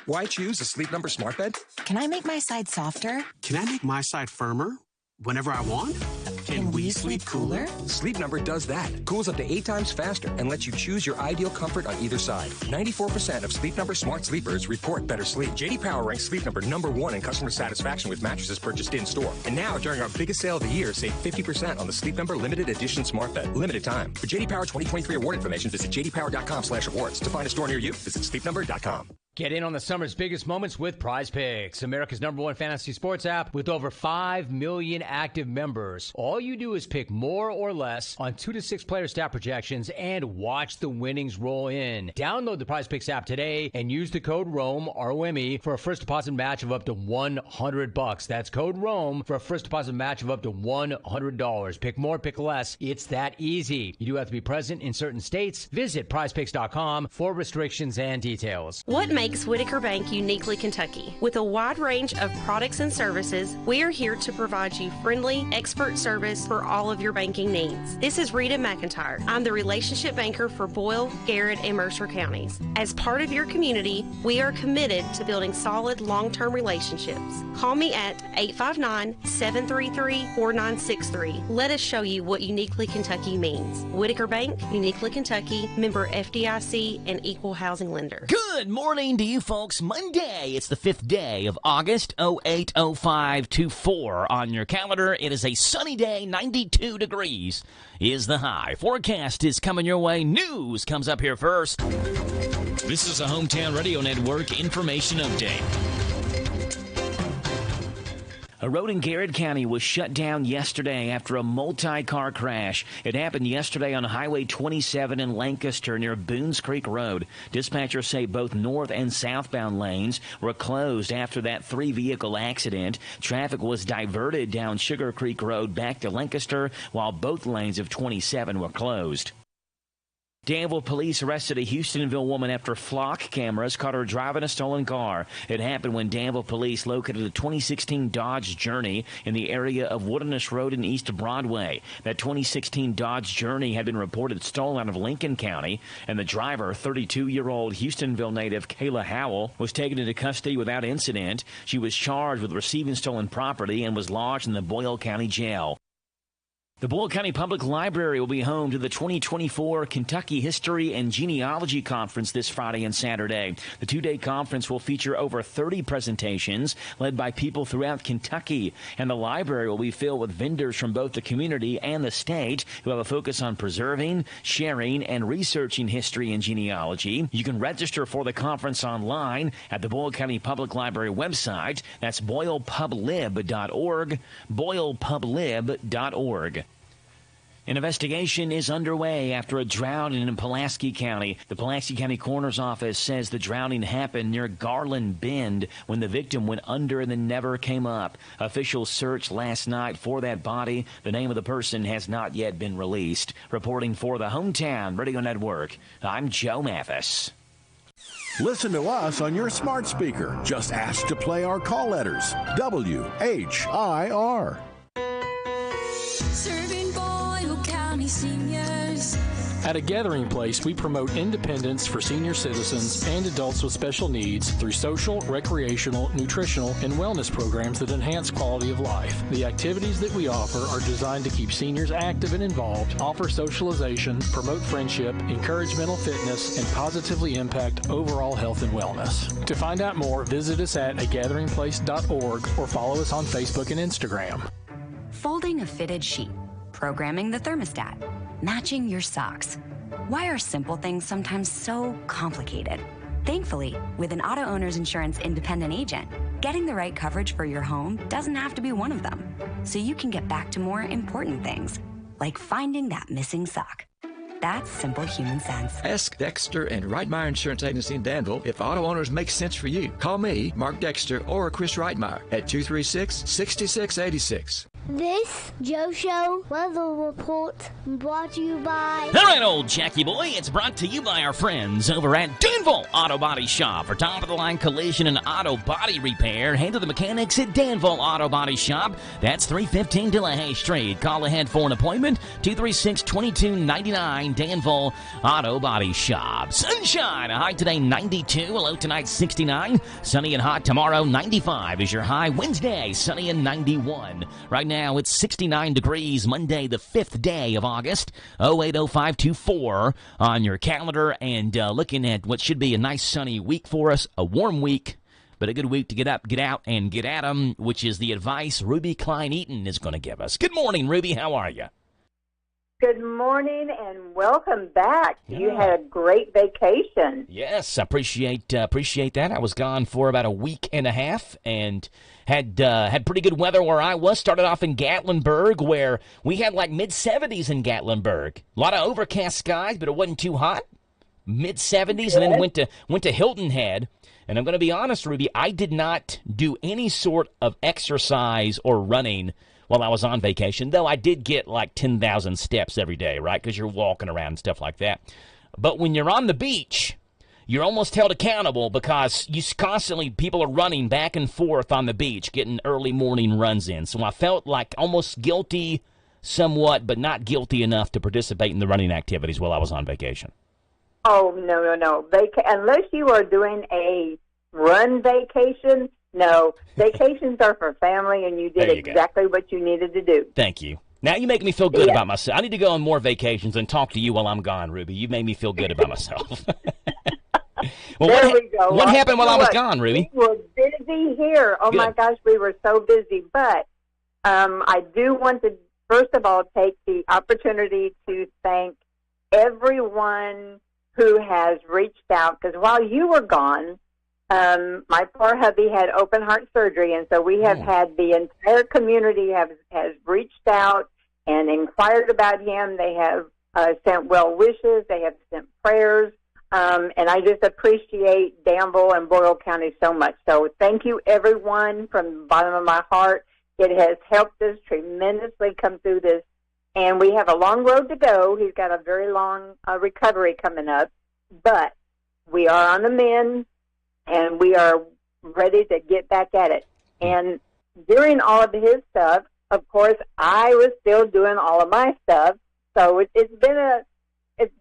Why choose a Sleep Number smart bed? Can I make my side softer? Can I make my side firmer? Whenever I want? Can we sleep cooler? Sleep Number does that. Cools up to 8 times faster and lets you choose your ideal comfort on either side. 94% of Sleep Number smart sleepers report better sleep. J.D. Power ranks Sleep Number #1 in customer satisfaction with mattresses purchased in-store. And now, during our biggest sale of the year, save 50% on the Sleep Number limited edition smart bed. Limited time. For J.D. Power 2023 award information, visit jdpower.com/awards. To find a store near you, visit sleepnumber.com. Get in on the summer's biggest moments with Prize Picks, America's #1 fantasy sports app with over 5 million active members. All you do is pick more or less on 2 to 6 player stat projections and watch the winnings roll in. Download the Prize Picks app today and use the code ROME, R-O-M-E, for a first deposit match of up to $100. That's code ROME for a first deposit match of up to $100. Pick more, pick less. It's that easy. You do have to be present in certain states. Visit prizepicks.com for restrictions and details. What makes Whitaker Bank uniquely Kentucky? With a wide range of products and services, we are here to provide you friendly, expert service for all of your banking needs. This is Rita McIntyre. I'm the relationship banker for Boyle, Garrett, and Mercer counties. As part of your community, we are committed to building solid, long-term relationships. Call me at 859-733-4963. Let us show you what uniquely Kentucky means. Whitaker Bank, uniquely Kentucky, member FDIC, and equal housing lender. Good morning to you folks. Monday, it's the 5th day of August, 080524 on your calendar. It is a sunny day, 92 degrees is the high. Forecast is coming your way. News comes up here first. This is a Hometown Radio Network information update. A road in Garrett County was shut down yesterday after a multi-car crash. It happened yesterday on Highway 27 in Lancaster near Boones Creek Road. Dispatchers say both north and southbound lanes were closed after that 3-vehicle accident. Traffic was diverted down Sugar Creek Road back to Lancaster while both lanes of 27 were closed. Danville police arrested a Houstonville woman after flock cameras caught her driving a stolen car. It happened when Danville police located a 2016 Dodge Journey in the area of Wilderness Road and East Broadway. That 2016 Dodge Journey had been reported stolen out of Lincoln County, and the driver, 32-year-old Houstonville native Kayla Howell, was taken into custody without incident. She was charged with receiving stolen property and was lodged in the Boyle County Jail. The Boyle County Public Library will be home to the 2024 Kentucky History and Genealogy Conference this Friday and Saturday. The 2-day conference will feature over 30 presentations led by people throughout Kentucky, and the library will be filled with vendors from both the community and the state who have a focus on preserving, sharing, and researching history and genealogy. You can register for the conference online at the Boyle County Public Library website. That's boylepublib.org, boylepublib.org. An investigation is underway after a drowning in Pulaski County. The Pulaski County Coroner's Office says the drowning happened near Garland Bend when the victim went under and then never came up. Officials searched last night for that body. The name of the person has not yet been released. Reporting for the Hometown Radio Network, I'm Joe Mathis. Listen to us on your smart speaker. Just ask to play our call letters. WHIR. Serving Boyle County seniors. At A Gathering Place, we promote independence for senior citizens and adults with special needs through social, recreational, nutritional, and wellness programs that enhance quality of life. The activities that we offer are designed to keep seniors active and involved, offer socialization, promote friendship, encourage mental fitness, and positively impact overall health and wellness. To find out more, visit us at agatheringplace.org or follow us on Facebook and Instagram. Folding a fitted sheet, programming the thermostat, matching your socks. Why are simple things sometimes so complicated? Thankfully, with an auto owner's insurance independent agent, getting the right coverage for your home doesn't have to be one of them. So you can get back to more important things, like finding that missing sock. That's simple human sense. Ask Dexter and Reitmeyer Insurance Agency in Danville if auto owners make sense for you. Call me, Mark Dexter, or Chris Reitmeyer at 236-6686. This Joe Show weather report brought to you by... All right, old Jackie boy, it's brought to you by our friends over at Danville Auto Body Shop. For top-of-the-line collision and auto body repair, head to the mechanics at Danville Auto Body Shop. That's 315 Delahaye Street. Call ahead for an appointment, 236-2299, Danville Auto Body Shop. Sunshine, a high today 92, a low tonight 69. Sunny and hot tomorrow, 95 is your high. Wednesday, sunny and 91. Right now, it's 69 degrees, Monday, the 5th day of August, 080524 on your calendar, and looking at what should be a nice sunny week for us, a warm week, but a good week to get up, get out, and get at 'em, which is the advice Ruby Klein-Eaton is going to give us. Good morning, Ruby. How are you? Good morning and welcome back. Yeah. You had a great vacation. Yes, I appreciate that. I was gone for about a week and a half and had pretty good weather where I was. Started off in Gatlinburg, where we had like mid-70s in Gatlinburg. A lot of overcast skies, but it wasn't too hot. Mid-70s, and then went to Hilton Head. And I'm going to be honest, Ruby, I did not do any sort of exercise or running while I was on vacation, though I did get like 10,000 steps every day, right? Because you're walking around and stuff like that. But when you're on the beach, you're almost held accountable because people are running back and forth on the beach, getting early morning runs in. So I felt like almost guilty somewhat, but not guilty enough to participate in the running activities while I was on vacation. Oh, no. Unless you are doing a run vacation, no. Vacations are for family, and you did exactly what you needed to do. Thank you. Now you make me feel good about myself. I need to go on more vacations and talk to you while I'm gone, Ruby. You made me feel good about myself. Well, there we go. What happened while I was gone, Ruby? We were busy here. Oh, my gosh, we were so busy. But I do want to, first of all, take the opportunity to thank everyone who has reached out. Because while you were gone, my poor hubby had open heart surgery, and so we have had the entire community has reached out and inquired about him. They have sent well wishes. They have sent prayers. And I just appreciate Danville and Boyle County so much. So thank you, everyone, from the bottom of my heart. It has helped us tremendously come through this. And we have a long road to go. He's got a very long recovery coming up. But we are on the mend, and we are ready to get back at it. And during all of his stuff, of course, I was still doing all of my stuff. So it's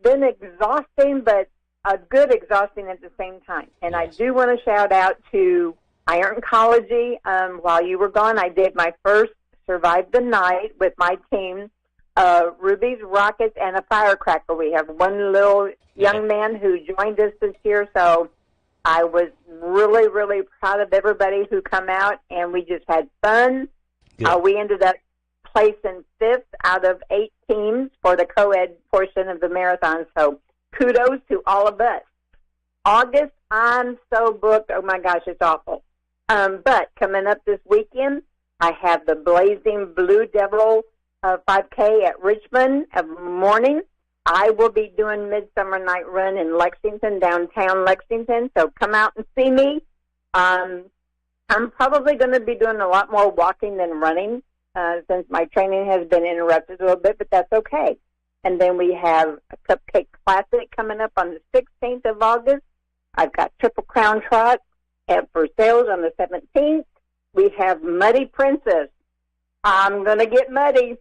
been exhausting, but a good exhausting at the same time. And I do want to shout out to Ironcology. While you were gone, I did my first Survive the Night with my team, Ruby's Rockets and a Firecracker. We have one little young man who joined us this year, so I was really, really proud of everybody who come out, and we just had fun. We ended up placing 5th out of 8 teams for the co-ed portion of the marathon, so kudos to all of us. August, I'm so booked. Oh, my gosh, it's awful. But coming up this weekend, I have the Blazing Blue Devil 5K at Richmond of morning. I will be doing Midsummer Night Run in Lexington, downtown Lexington, so come out and see me. I'm probably going to be doing a lot more walking than running since my training has been interrupted a little bit, but that's okay. And then we have a Cupcake Classic coming up on the 16th of August. I've got Triple Crown Trot for sales on the 17th. We have Muddy Princess. I'm going to get muddy.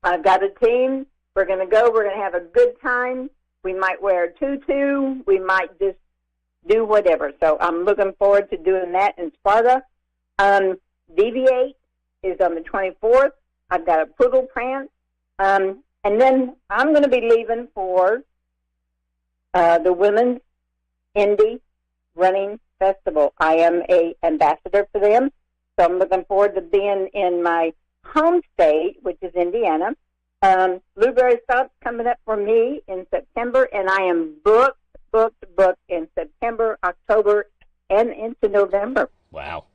I've got a team. We're going to go. We're going to have a good time. We might wear a tutu. We might just do whatever. So I'm looking forward to doing that in Sparta. Deviate is on the 24th. I've got a Poodle Prance. And then I'm going to be leaving for the Women's Indy Running Festival. I am a ambassador for them. So I'm looking forward to being in my home state, which is Indiana. Blueberry Stop's coming up for me in September, and I am booked in September, October, and into November. Wow.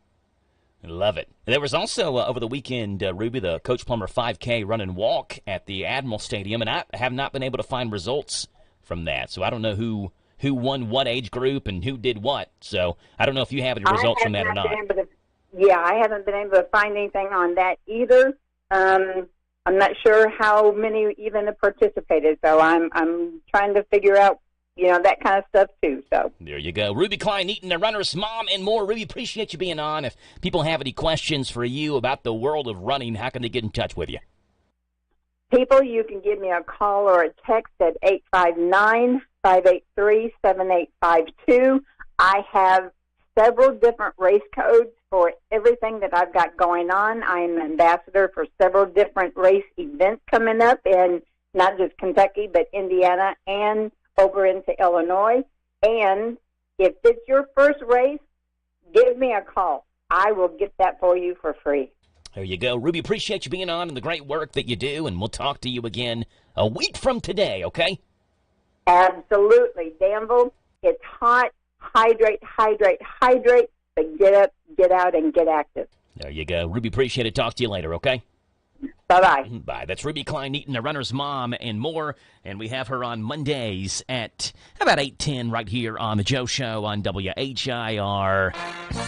I love it. There was also, over the weekend, Ruby, the Coach Plummer 5K run and walk at the Admiral Stadium, and I have not been able to find results from that. So I don't know who won what age group and who did what. So I don't know if you have any results from that or not. I haven't been able to find anything on that either. I'm not sure how many even have participated, so I'm trying to figure out, that kind of stuff too. So there you go. Ruby Klein-Eaton, the runner's mom, and more. Ruby, appreciate you being on. If people have any questions for you about the world of running, how can they get in touch with you? People, you can give me a call or a text at 859-583-7852. I have several different race codes for everything that I've got going on. I'm an ambassador for several different race events coming up in not just Kentucky, but Indiana and over into Illinois. And if it's your first race, give me a call. I will get that for you for free. There you go. Ruby, appreciate you being on and the great work that you do, and we'll talk to you again a week from today, okay? Absolutely. Danville, it's hot. Hydrate, but get up, get out, and get active. There you go. Ruby, appreciate it. Talk to you later, okay? Bye-bye. Bye. That's Ruby Klein-Eaton, the runner's mom, and more. And we have her on Mondays at about 8:10 right here on The Joe Show on WHIR.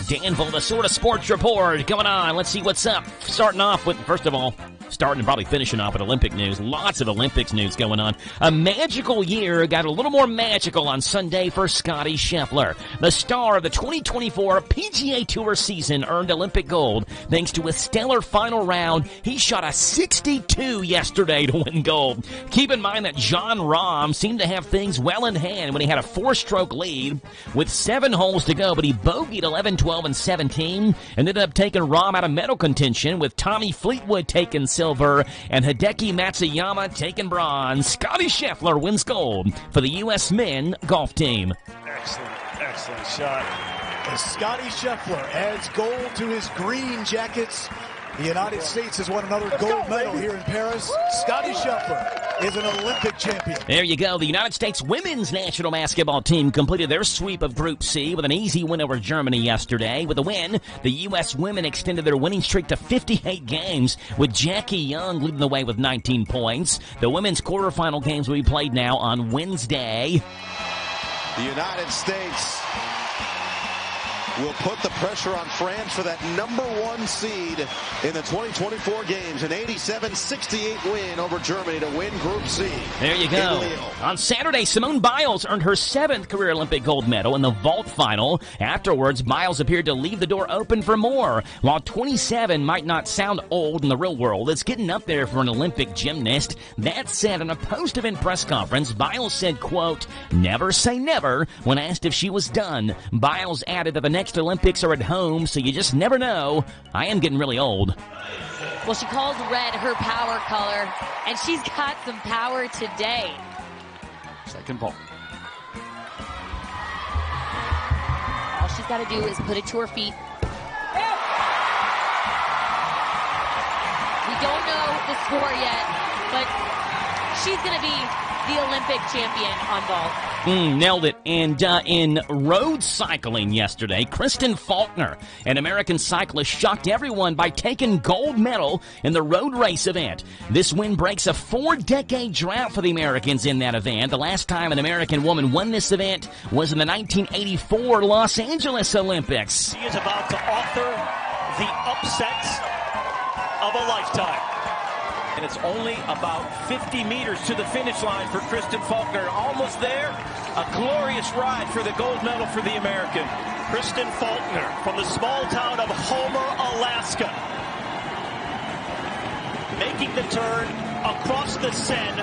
Danville, the Sort of Sports Report going on. Let's see what's up. Starting off with, first of all, starting and probably finishing off with Olympic news. Lots of Olympics news going on. A magical year got a little more magical on Sunday for Scottie Scheffler. The star of the 2024 PGA Tour season earned Olympic gold thanks to a stellar final round. He shot a 62 yesterday to win gold. Keep in mind that John Rahm seemed to have things well in hand when he had a 4-stroke lead with 7 holes to go, but he bogeyed 11, 12, and 17 and ended up taking Rahm out of medal contention with Tommy Fleetwood taking silver and Hideki Matsuyama taking bronze. Scottie Scheffler wins gold for the U.S. men golf team. Excellent shot. As Scottie Scheffler adds gold to his green jackets, the United States has won another gold medal here in Paris. Scottie Scheffler is an Olympic champion. There you go. The United States women's national basketball team completed their sweep of Group C with an easy win over Germany yesterday. With the win, the U.S. women extended their winning streak to 58 games, with Jackie Young leading the way with 19 points. The women's quarterfinal games will be played now on Wednesday. The United States will put the pressure on France for that #1 seed in the 2024 games. An 87-68 win over Germany to win Group C. There you go. On Saturday, Simone Biles earned her 7th career Olympic gold medal in the vault final. Afterwards, Biles appeared to leave the door open for more. While 27 might not sound old in the real world, it's getting up there for an Olympic gymnast. That said, in a post-event press conference, Biles said, quote, "Never say never," when asked if she was done. Biles added that the next Olympics are at home, so you just never know. I am getting really old. Well, she calls red her power color, and she's got some power today. Second ball. All she's got to do is put it to her feet. We don't know the score yet, but she's going to be the Olympic champion on vault. Nailed it. And in road cycling yesterday, Kristen Faulkner, an American cyclist, shocked everyone by taking gold medal in the road race event. This win breaks a 4-decade drought for the Americans in that event. The last time an American woman won this event was in the 1984 Los Angeles Olympics. She is about to author the upset of a lifetime. And it's only about 50 meters to the finish line for Kristen Faulkner. Almost there. A glorious ride for the gold medal for the American. Kristen Faulkner from the small town of Homer, Alaska. Making the turn across the Seine.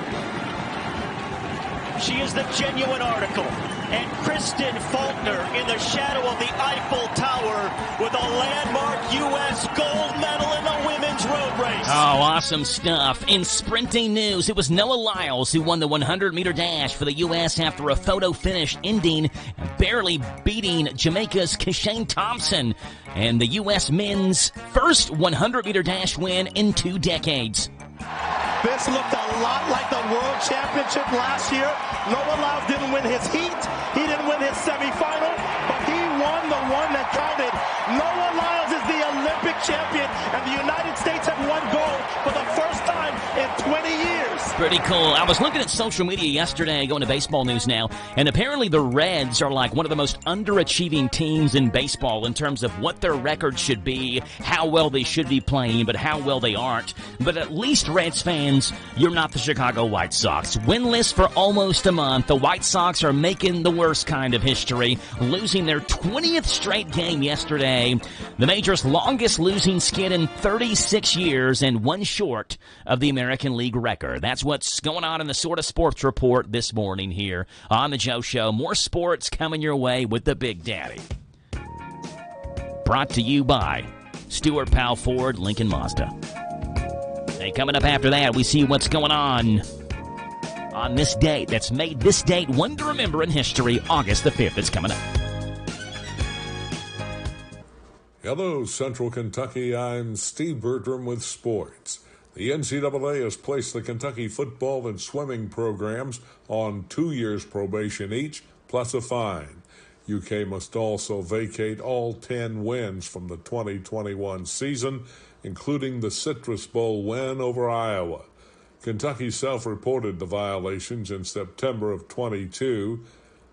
She is the genuine article. And Kristen Faulkner in the shadow of the Eiffel Tower with a landmark U.S. gold medal in the women's road race. Oh, awesome stuff. In sprinting news, it was Noah Lyles who won the 100-meter dash for the U.S. after a photo finish ending barely beating Jamaica's Kashane Thompson. And the U.S. men's first 100-meter dash win in 2 decades. This looked a lot like the World Championship last year. Noah Lyles didn't win his heat. He didn't win his semifinal, but he won the one that counted. Noah Lyles is the Olympic champion, and the United States have won gold for the first time in 20 years. Pretty cool. I was looking at social media yesterday, going to baseball news now, and apparently the Reds are like one of the most underachieving teams in baseball in terms of what their record should be, how well they should be playing, but how well they aren't. But at least, Reds fans, you're not the Chicago White Sox. Winless for almost a month, the White Sox are making the worst kind of history, losing their 20th straight game yesterday. The major's longest losing skid in 36 years and one short of the American League record. That's what's going on in the Sort of Sports Report this morning here on The Joe Show. More sports coming your way with the Big Daddy. Brought to you by Stuart Powell Ford, Lincoln Mazda. Hey, coming up after that, we see what's going on this date that's made this date one to remember in history, August the 5th. It's coming up. Hello, Central Kentucky. I'm Steve Bertram with sports. The NCAA has placed the Kentucky football and swimming programs on 2 years probation each, plus a fine. UK must also vacate all 10 wins from the 2021 season, including the Citrus Bowl win over Iowa. Kentucky self-reported the violations in September of 22.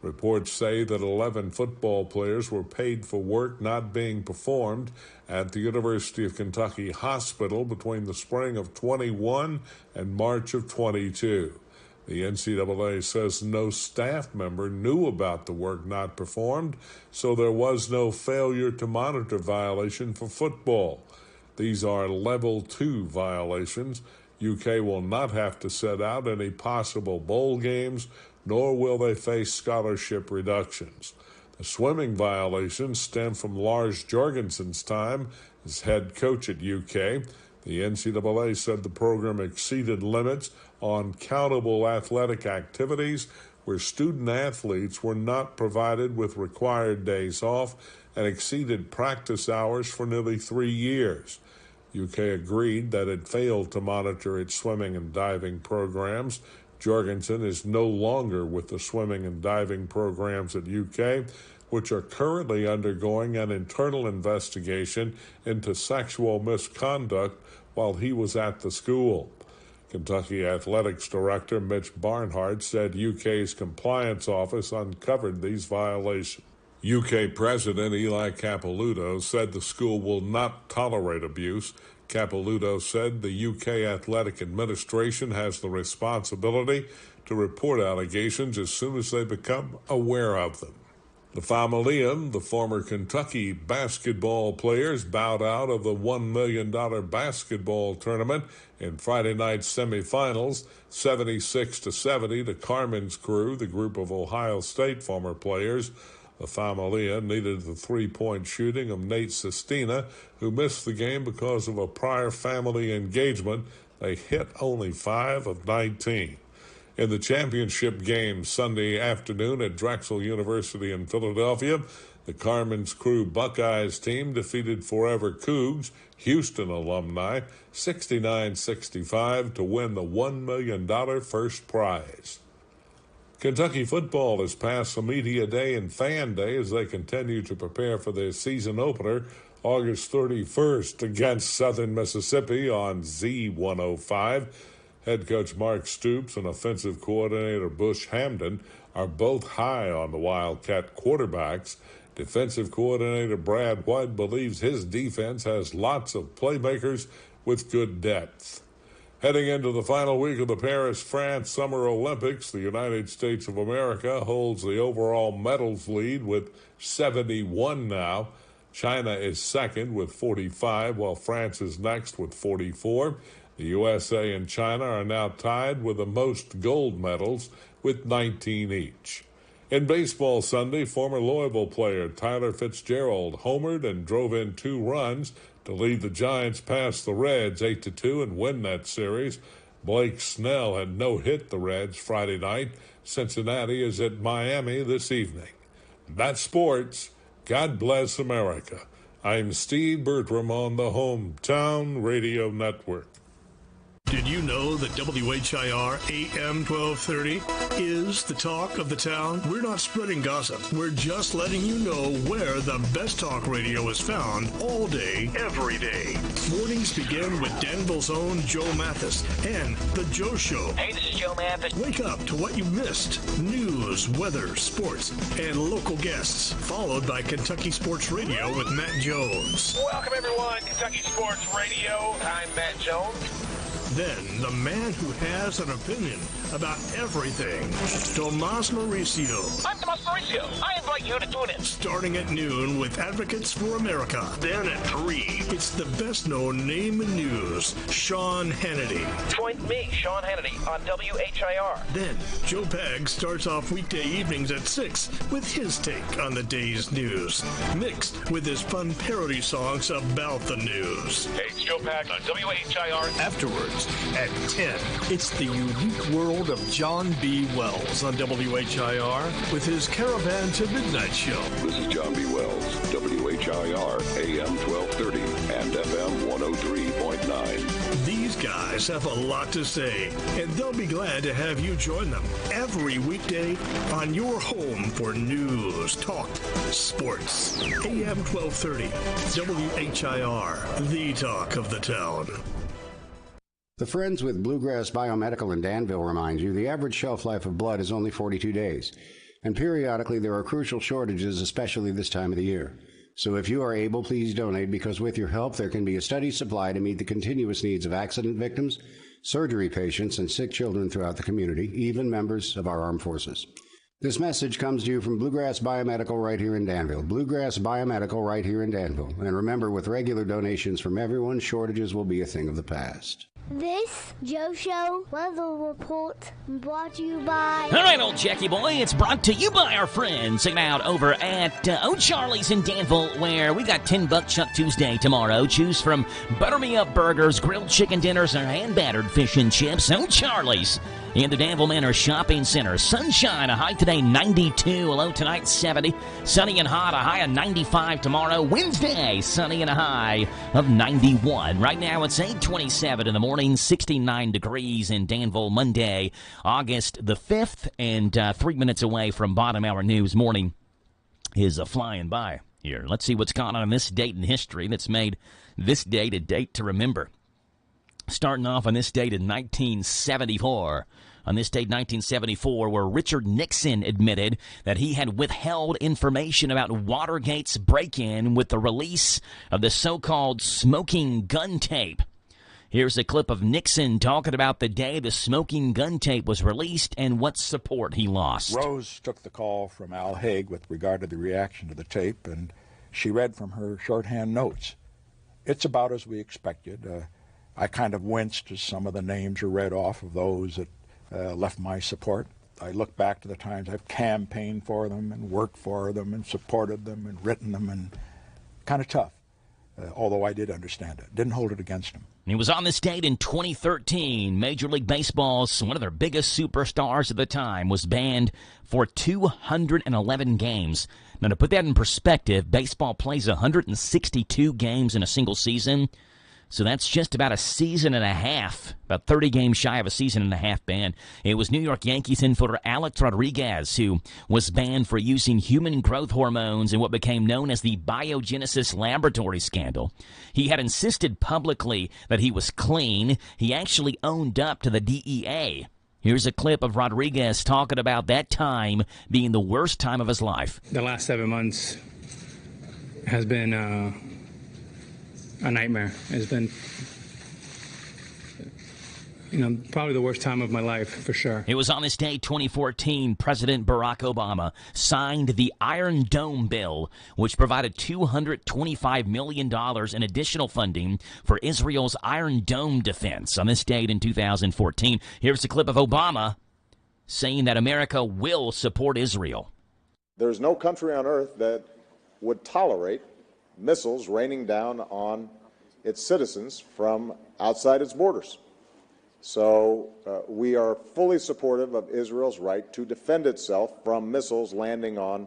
Reports say that 11 football players were paid for work not being performed at the University of Kentucky Hospital between the spring of 21 and March of 22. The NCAA says no staff member knew about the work not performed, so there was no failure to monitor violation for football. These are level 2 violations. UK will not have to set out any possible bowl games, nor will they face scholarship reductions. The swimming violations stem from Lars Jorgensen's time as head coach at UK. The NCAA said the program exceeded limits on countable athletic activities where student athletes were not provided with required days off and exceeded practice hours for nearly 3 years. UK agreed that it failed to monitor its swimming and diving programs. Jorgensen is no longer with the swimming and diving programs at UK, which are currently undergoing an internal investigation into sexual misconduct while he was at the school. Kentucky Athletics Director Mitch Barnhart said UK's compliance office uncovered these violations. UK President Eli Capilouto said the school will not tolerate abuse. Capilouto said the UK Athletic Administration has the responsibility to report allegations as soon as they become aware of them. The Famalian, the former Kentucky basketball players, bowed out of the $1 million basketball tournament in Friday night's semifinals, 76-70 to Carmen's Crew, the group of Ohio State former players. The Famalian needed the three-point shooting of Nate Sestina, who missed the game because of a prior family engagement. They hit only 5 of 19. In the championship game Sunday afternoon at Drexel University in Philadelphia, the Carmen's Crew Buckeyes team defeated Forever Cougs, Houston alumni, 69-65 to win the $1 million first prize. Kentucky football has passed the Media Day and Fan Day as they continue to prepare for their season opener August 31st against Southern Mississippi on Z105. Head coach Mark Stoops and offensive coordinator Bush Hamden are both high on the Wildcat quarterbacks. Defensive coordinator Brad White believes his defense has lots of playmakers with good depth. Heading into the final week of the Paris, France Summer Olympics, the United States of America holds the overall medals lead with 71 now. China is second with 45, while France is next with 44. The USA and China are now tied with the most gold medals with 19 each. In baseball Sunday, former Louisville player Tyler Fitzgerald homered and drove in 2 runs to lead the Giants past the Reds 8-2 and win that series. Blake Snell had no-hit the Reds Friday night. Cincinnati is at Miami this evening. That's sports. God bless America. I'm Steve Bertram on the Hometown Radio Network. Did you know that WHIR AM 1230 is the talk of the town? We're not spreading gossip. We're just letting you know where the best talk radio is found all day, every day. Mornings begin with Danville's own Joe Mathis and The Joe Show. Hey, this is Joe Mathis. Wake up to what you missed. News, weather, sports, and local guests. Followed by Kentucky Sports Radio with Matt Jones. Welcome, everyone. Kentucky Sports Radio. I'm Matt Jones. Then, the man who has an opinion about everything, Tomas Mauricio. I'm Tomas Mauricio. I invite you to tune in. Starting at noon with Advocates for America. Then at 3, it's the best-known name in news, Sean Hannity. Join me, Sean Hannity, on WHIR. Then, Joe Pag starts off weekday evenings at 6 with his take on the day's news, mixed with his fun parody songs about the news. Hey, it's Joe Pag on WHIR. Afterwards, at 10, it's the unique world of John B. Wells on WHIR with his Caravan to Midnight show. This is John B. Wells, WHIR, AM 1230 and FM 103.9. These guys have a lot to say, and they'll be glad to have you join them every weekday on your home for news, talk, sports. AM 1230, WHIR, the talk of the town. The Friends with Bluegrass Biomedical in Danville remind you the average shelf life of blood is only 42 days, and periodically there are crucial shortages, especially this time of the year. So if you are able, please donate, because with your help there can be a steady supply to meet the continuous needs of accident victims, surgery patients, and sick children throughout the community, even members of our armed forces. This message comes to you from Bluegrass Biomedical right here in Danville. Bluegrass Biomedical right here in Danville. And remember, with regular donations from everyone, shortages will be a thing of the past. This Joe Show weather report brought to you by... All right, old Jackie boy, it's brought to you by our friends sitting out over at O'Charlie's in Danville, where we got $10 Chuck Tuesday tomorrow. Choose from butter me up burgers, grilled chicken dinners, and hand battered fish and chips. O'Charlie's in the Danville Manor Shopping Center. Sunshine, a high today 92, a low tonight 70. Sunny and hot, a high of 95 tomorrow. Wednesday, sunny and a high of 91. Right now it's 8:27 in the morning, 69 degrees in Danville. Monday, August the 5th, and 3 minutes away from bottom hour news. Morning is flying by here. Let's see what's gone on this date in history that's made this date a date to remember. Starting off on this date in 1974. On this date, 1974, where Richard Nixon admitted that he had withheld information about Watergate's break-in with the release of the so-called smoking gun tape. Here's a clip of Nixon talking about the day the smoking gun tape was released and what support he lost. Rose took the call from Al Haig with regard to the reaction to the tape, and she read from her shorthand notes. It's about as we expected. I kind of winced as some of the names are read off of those that left my support. I look back to the times I've campaigned for them and worked for them and supported them and written them, and kind of tough, although I did understand it. Didn't hold it against them. He was on this date in 2013. Major League Baseball's one of their biggest superstars at the time was banned for 211 games. Now, to put that in perspective, baseball plays 162 games in a single season. So that's just about a season and a half, about 30 games shy of a season and a half ban. It was New York Yankees infielder Alex Rodriguez who was banned for using human growth hormones in what became known as the biogenesis laboratory scandal. He had insisted publicly that he was clean. He actually owned up to the DEA. Here's a clip of Rodriguez talking about that time being the worst time of his life. The last 7 months has been a nightmare. It's been, probably the worst time of my life, for sure. It was on this day, 2014, President Barack Obama signed the Iron Dome bill, which provided $225 million in additional funding for Israel's Iron Dome defense. On this date in 2014, here's a clip of Obama saying that America will support Israel. There's no country on earth that would tolerate missiles raining down on its citizens from outside its borders. So we are fully supportive of Israel's right to defend itself from missiles landing on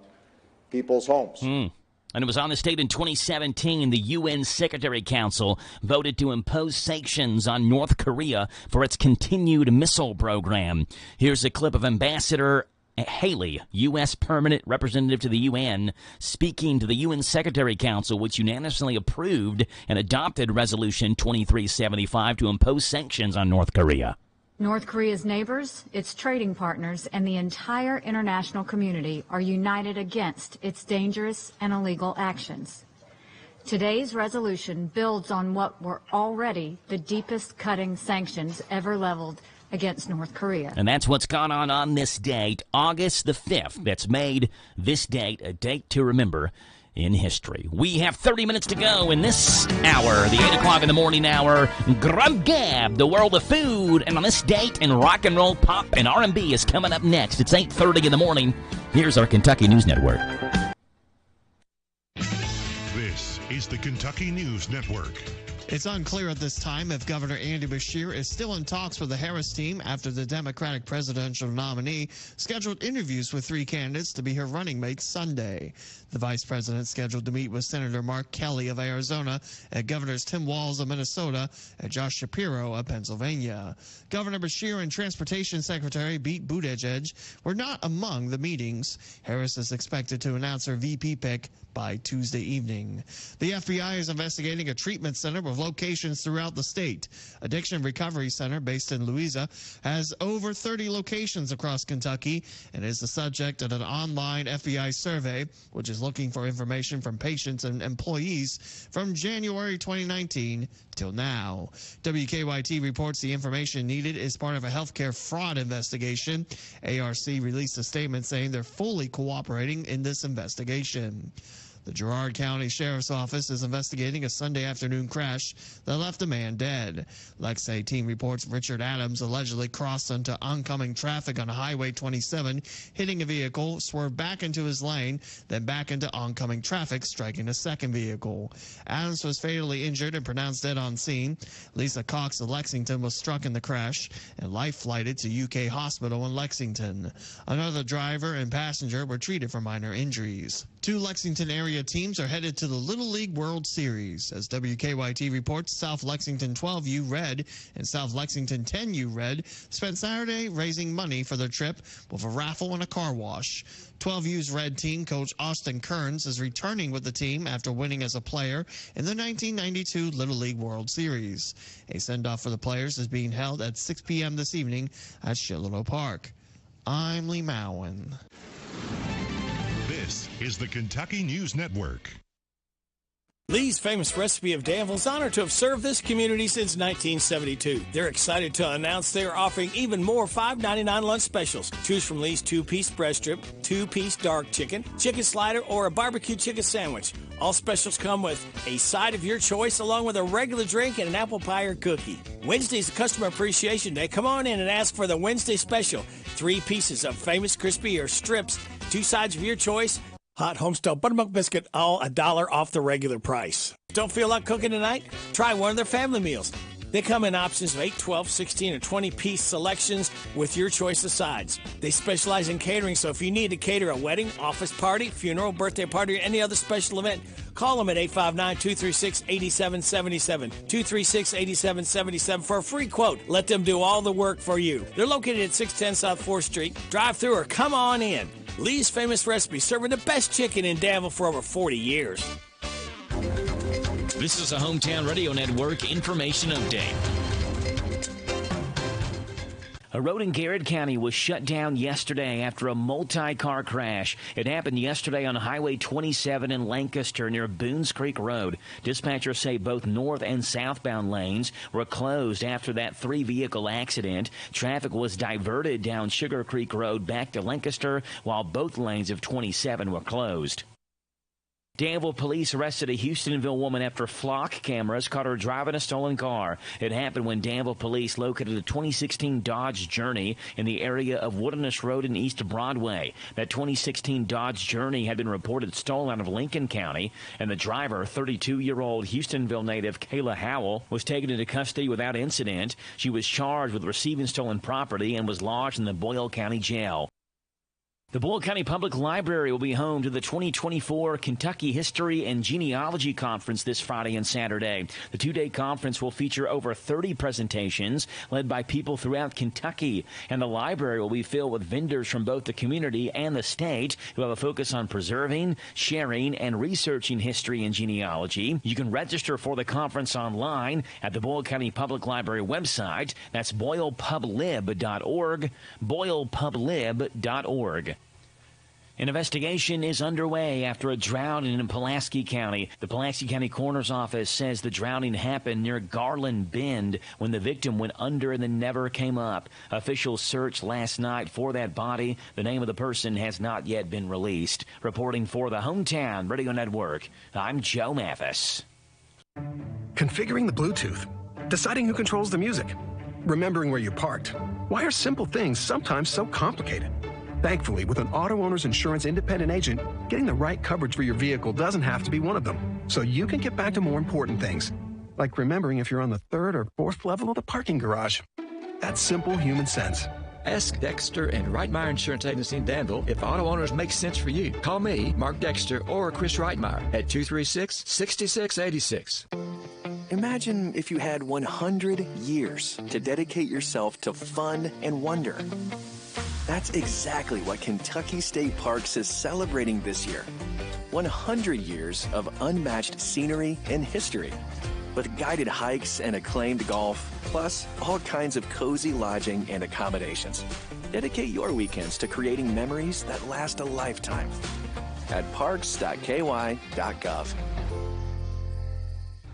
people's homes. And it was on this date in 2017, the UN Secretary Council voted to impose sanctions on North Korea for its continued missile program. Here's a clip of Ambassador Haley, U.S. Permanent Representative to the UN, speaking to the UN Secretary Council, which unanimously approved and adopted Resolution 2375 to impose sanctions on North Korea. North Korea's neighbors, its trading partners, and the entire international community are united against its dangerous and illegal actions. Today's resolution builds on what were already the deepest cutting sanctions ever leveled against North Korea. And that's what's gone on this date, August the 5th. That's made this date a date to remember in history. We have 30 minutes to go in this hour, the 8 o'clock in the morning hour. Grub Gab, the world of food. And on this date, and rock and roll, pop, and R&B is coming up next. It's 8:30 in the morning. Here's our Kentucky News Network. This is the Kentucky News Network. It's unclear at this time if Governor Andy Beshear is still in talks with the Harris team after the Democratic presidential nominee scheduled interviews with 3 candidates to be her running mate Sunday. The vice president scheduled to meet with Senator Mark Kelly of Arizona and Governors Tim Walz of Minnesota and Josh Shapiro of Pennsylvania. Governor Beshear and Transportation Secretary Pete Buttigieg were not among the meetings. Harris is expected to announce her VP pick by Tuesday evening. The FBI is investigating a treatment center with locations throughout the state. Addiction Recovery Center, based in Louisa, has over 30 locations across Kentucky and is the subject of an online FBI survey, which is looking for information from patients and employees from January 2019 till now. WKYT reports the information needed is part of a healthcare fraud investigation. ARC released a statement saying they're fully cooperating in this investigation. The Girard County Sheriff's Office is investigating a Sunday afternoon crash that left a man dead. Lex 18 reports Richard Adams allegedly crossed into oncoming traffic on Highway 27, hitting a vehicle, swerved back into his lane, then back into oncoming traffic, striking a second vehicle. Adams was fatally injured and pronounced dead on scene. Lisa Cox of Lexington was struck in the crash and life-flighted to UK Hospital in Lexington. Another driver and passenger were treated for minor injuries. 2 Lexington area teams are headed to the Little League World Series. As WKYT reports, South Lexington 12U Red and South Lexington 10U Red spent Saturday raising money for their trip with a raffle and a car wash. 12U's Red team coach Austin Kearns is returning with the team after winning as a player in the 1992 Little League World Series. A send-off for the players is being held at 6 p.m. this evening at Shillito Park. I'm Lee Mowen. This is the Kentucky News Network. Lee's Famous Recipe of Danville is honored to have served this community since 1972. They're excited to announce they are offering even more $5.99 lunch specials. Choose from Lee's 2-piece breast strip, 2-piece dark chicken, chicken slider, or a barbecue chicken sandwich. All specials come with a side of your choice along with a regular drink and an apple pie or cookie. Wednesday's Customer Appreciation Day. Come on in and ask for the Wednesday special. 3 pieces of Famous Crispy or strips, 2 sides of your choice, hot Homestyle Buttermilk Biscuit, all $1 off the regular price. Don't feel like cooking tonight? Try one of their family meals. They come in options of 8, 12, 16, or 20-piece selections with your choice of sides. They specialize in catering, so if you need to cater a wedding, office party, funeral, birthday party, or any other special event, call them at 859-236-8777, 236-8777 for a free quote. Let them do all the work for you. They're located at 610 South 4th Street. Drive through or come on in. Lee's Famous Recipe, serving the best chicken in Danville for over 40 years. This is a Hometown Radio Network information update. A road in Garrett County was shut down yesterday after a multi-car crash. It happened yesterday on Highway 27 in Lancaster near Boones Creek Road. Dispatchers say both north and southbound lanes were closed after that 3-vehicle accident. Traffic was diverted down Sugar Creek Road back to Lancaster while both lanes of 27 were closed. Danville police arrested a Houstonville woman after flock cameras caught her driving a stolen car. It happened when Danville police located a 2016 Dodge Journey in the area of Wilderness Road in East Broadway. That 2016 Dodge Journey had been reported stolen out of Lincoln County, and the driver, 32-year-old Houstonville native Kayla Howell, was taken into custody without incident. She was charged with receiving stolen property and was lodged in the Boyle County Jail. The Boyle County Public Library will be home to the 2024 Kentucky History and Genealogy Conference this Friday and Saturday. The two-day conference will feature over 30 presentations led by people throughout Kentucky, and the library will be filled with vendors from both the community and the state who have a focus on preserving, sharing, and researching history and genealogy. You can register for the conference online at the Boyle County Public Library website. That's boylepublib.org, boylepublib.org. An investigation is underway after a drowning in Pulaski County. The Pulaski County Coroner's Office says the drowning happened near Garland Bend when the victim went under and then never came up. Officials searched last night for that body. The name of the person has not yet been released. Reporting for the Hometown Radio Network, I'm Joe Mathis. Configuring the Bluetooth, deciding who controls the music, remembering where you parked. Why are simple things sometimes so complicated? Thankfully, with an auto owner's insurance independent agent, getting the right coverage for your vehicle doesn't have to be one of them. So you can get back to more important things, like remembering if you're on the 3rd or 4th level of the parking garage. That's simple human sense. Ask Dexter and Reitmeyer Insurance Agency in Danville if auto owners make sense for you. Call me, Mark Dexter, or Chris Reitmeyer at 236-6686. Imagine if you had 100 years to dedicate yourself to fun and wonder. That's exactly what Kentucky State Parks is celebrating this year. 100 years of unmatched scenery and history, with guided hikes and acclaimed golf, plus all kinds of cozy lodging and accommodations. Dedicate your weekends to creating memories that last a lifetime at parks.ky.gov.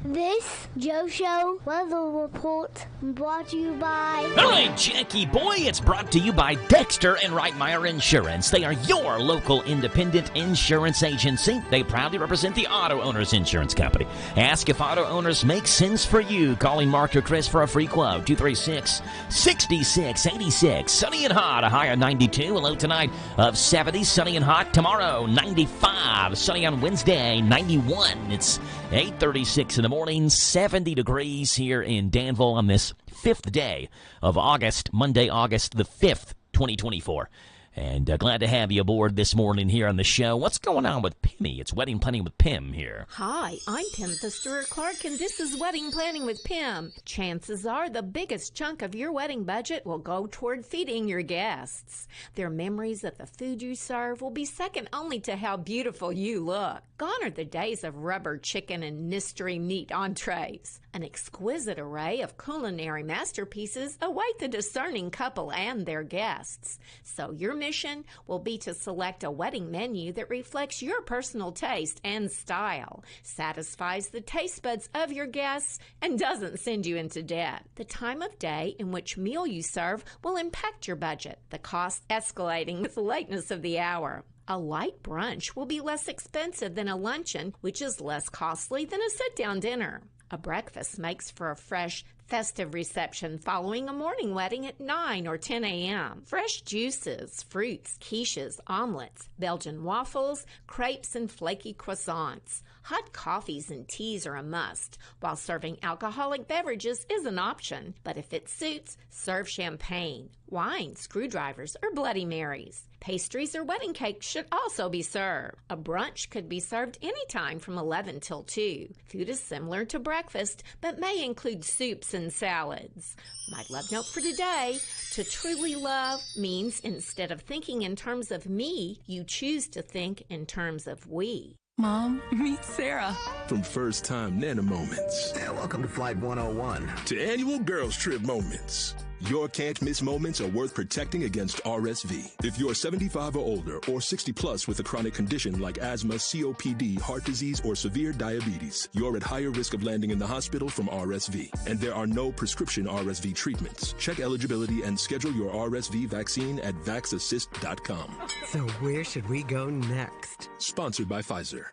This Joe Show weather report brought to you by... All right, Jackie boy, it's brought to you by Dexter and Reitmeyer Insurance. They are your local independent insurance agency. They proudly represent the Auto Owners Insurance Company. Ask if auto owners make sense for you. Calling Mark or Chris for a free quote, 236-6686. Sunny and hot, a high of 92. A low tonight of 70. Sunny and hot tomorrow, 95. Sunny on Wednesday, 91. It's 8:36 in the morning, 70 degrees here in Danville on this 5th day of August, Monday, August the 5th, 2024. And glad to have you aboard this morning here on the show. What's going on with Pimmy? It's Wedding Planning with Pim here. Hi, I'm Pim Stewart Clark, and this is Wedding Planning with Pim. Chances are the biggest chunk of your wedding budget will go toward feeding your guests. Their memories of the food you serve will be second only to how beautiful you look. Gone are the days of rubber chicken and mystery meat entrees. An exquisite array of culinary masterpieces await the discerning couple and their guests. So your mission will be to select a wedding menu that reflects your personal taste and style, satisfies the taste buds of your guests, and doesn't send you into debt. The time of day in which meal you serve will impact your budget, the cost escalating with the lateness of the hour. A light brunch will be less expensive than a luncheon, which is less costly than a sit-down dinner. A breakfast makes for a fresh, Festive reception following a morning wedding at 9 or 10 a.m. Fresh juices, fruits, quiches, omelets, Belgian waffles, crepes, and flaky croissants. Hot coffees and teas are a must, while serving alcoholic beverages is an option. But if it suits, serve champagne, wine, screwdrivers, or Bloody Marys. Pastries or wedding cakes should also be served. A brunch could be served anytime from 11 till 2. Food is similar to breakfast, but may include soups and salads. My love note for today: to truly love means instead of thinking in terms of me, you choose to think in terms of we. Mom, meet Sarah. From first-time Nana moments. Welcome to Flight 101. To annual girls trip moments. Your can't-miss moments are worth protecting against RSV. If you're 75 or older or 60 plus with a chronic condition like asthma, COPD, heart disease, or severe diabetes, you're at higher risk of landing in the hospital from RSV. And there are no prescription RSV treatments. Check eligibility and schedule your RSV vaccine at vaxassist.com. So where should we go next? Sponsored by Pfizer.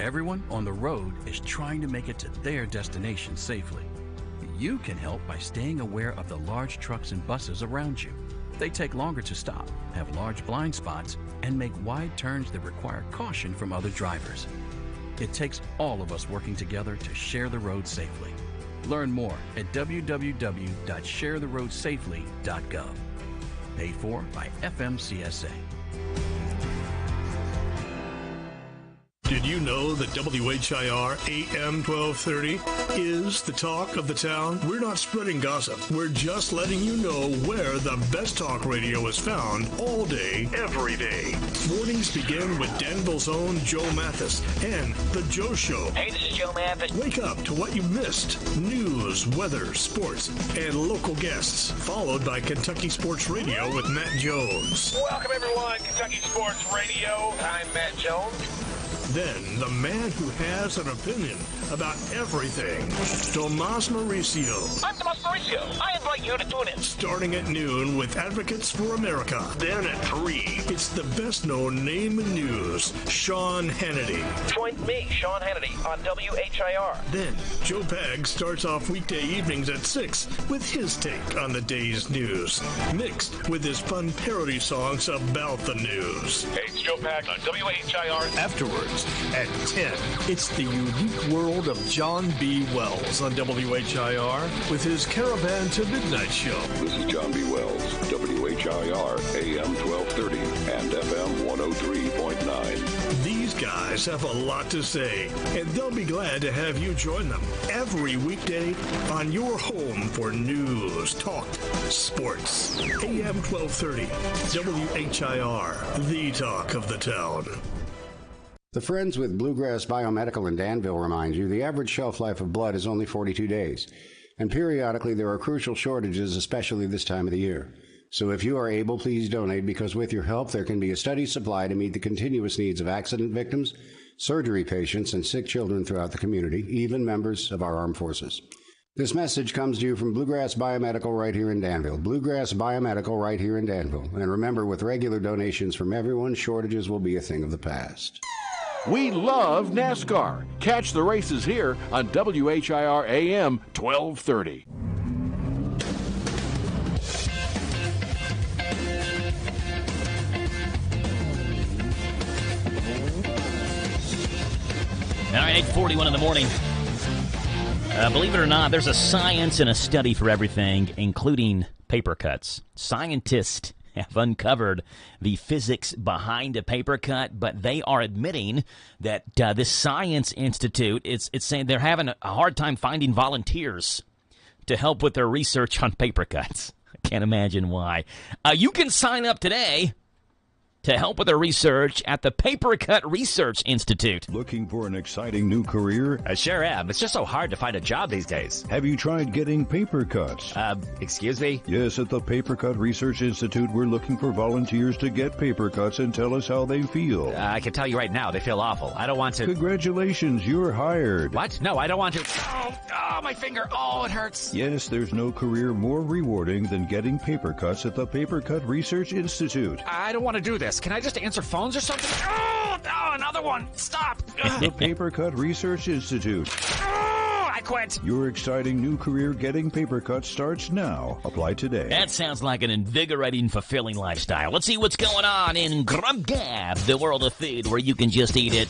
Everyone on the road is trying to make it to their destination safely. You can help by staying aware of the large trucks and buses around you. They take longer to stop, have large blind spots, and make wide turns that require caution from other drivers. It takes all of us working together to share the road safely. Learn more at www.sharetheroadsafely.gov. Paid for by FMCSA. Did you know that WHIR AM 1230 is the talk of the town? We're not spreading gossip. We're just letting you know where the best talk radio is found all day, every day. Mornings begin with Danville's own Joe Mathis and The Joe Show. Hey, this is Joe Mathis. Wake up to what you missed. News, weather, sports, and local guests. Followed by Kentucky Sports Radio with Matt Jones. Welcome, everyone. Kentucky Sports Radio. I'm Matt Jones. Then, the man who has an opinion about everything, Tomas Mauricio. I'm Tomas Mauricio. I invite you to tune in. Starting at noon with Advocates for America. Then at 3, it's the best-known name in news, Sean Hannity. Join me, Sean Hannity, on WHIR. Then, Joe Pag starts off weekday evenings at 6 with his take on the day's news, mixed with his fun parody songs about the news. Hey, it's Joe Pag on WHIR. Afterwards, at 10, it's the unique world of John B. Wells on WHIR with his Caravan to Midnight show. This is John B. Wells, WHIR AM 1230 and FM 103.9. These guys have a lot to say, and they'll be glad to have you join them every weekday on your home for news, talk, sports. AM 1230, WHIR, the talk of the town. The Friends with Bluegrass Biomedical in Danville remind you the average shelf life of blood is only 42 days, and periodically there are crucial shortages, especially this time of the year. So if you are able, please donate, because with your help there can be a steady supply to meet the continuous needs of accident victims, surgery patients, and sick children throughout the community, even members of our armed forces. This message comes to you from Bluegrass Biomedical right here in Danville. Bluegrass Biomedical right here in Danville. And remember, with regular donations from everyone, shortages will be a thing of the past. We love NASCAR. Catch the races here on WHIR AM 1230. All right, 8:41 in the morning. Believe it or not, there's a science and a study for everything, including paper cuts. Scientists have uncovered the physics behind a paper cut, but they are admitting that this Science Institute, it's saying they're having a hard time finding volunteers to help with their research on paper cuts. I can't imagine why. You can sign up today to help with their research at the Paper Cut Research Institute. Looking for an exciting new career? I sure am. It's just so hard to find a job these days. Have you tried getting paper cuts? Excuse me? Yes, at the Paper Cut Research Institute, we're looking for volunteers to get paper cuts and tell us how they feel. I can tell you right now, they feel awful. I don't want to... Congratulations, you're hired. What? No, I don't want to... Oh, my finger. Oh, it hurts. Yes, there's no career more rewarding than getting paper cuts at the Paper Cut Research Institute. I don't want to do this. Can I just answer phones or something? Oh, another one. Stop. The Paper Cut Research Institute. I quit. Your exciting new career getting paper cuts starts now. Apply today. That sounds like an invigorating, fulfilling lifestyle. Let's see what's going on in Grub Gab, the world of food where you can just eat it.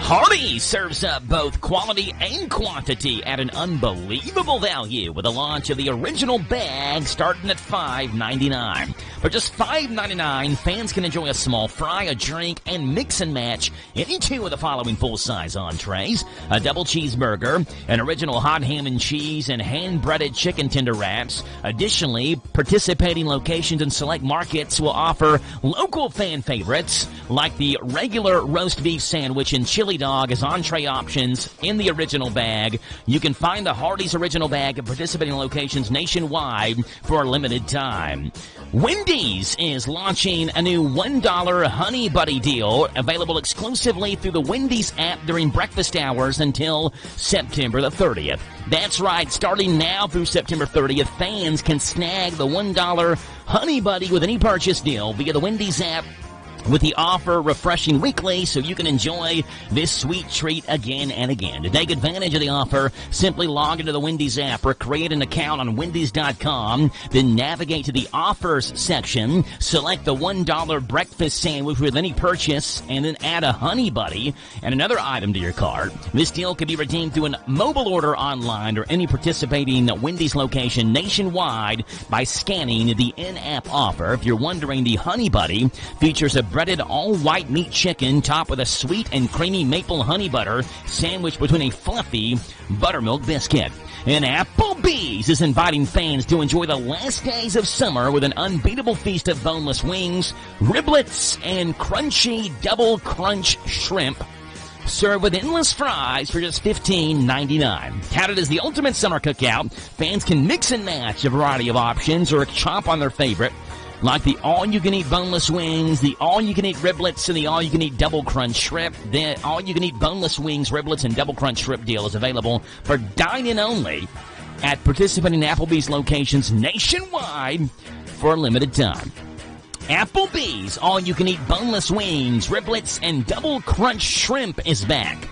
Hardee's serves up both quality and quantity at an unbelievable value with the launch of the original bag starting at $5.99. For just $5.99, fans can enjoy a small fry, a drink, and mix and match any two of the following full-size entrees: a double cheeseburger, an original hot ham and cheese, and hand-breaded chicken tender wraps. Additionally, participating locations and select markets will offer local fan favorites like the regular roast beef sandwich and chili dog as entree options in the original bag. You can find the Hardee's original bag at participating locations nationwide for a limited time. Wendy's is launching a new $1 Honey Buddy deal available exclusively through the Wendy's app during breakfast hours until September the 30th. That's right, starting now through September 30th, fans can snag the $1 Honey Buddy with any purchase deal via the Wendy's app, with the offer refreshing weekly so you can enjoy this sweet treat again and again. To take advantage of the offer, simply log into the Wendy's app or create an account on Wendy's.com, then navigate to the offers section, select the $1 breakfast sandwich with any purchase, and then add a Honey Buddy and another item to your cart. This deal can be redeemed through a mobile order online or any participating Wendy's location nationwide by scanning the in-app offer. If you're wondering, the Honey Buddy features a breaded all-white meat chicken topped with a sweet and creamy maple honey butter sandwiched between a fluffy buttermilk biscuit. And Applebee's is inviting fans to enjoy the last days of summer with an unbeatable feast of boneless wings, riblets, and crunchy double crunch shrimp, served with endless fries for just $15.99. Touted as the ultimate summer cookout, fans can mix and match a variety of options or chomp on their favorite, like the all-you-can-eat boneless wings, the all-you-can-eat riblets, and the all-you-can-eat double crunch shrimp. The all-you-can-eat boneless wings, riblets, and double crunch shrimp deal is available for dine-in only at participating Applebee's locations nationwide for a limited time. Applebee's all-you-can-eat boneless wings, riblets, and double crunch shrimp is back.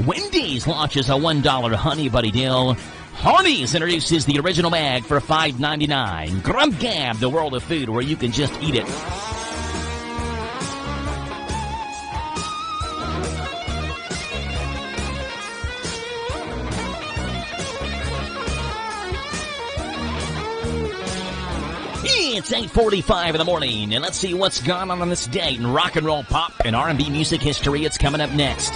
Wendy's launches a $1 Honey Buddy deal. Hardee's introduces the original bag for $5.99. Grub Gab, the world of food where you can just eat it. It's 8:45 in the morning, and let's see what's gone on this day in rock and roll, pop, and R&B music history. It's coming up next.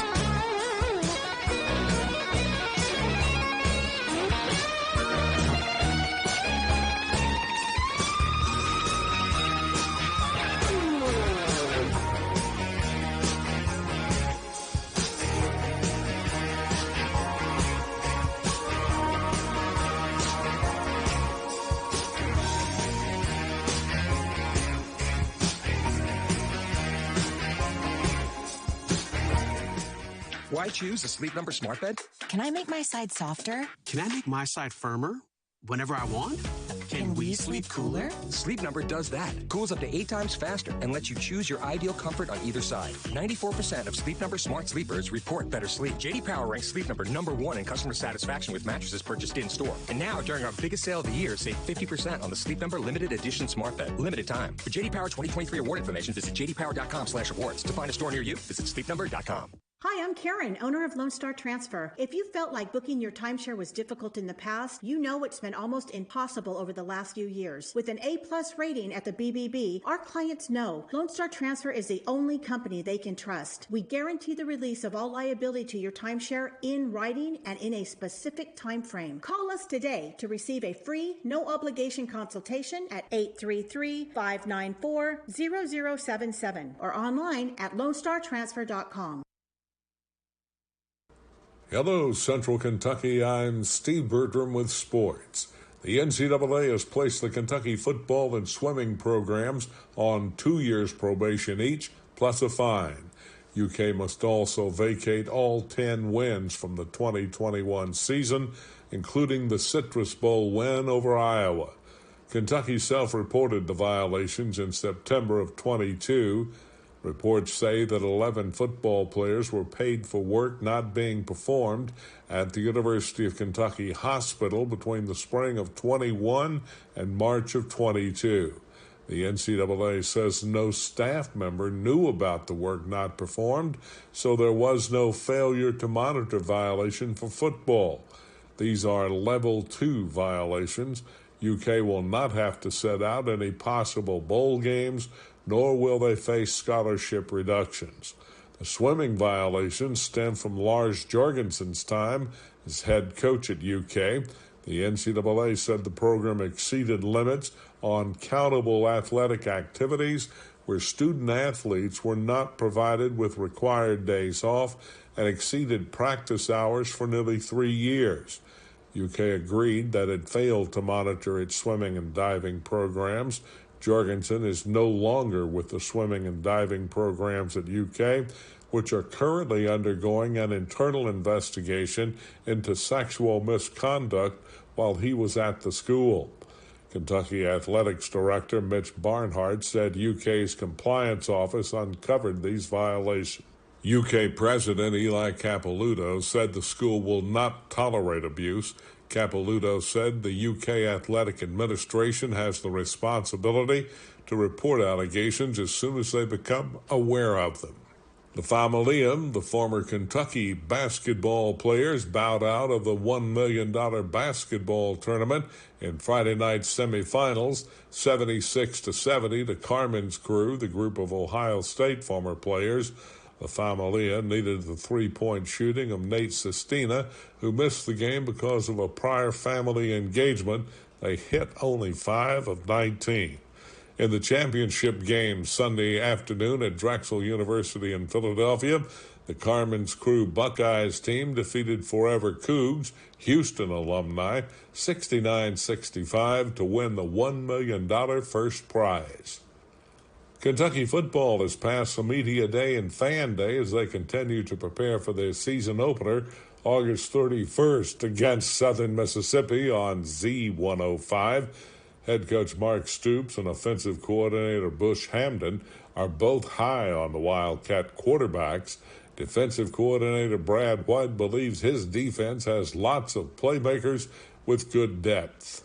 Why choose a Sleep Number smart bed? Can I make my side softer? Can I make my side firmer whenever I want? Can we sleep cooler? Sleep Number does that. Cools up to 8 times faster and lets you choose your ideal comfort on either side. 94% of Sleep Number smart sleepers report better sleep. J.D. Power ranks Sleep Number #1 in customer satisfaction with mattresses purchased in-store. And now, during our biggest sale of the year, save 50% on the Sleep Number Limited Edition smart bed. Limited time. For J.D. Power 2023 award information, visit jdpower.com/awards. To find a store near you, visit sleepnumber.com. Hi, I'm Karen, owner of Lone Star Transfer. If you felt like booking your timeshare was difficult in the past, you know it's been almost impossible over the last few years. With an A+ rating at the BBB, our clients know Lone Star Transfer is the only company they can trust. We guarantee the release of all liability to your timeshare in writing and in a specific time frame. Call us today to receive a free, no-obligation consultation at 833-594-0077 or online at lonestartransfer.com. Hello, Central Kentucky. I'm Steve Bertram with sports. The NCAA has placed the Kentucky football and swimming programs on 2 years probation each, plus a fine. UK must also vacate all 10 wins from the 2021 season, including the Citrus Bowl win over Iowa. Kentucky self-reported the violations in September of 22. Reports say that 11 football players were paid for work not being performed at the University of Kentucky Hospital between the spring of 21 and March of 22. The NCAA says no staff member knew about the work not performed, so there was no failure to monitor violation for football. These are Level 2 violations. UK will not have to set out any possible bowl games, nor will they face scholarship reductions. The swimming violations stem from Lars Jorgensen's time as head coach at UK. The NCAA said the program exceeded limits on countable athletic activities where student athletes were not provided with required days off and exceeded practice hours for nearly 3 years. UK agreed that it failed to monitor its swimming and diving programs. Jorgensen is no longer with the swimming and diving programs at UK, which are currently undergoing an internal investigation into sexual misconduct while he was at the school. Kentucky Athletics Director Mitch Barnhart said UK's compliance office uncovered these violations. UK President Eli Capilouto said the school will not tolerate abuse. Capilouto said the UK Athletic Administration has the responsibility to report allegations as soon as they become aware of them. The Famalium, the former Kentucky basketball players, bowed out of the $1 million basketball tournament in Friday night's semifinals, 76-70 to Carmen's Crew, the group of Ohio State former players. The Familia needed the three-point shooting of Nate Sestina, who missed the game because of a prior family engagement. They hit only 5 of 19. In the championship game Sunday afternoon at Drexel University in Philadelphia, the Carmen's Crew Buckeyes team defeated Forever Cougs, Houston alumni, 69-65 to win the $1 million first prize. Kentucky football has passed the Media Day and Fan Day as they continue to prepare for their season opener August 31st against Southern Mississippi on Z105. Head coach Mark Stoops and offensive coordinator Bush Hamden are both high on the Wildcat quarterbacks. Defensive coordinator Brad White believes his defense has lots of playmakers with good depth.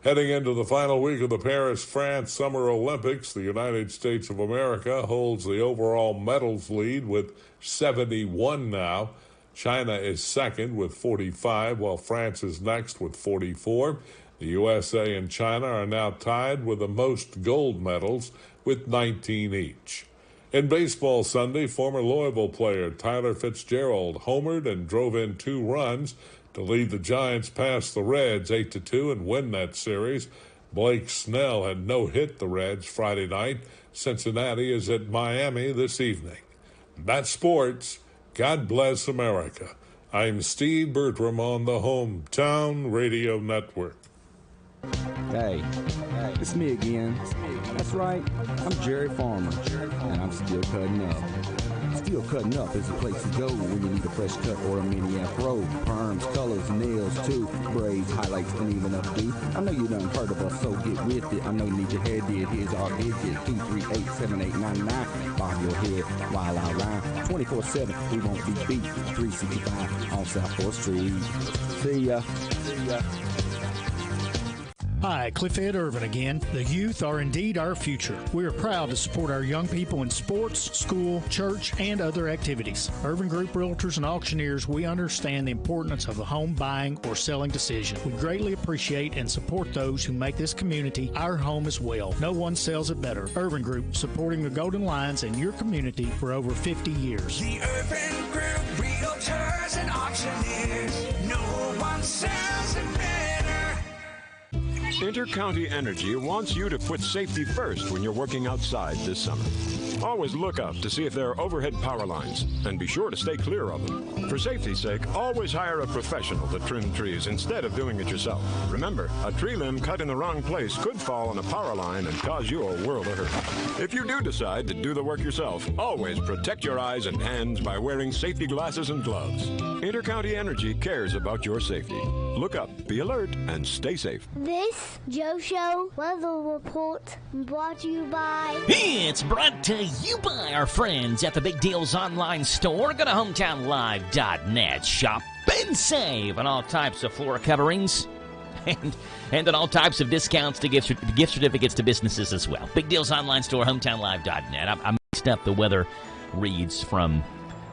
Heading into the final week of the Paris, France Summer Olympics, the United States of America holds the overall medals lead with 71 now. China is second with 45, while France is next with 44. The USA and China are now tied with the most gold medals with 19 each. In baseball Sunday, former Louisville player Tyler Fitzgerald homered and drove in 2 runs to lead the Giants past the Reds 8-2 and win that series. Blake Snell had no-hit the Reds Friday night. Cincinnati is at Miami this evening. That's sports. God bless America. I'm Steve Bertram on the Hometown Radio Network. Hey, it's me again. That's right, I'm Jerry Farmer, and I'm still cutting up. Still Cutting Up is the place to go when you need a fresh cut or a mini afro. Perms, colors, nails, too. Braids, highlights, and even updo. I know you done heard of us, so get with it. I know you need your hair did. Here's our digit, 238-7899. Bob your head while I rhyme. 24/7, we won't be beat. 365 on South 4th Street. See ya. See ya. Hi, Cliff Ed Irvin again. The youth are indeed our future. We are proud to support our young people in sports, school, church, and other activities. Irvin Group Realtors and Auctioneers, we understand the importance of a home buying or selling decision. We greatly appreciate and support those who make this community our home as well. No one sells it better. Irvin Group, supporting the Golden Lions in your community for over 50 years. The Irvin Group Realtors and Auctioneers. No one sells it better. Intercounty Energy wants you to put safety first when you're working outside this summer. Always look up to see if there are overhead power lines, and be sure to stay clear of them. For safety's sake, always hire a professional to trim trees instead of doing it yourself. Remember, a tree limb cut in the wrong place could fall on a power line and cause you a world of hurt. If you do decide to do the work yourself, always protect your eyes and hands by wearing safety glasses and gloves. Intercounty Energy cares about your safety. Look up, be alert, and stay safe. This Joe Show weather report brought to you by... It's brought to you by our friends at the Big Deals Online Store. Go to hometownlive.net. Shop and save on all types of floor coverings. And on all types of discounts to gift certificates to businesses as well. Big Deals Online Store, hometownlive.net. I mixed up the weather reads from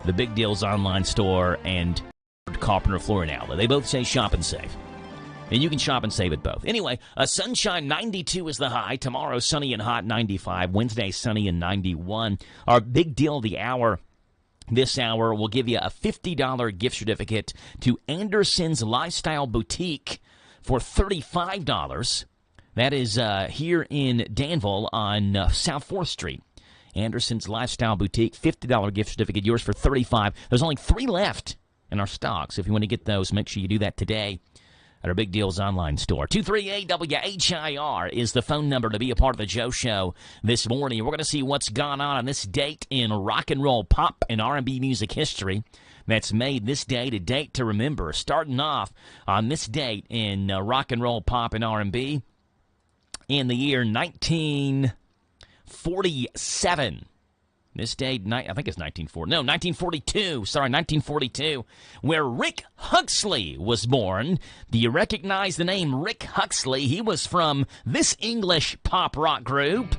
the Big Deals Online Store and Carpenter Flooring Outlet. They both say shop and save. And you can shop and save at both. Anyway, sunshine 92 is the high. Tomorrow, sunny and hot 95. Wednesday, sunny and 91. Our big deal of the hour. This hour will give you a $50 gift certificate to Anderson's Lifestyle Boutique for $35. That is here in Danville on South 4th Street. Anderson's Lifestyle Boutique, $50 gift certificate, yours for $35. There's only 3 left in our stock, so if you want to get those, make sure you do that today at our Big Deals Online Store. 238-WHIR is the phone number to be a part of the Joe Show this morning. We're going to see what's gone on this date in rock and roll, pop, and R&B music history that's made this day to date to remember. Starting off on this date in rock and roll, pop, and R&B in the year 1947. This date, I think it's 1942. Sorry, 1942, where Rick Huxley was born. Do you recognize the name Rick Huxley? He was from this English pop rock group.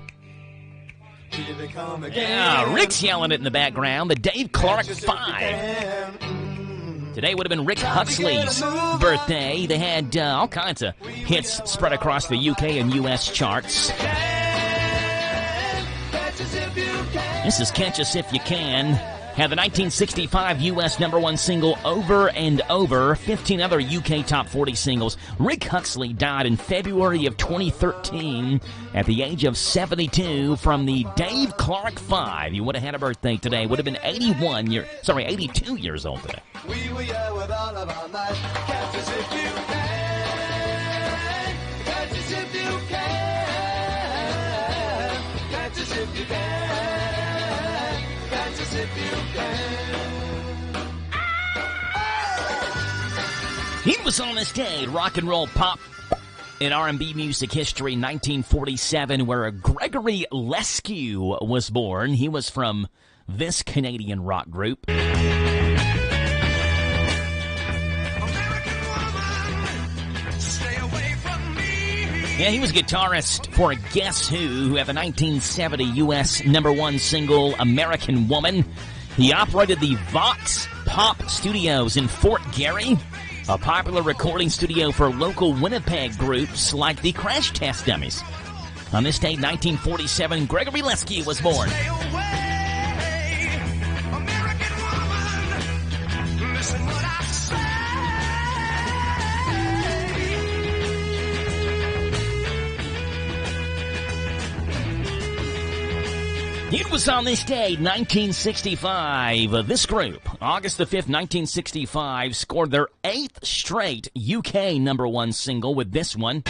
Here they come again. Yeah, Rick's yelling it in the background. The Dave Clark 5. Today would have been Rick Huxley's birthday. They had all kinds of hits spread across the UK and US charts. This is Catch Us If You Can. Had the 1965 U.S. #1 single Over and Over, 15 other UK top 40 singles. Rick Huxley died in February of 2013 at the age of 72 from the Dave Clark 5. He would have had a birthday today. Would have been 82 years old today. We were here with all of our might. Catch us if you can. Catch us if you can. Catch us if you can. Catch us if you can. He was on this day, rock and roll, pop, and R&B music history, 1947, where Gregory Lescue was born. He was from this Canadian rock group. Yeah, he was guitarist for Guess Who had the 1970 U.S. #1 single, American Woman. He operated the Vox Pop Studios in Fort Garry, a popular recording studio for local Winnipeg groups like the Crash Test Dummies. On this date, 1947, Gregory Lescue was born. Listen what I say. It was on this day, 1965. This group, August the 5th, 1965, scored their 8th straight UK #1 single with this one.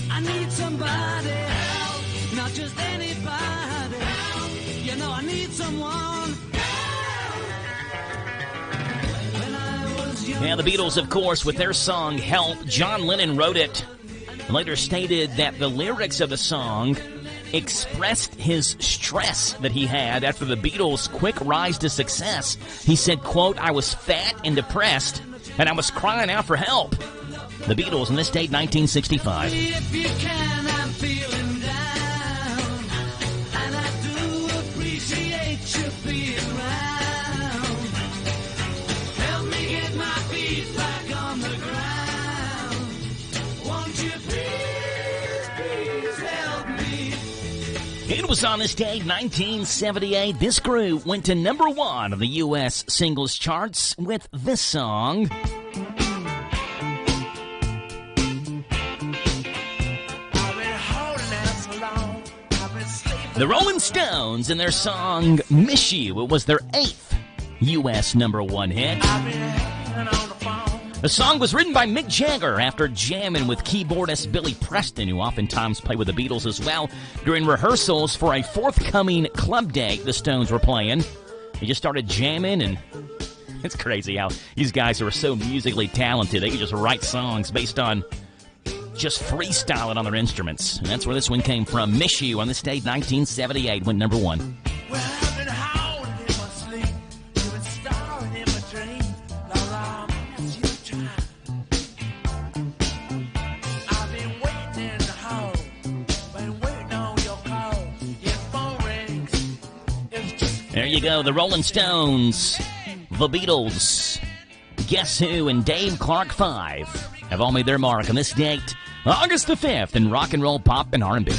I need somebody help, not just anybody help. You know I need someone when I was young. Yeah, the Beatles, of course, with their song Help. John Lennon wrote it and later stated that the lyrics of the song expressed his stress that he had after the Beatles' quick rise to success. He said, quote, I was fat and depressed, and I was crying out for help. The Beatles on this date, 1965. If you can, I'm feeling down, and I do appreciate you being around. Help me get my feet back on the ground. Won't you please help me? It was on this day, 1978. This group went to #1 of the U.S. singles charts with this song. The Rolling Stones and their song Miss You. It was their 8th U.S. #1 hit. The song was written by Mick Jagger after jamming with keyboardist Billy Preston, who oftentimes played with the Beatles as well, during rehearsals for a forthcoming club date the Stones were playing. They just started jamming, and It's crazy how these guys who are so musically talented, they can just write songs based on just freestyling on their instruments. And that's where this one came from. Miss You on this date, 1978, went number 1. There you go, the Rolling Stones, the Beatles, Guess Who, and Dave Clark 5 have all made their mark on this date, August the 5th, in rock and roll, pop, and R&B.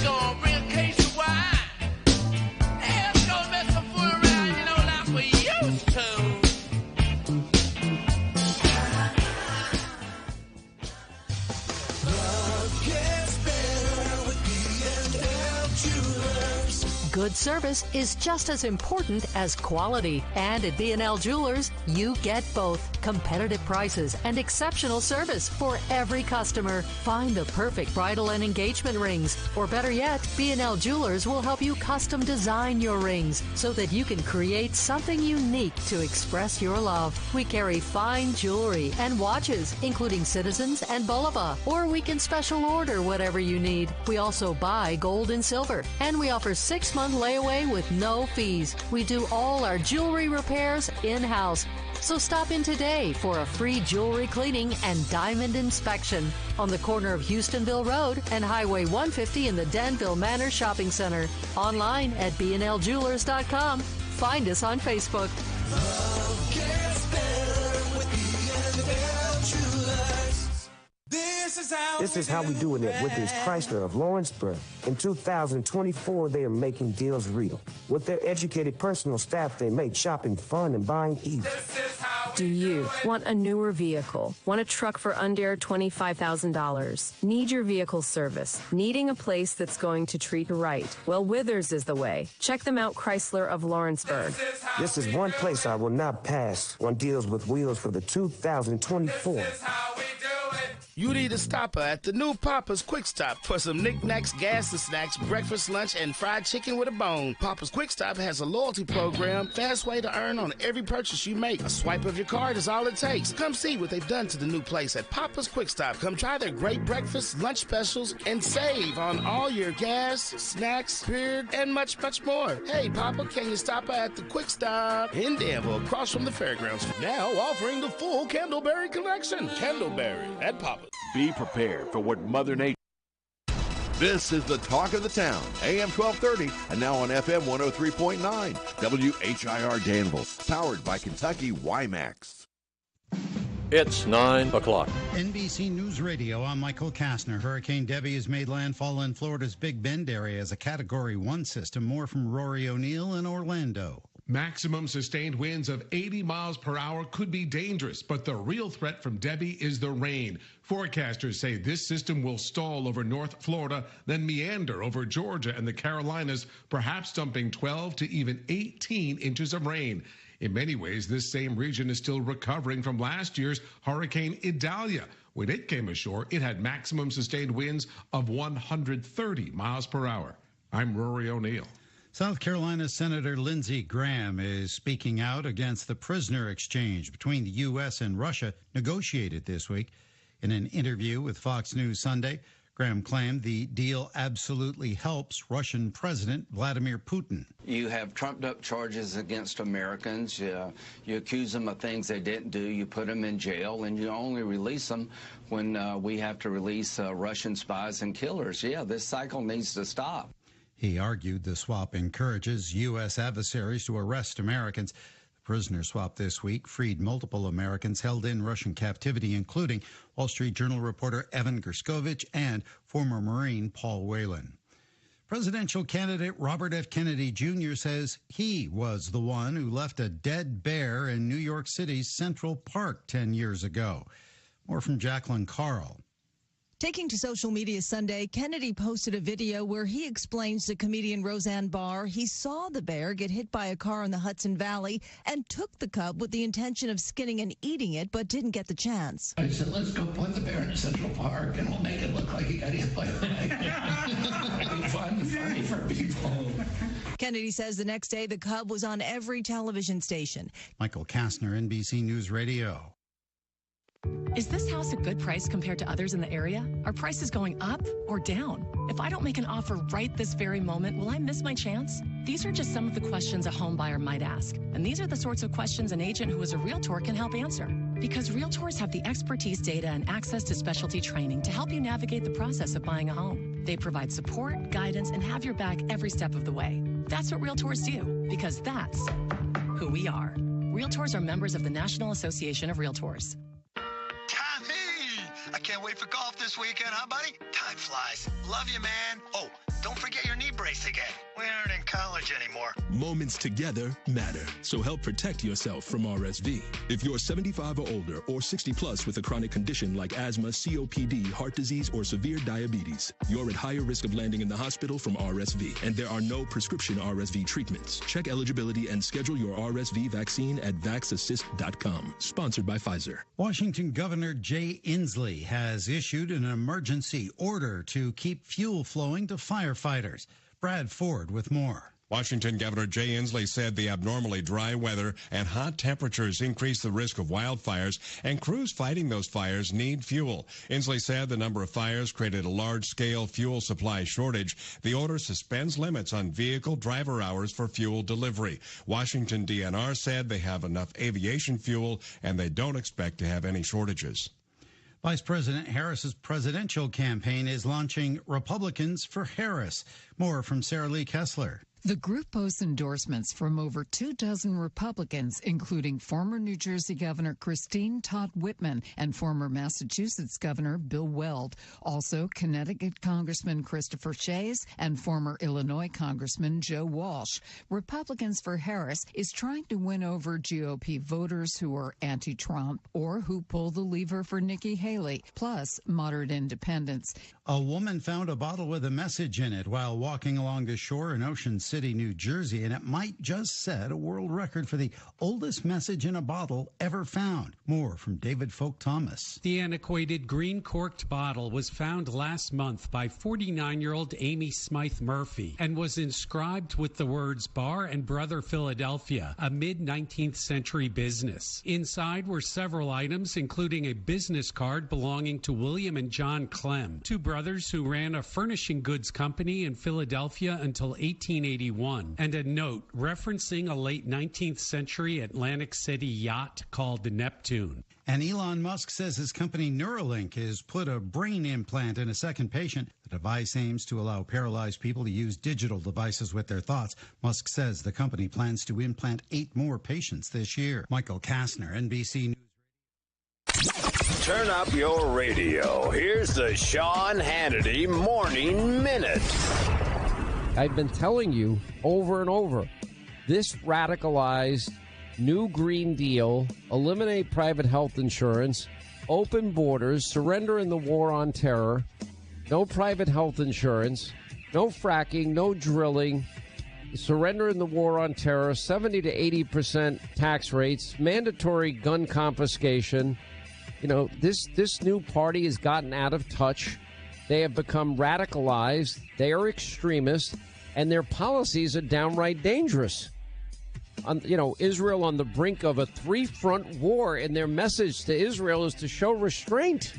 Good service is just as important as quality. And at B&L Jewelers, you get both. Competitive prices and exceptional service for every customer. Find the perfect bridal and engagement rings. Or better yet, B&L Jewelers will help you custom design your rings so that you can create something unique to express your love. We carry fine jewelry and watches, including Citizens and Bulova. Or we can special order whatever you need. We also buy gold and silver. And we offer 6-month layaway with no fees. We do all our jewelry repairs in-house. So stop in today for a free jewelry cleaning and diamond inspection on the corner of Houstonville Road and Highway 150 in the Danville Manor Shopping Center. Online at bnljewelers.com. Find us on Facebook. This is how we doing it with this Chrysler of Lawrenceburg. In 2024, they are making deals real. With their educated personal staff, they make shopping fun and buying easy. Do you want a newer vehicle? Want a truck for under $25,000? Need your vehicle service? Needing a place that's going to treat you right? Well, Withers is the way. Check them out, Chrysler of Lawrenceburg. This is one place I will not pass on deals with wheels for the 2024. You need a stopper at the new Papa's Quick Stop for some knickknacks, gas and snacks, breakfast, lunch, and fried chicken with a bone. Papa's Quick Stop has a loyalty program, fast way to earn on every purchase you make. A swipe of your card is all it takes. Come see what they've done to the new place at Papa's Quick Stop. Come try their great breakfast, lunch specials, and save on all your gas, snacks, beer, and much, much more. Hey, Papa, can you stop at the Quick Stop in Danville, across from the fairgrounds? Now offering the full Candleberry collection. Candleberry at Papa's. Be prepared for what Mother Nature... This is the talk of the town, AM 1230, and now on FM 103.9, WHIR Danville, powered by Kentucky WiMAX. It's 9 o'clock. NBC News Radio, I'm Michael Kastner. Hurricane Debbie has made landfall in Florida's Big Bend area as a Category 1 system. More from Rory O'Neill in Orlando. Maximum sustained winds of 80 miles per hour could be dangerous, but the real threat from Debbie is the rain. Forecasters say this system will stall over North Florida, then meander over Georgia and the Carolinas, perhaps dumping 12 to even 18 inches of rain. In many ways, this same region is still recovering from last year's Hurricane Idalia. When it came ashore, it had maximum sustained winds of 130 miles per hour. I'm Rory O'Neill. South Carolina Senator Lindsey Graham is speaking out against the prisoner exchange between the U.S. and Russia negotiated this week. In an interview with Fox News Sunday, Graham claimed the deal absolutely helps Russian President Vladimir Putin. You have trumped-up charges against Americans. You accuse them of things they didn't do. You put them in jail, and you only release them when we have to release Russian spies and killers. Yeah, this cycle needs to stop. He argued the swap encourages U.S. adversaries to arrest Americans. The prisoner swap this week freed multiple Americans held in Russian captivity, including Wall Street Journal reporter Evan Gerskovich and former Marine Paul Whelan. Presidential candidate Robert F. Kennedy Jr. says he was the one who left a dead bear in New York City's Central Park 10 years ago. More from Jacqueline Carl. Taking to social media Sunday, Kennedy posted a video where he explains to comedian Roseanne Barr he saw the bear get hit by a car in the Hudson Valley and took the cub with the intention of skinning and eating it, but didn't get the chance. I said, let's go put the bear in Central Park and we'll make it look like he got hit by a bike. It'll be funny for people. Kennedy says the next day the Cub was on every television station. Michael Kastner, NBC News Radio. Is this house a good price compared to others in the area? Are prices going up or down? If I don't make an offer right this very moment, will I miss my chance? These are just some of the questions a home buyer might ask. And these are the sorts of questions an agent who is a realtor can help answer. Because realtors have the expertise, data, and access to specialty training to help you navigate the process of buying a home. They provide support, guidance, and have your back every step of the way. That's what realtors do, because that's who we are. Realtors are members of the National Association of Realtors. I can't wait for golf this weekend, huh, buddy? Time flies. Love you, man. Oh, don't forget your knee brace again. We aren't in college anymore. Moments together matter, so help protect yourself from RSV. If you're 75 or older or 60 plus with a chronic condition like asthma, COPD, heart disease, or severe diabetes, you're at higher risk of landing in the hospital from RSV, and there are no prescription RSV treatments. Check eligibility and schedule your RSV vaccine at vaxassist.com. Sponsored by Pfizer. Washington Governor Jay Inslee has issued an emergency order to keep fuel flowing to firefighters. Brad Ford with more. Washington Governor Jay Inslee said the abnormally dry weather and hot temperatures increase the risk of wildfires, and crews fighting those fires need fuel. Inslee said the number of fires created a large-scale fuel supply shortage. The order suspends limits on vehicle driver hours for fuel delivery. Washington DNR said they have enough aviation fuel, and they don't expect to have any shortages. Vice President Harris's presidential campaign is launching Republicans for Harris. More from Sarah Lee Kessler. The group boasts endorsements from over 24 Republicans, including former New Jersey Governor Christine Todd Whitman and former Massachusetts Governor Bill Weld. Also, Connecticut Congressman Christopher Shays and former Illinois Congressman Joe Walsh. Republicans for Harris is trying to win over GOP voters who are anti-Trump or who pull the lever for Nikki Haley, plus moderate independents. A woman found a bottle with a message in it while walking along the shore in Ocean City, New Jersey, and it might just set a world record for the oldest message in a bottle ever found. More from David Folk Thomas. The antiquated green corked bottle was found last month by 49-year-old Amy Smythe Murphy and was inscribed with the words Bar and Brother Philadelphia, a mid-19th century business. Inside were several items, including a business card belonging to William and John Clem, two brothers who ran a furnishing goods company in Philadelphia until 1881, and a note referencing a late 19th century Atlantic City yacht called the Neptune. And Elon Musk says his company Neuralink has put a brain implant in a second patient. The device aims to allow paralyzed people to use digital devices with their thoughts. Musk says the company plans to implant 8 more patients this year. Michael Kastner, NBC News. Turn up your radio. Here's the Sean Hannity Morning Minute. I've been telling you over and over, this radicalized new Green Deal, eliminate private health insurance, open borders, surrender in the war on terror, no private health insurance, no fracking, no drilling, surrender in the war on terror, 70 to 80% tax rates, mandatory gun confiscation. You know, this new party has gotten out of touch. They have become radicalized. They are extremists, and their policies are downright dangerous. Israel on the brink of a 3-front war, and their message to Israel is to show restraint.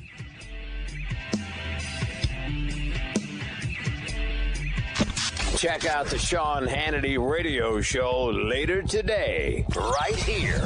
Check out the Sean Hannity Radio Show later today, right here.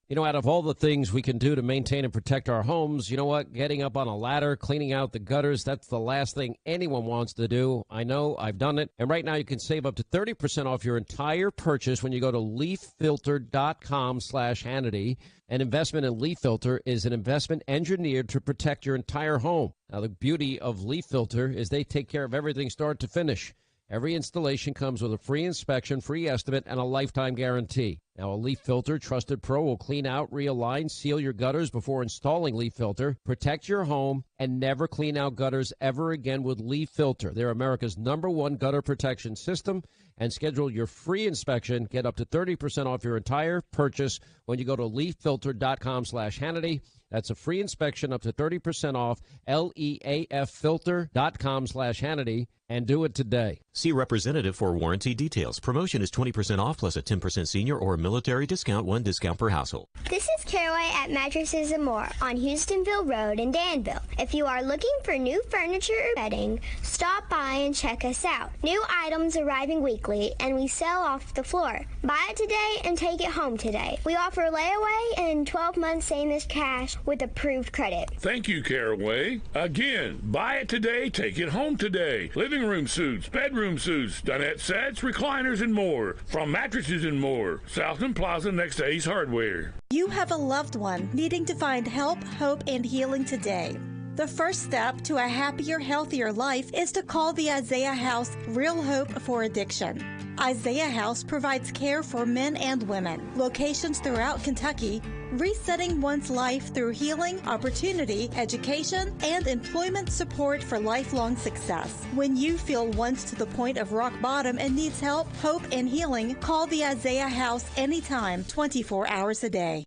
You know, out of all the things we can do to maintain and protect our homes, you know what? Getting up on a ladder, cleaning out the gutters, that's the last thing anyone wants to do. I know, I've done it. And right now you can save up to 30% off your entire purchase when you go to leaffilter.com/Hannity. An investment in Leaf Filter is an investment engineered to protect your entire home. Now, the beauty of Leaf Filter is they take care of everything start to finish. Every installation comes with a free inspection, free estimate, and a lifetime guarantee. Now, a Leaf Filter Trusted Pro will clean out, realign, seal your gutters before installing Leaf Filter. Protect your home and never clean out gutters ever again with Leaf Filter. They're America's #1 gutter protection system. and schedule your free inspection. Get up to 30% off your entire purchase when you go to leaffilter.com/Hannity. That's a free inspection up to 30% off, leaffilter.com/Hannity, and do it today. See representative for warranty details. Promotion is 20% off plus a 10% senior or military discount, 1 discount per household. This is Caraway at Mattresses and More on Houstonville Road in Danville. If you are looking for new furniture or bedding, stop by and check us out. New items arriving weekly, and we sell off the floor. Buy it today and take it home today. We offer layaway and 12 months same as cash with approved credit. Thank you, Caraway. Again, buy it today, take it home today. Living room suits, bedroom suits, dinette sets, recliners, and more. From Mattresses and More, Southland Plaza next to Ace Hardware. You have a loved one needing to find help, hope, and healing today. The first step to a happier, healthier life is to call the Isaiah House Real Hope for Addiction. Isaiah House provides care for men and women, locations throughout Kentucky, resetting one's life through healing, opportunity, education, and employment support for lifelong success. When you feel once to the point of rock bottom and needs help, hope, and healing, call the Isaiah House anytime, 24 hours a day.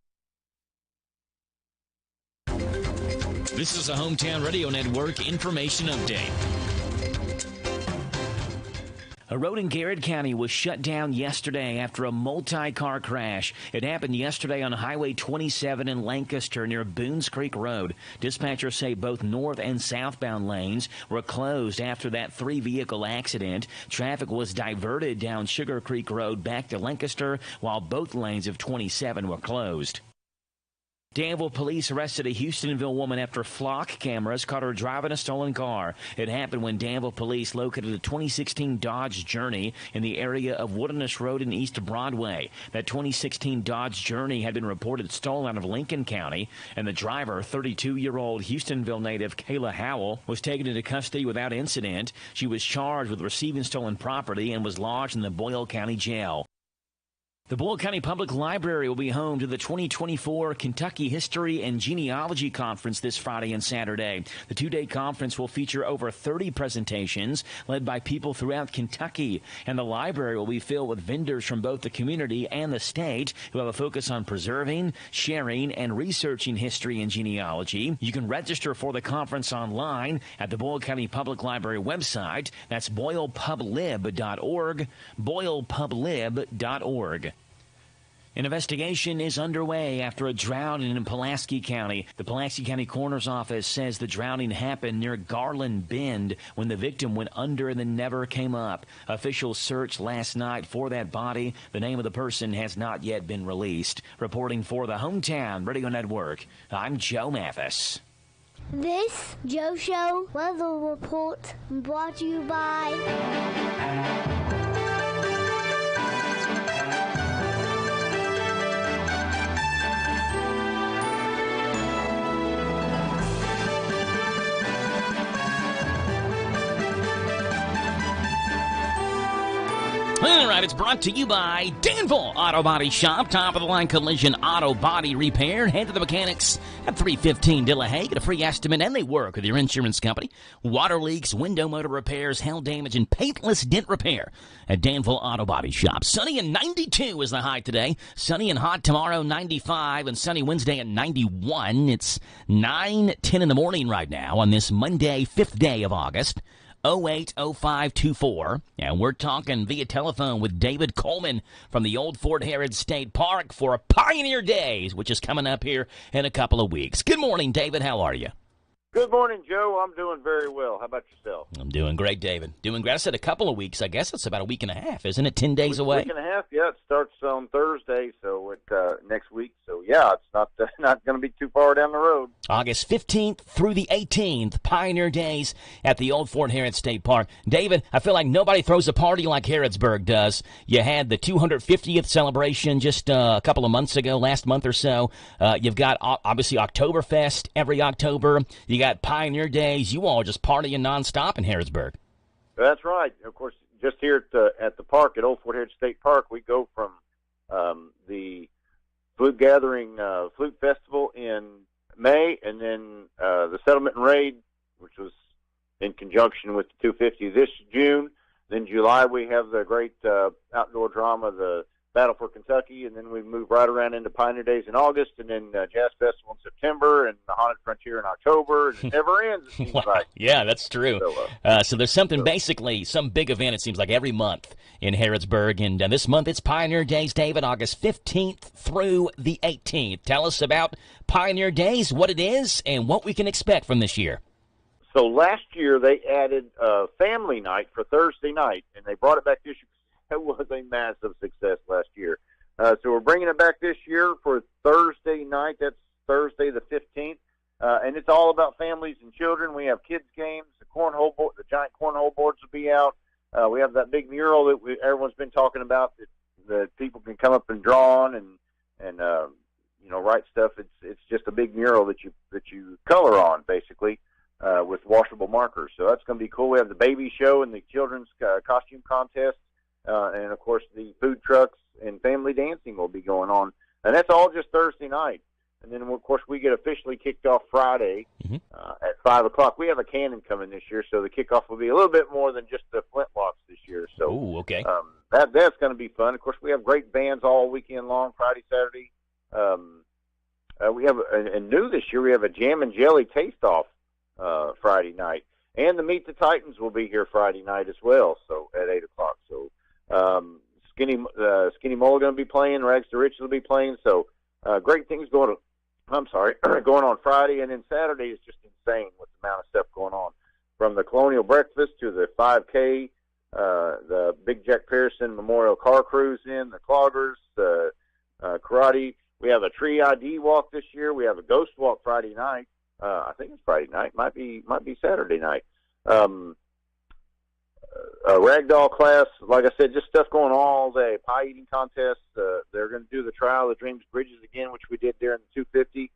This is a Hometown Radio Network information update. A road in Garrett County was shut down yesterday after a multi-car crash. It happened yesterday on Highway 27 in Lancaster near Boones Creek Road. Dispatchers say both north and southbound lanes were closed after that 3-vehicle accident. Traffic was diverted down Sugar Creek Road back to Lancaster while both lanes of 27 were closed. Danville police arrested a Houstonville woman after flock cameras caught her driving a stolen car. It happened when Danville police located a 2016 Dodge Journey in the area of Wilderness Road in East Broadway. That 2016 Dodge Journey had been reported stolen out of Lincoln County, and the driver, 32-year-old Houstonville native Kayla Howell, was taken into custody without incident. She was charged with receiving stolen property and was lodged in the Boyle County Jail. The Boyle County Public Library will be home to the 2024 Kentucky History and Genealogy Conference this Friday and Saturday. The 2-day conference will feature over 30 presentations led by people throughout Kentucky, and the library will be filled with vendors from both the community and the state who have a focus on preserving, sharing, and researching history and genealogy. You can register for the conference online at the Boyle County Public Library website. That's boylepublib.org, boylepublib.org. An investigation is underway after a drowning in Pulaski County. The Pulaski County Coroner's Office says the drowning happened near Garland Bend when the victim went under and then never came up. Officials searched last night for that body. The name of the person has not yet been released. Reporting for the Hometown Radio Network, I'm Joe Mathis. This Joe Show weather report brought to you by... All right, it's brought to you by Danville Auto Body Shop, top-of-the-line collision auto body repair. Head to the mechanics at 315 Dillahay. Get a free estimate, and they work with your insurance company. Water leaks, window motor repairs, hail damage, and paintless dent repair at Danville Auto Body Shop. Sunny and 92 is the high today. Sunny and hot tomorrow, 95, and sunny Wednesday at 91. It's 9:10 in the morning right now on this Monday, 5th day of August. 080524, and we're talking via telephone with David Coleman from the Old Fort Herod State Park for Pioneer Days, which is coming up here in a couple of weeks. Good morning, David. How are you? Good morning, Joe. I'm doing very well. How about yourself? I'm doing great, David. Doing great. I said a couple of weeks. I guess it's about a week and a half, isn't it? 10 days away? A week and a half, yeah. It starts on Thursday, so next week. So, yeah, it's not going to be too far down the road. August 15th through the 18th, Pioneer Days at the Old Fort Herod State Park. David, I feel like nobody throws a party like Harrodsburg does. You had the 250th celebration just a couple of months ago, last month or so. You've got, obviously, Oktoberfest every October. You got Pioneer Days. You all are just partying nonstop in Harrodsburg. That's right. Of course, just here at the park at Old Fort Herod State Park, we go from the Flute Gathering Flute Festival in May, and then the Settlement and Raid, which was in conjunction with the 250 this June. Then July we have the great outdoor drama, the Battle for Kentucky, and then we move right around into Pioneer Days in August, and then Jazz Festival in September, and the Haunted Frontier in October, and it never ends, it seems like. Yeah, that's true. So there's something, basically, some big event, it seems like, every month in Harrodsburg, and this month it's Pioneer Days, David, August 15th through the 18th. Tell us about Pioneer Days, what it is, and what we can expect from this year. So last year they added family night for Thursday night, and they brought it back this year. It was a massive success last year. So we're bringing it back this year for Thursday night. That's Thursday the 15th. And it's all about families and children. We have kids games, the cornhole board, the giant cornhole boards will be out. We have that big mural that everyone's been talking about that people can come up and draw on and write stuff. It's just a big mural that you color on, basically, with washable markers. So that's going to be cool. We have the baby show and the children's costume contest. And, of course, the food trucks and family dancing will be going on. And that's all just Thursday night. And then, of course, we get officially kicked off Friday at 5 o'clock. We have a cannon coming this year, so the kickoff will be a little bit more than just the flintlocks this year. So okay. That's going to be fun. Of course, we have great bands all weekend long, Friday, Saturday. We have, and new this year, we have a Jam and Jelly taste-off Friday night. And the Meet the Titans will be here Friday night as well, so at 8 o'clock. So Skinny Mulligan will be playing, Rags to Riches will be playing. So great things going on Friday, and then Saturday is just insane with the amount of stuff going on. From the Colonial Breakfast to the 5K, the Big Jack Pearson Memorial Car Cruise the Cloggers, the karate. We have a tree ID walk this year. We have a ghost walk Friday night. I think it's Friday night. Might be Saturday night. A ragdoll class, like I said, just stuff going on all day. Pie eating contest. They're going to do the Trial of Dreams Bridges again, which we did during the 250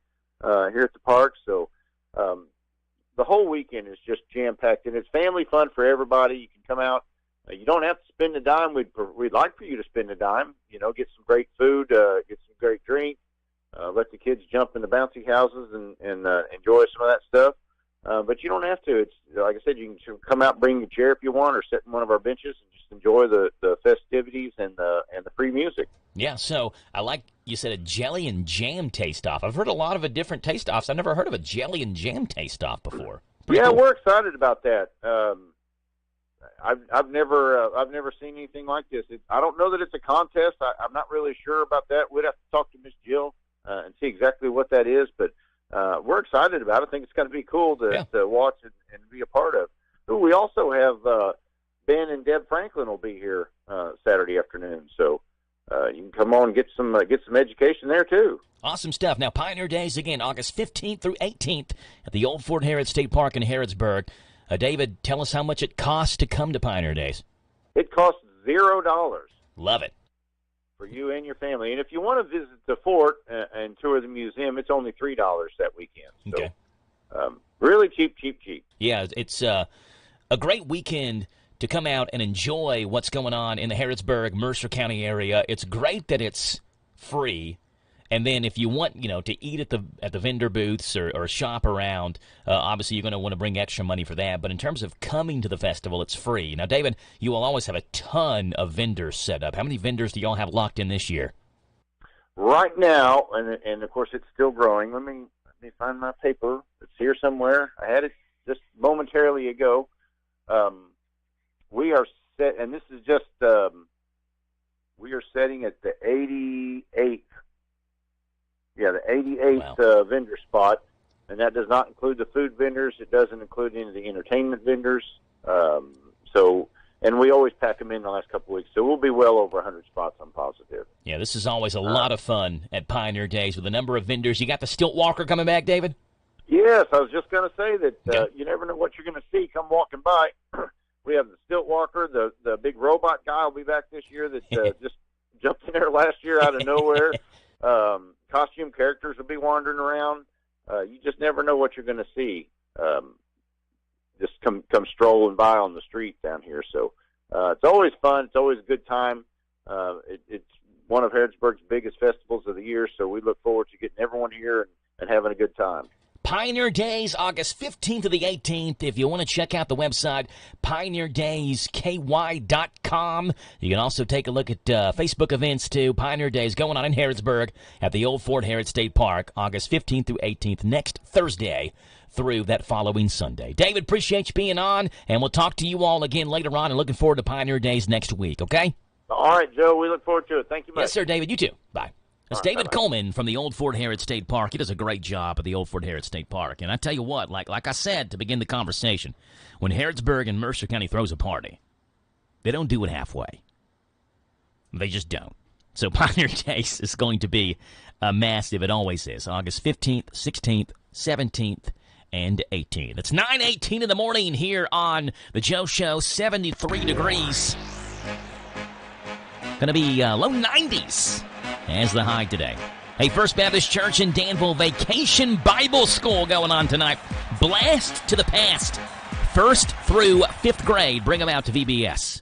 here at the park. So the whole weekend is just jam-packed, and it's family fun for everybody. You can come out. You don't have to spend a dime. We'd like for you to spend a dime. Get some great food, get some great drink, let the kids jump in the bouncy houses and enjoy some of that stuff. But you don't have to. It's like I said, you can come out, bring your chair if you want, or sit in one of our benches and just enjoy the festivities and the free music. Yeah, so I like you said a jelly and jam taste-off. I've heard a lot of different taste-offs. I've never heard of a jelly and jam taste-off before. Pretty cool. We're excited about that. I've never seen anything like this. I don't know that it's a contest. I'm not really sure about that. We'd have to talk to Miss Jill and see exactly what that is, but we're excited about it. I think it's going to be cool to watch and be a part of. Ooh, we also have Ben and Deb Franklin will be here Saturday afternoon, so you can come on and get some education there too. Awesome stuff. Now, Pioneer Days again, August 15th through 18th at the Old Fort Harrod State Park in Harrodsburg. David, tell us how much it costs to come to Pioneer Days. It costs $0. Love it. For you and your family. And if you want to visit the fort and tour the museum, it's only $3 that weekend. So, okay. Really cheap. Yeah, it's a great weekend to come out and enjoy what's going on in the Harrodsburg, Mercer County area. It's great that it's free. And then if you want, to eat at the vendor booths or shop around, obviously you're going to want to bring extra money for that. But in terms of coming to the festival, it's free. Now, David, you will always have a ton of vendors set up. How many vendors do y'all have locked in this year? Right now, and of course it's still growing. Let me find my paper. It's here somewhere. I had it just momentarily ago. We are set, and this is just we are setting at the 88th. Yeah, the 88th vendor spot, and that does not include the food vendors. It doesn't include any of the entertainment vendors. And we always pack them in the last couple of weeks, so we'll be well over 100 spots, I'm positive. Yeah, this is always a lot of fun at Pioneer Days with a number of vendors. You got the Stilt Walker coming back, David? Yes, I was just going to say that you never know what you're going to see come walking by. We have the Stilt Walker, the big robot guy will be back this year that just jumped in there last year out of nowhere. Costume characters will be wandering around. You just never know what you're going to see. Just come strolling by on the street down here. So it's always fun. It's always a good time. It's one of Harrodsburg's biggest festivals of the year, so we look forward to getting everyone here and having a good time. Pioneer Days, August 15th to the 18th. If you want to check out the website, pioneerdaysky.com. You can also take a look at Facebook events, too. Pioneer Days going on in Harrodsburg at the Old Fort Harrod State Park, August 15th through 18th, next Thursday through that following Sunday. David, appreciate you being on, and we'll talk to you all again later on, and looking forward to Pioneer Days next week, okay? All right, Joe, we look forward to it. Thank you much. Yes, sir, David. You too. Bye. It's All right, David bye-bye. Coleman from the Old Fort Harrod State Park. He does a great job at the Old Fort Harrod State Park. And I tell you what, like I said to begin the conversation, when Harrodsburg and Mercer County throws a party, they don't do it halfway. They just don't. So Pioneer Days is going to be massive. It always is. August 15th, 16th, 17th, and 18th. It's 9:18 in the morning here on The Joe Show, 73 degrees. Going to be low 90s as the high today. Hey, First Baptist Church in Danville Vacation Bible School going on tonight. Blast to the past. 1st through 5th grade. Bring them out to VBS.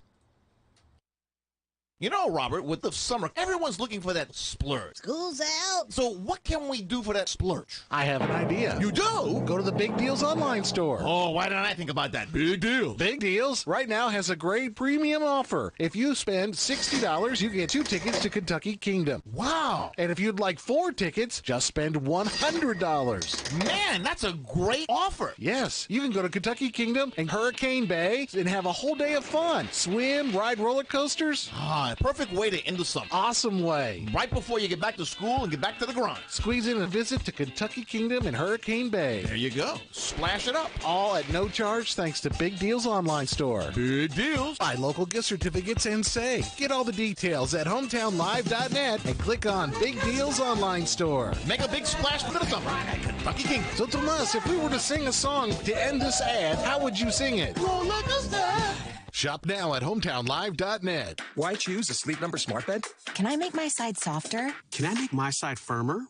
You know, Robert, with the summer, everyone's looking for that splurge. School's out. So what can we do for that splurge? I have an idea. You do? Go to the Big Deals online store. Oh, why didn't I think about that? Big deal. Big Deals right now has a great premium offer. If you spend $60, you get 2 tickets to Kentucky Kingdom. Wow. And if you'd like 4 tickets, just spend $100. Man, that's a great offer. Yes, you can go to Kentucky Kingdom and Hurricane Bay and have a whole day of fun. Swim, ride roller coasters. A perfect way to end the summer. Awesome way. Right before you get back to school and get back to the grind. Squeeze in a visit to Kentucky Kingdom and Hurricane Bay. There you go. Splash it up. All at no charge thanks to Big Deals online store. Big deals. Buy local gift certificates and save. Get all the details at hometownlive.net and click on Big Deals online store. Make a big splash for the summer at Kentucky Kingdom. So Tomas, if we were to sing a song to end this ad, how would you sing it? Roll like a star. Shop now at hometownlive.net. Why choose a Sleep Number smart bed? Can I make my side softer? Can I make my side firmer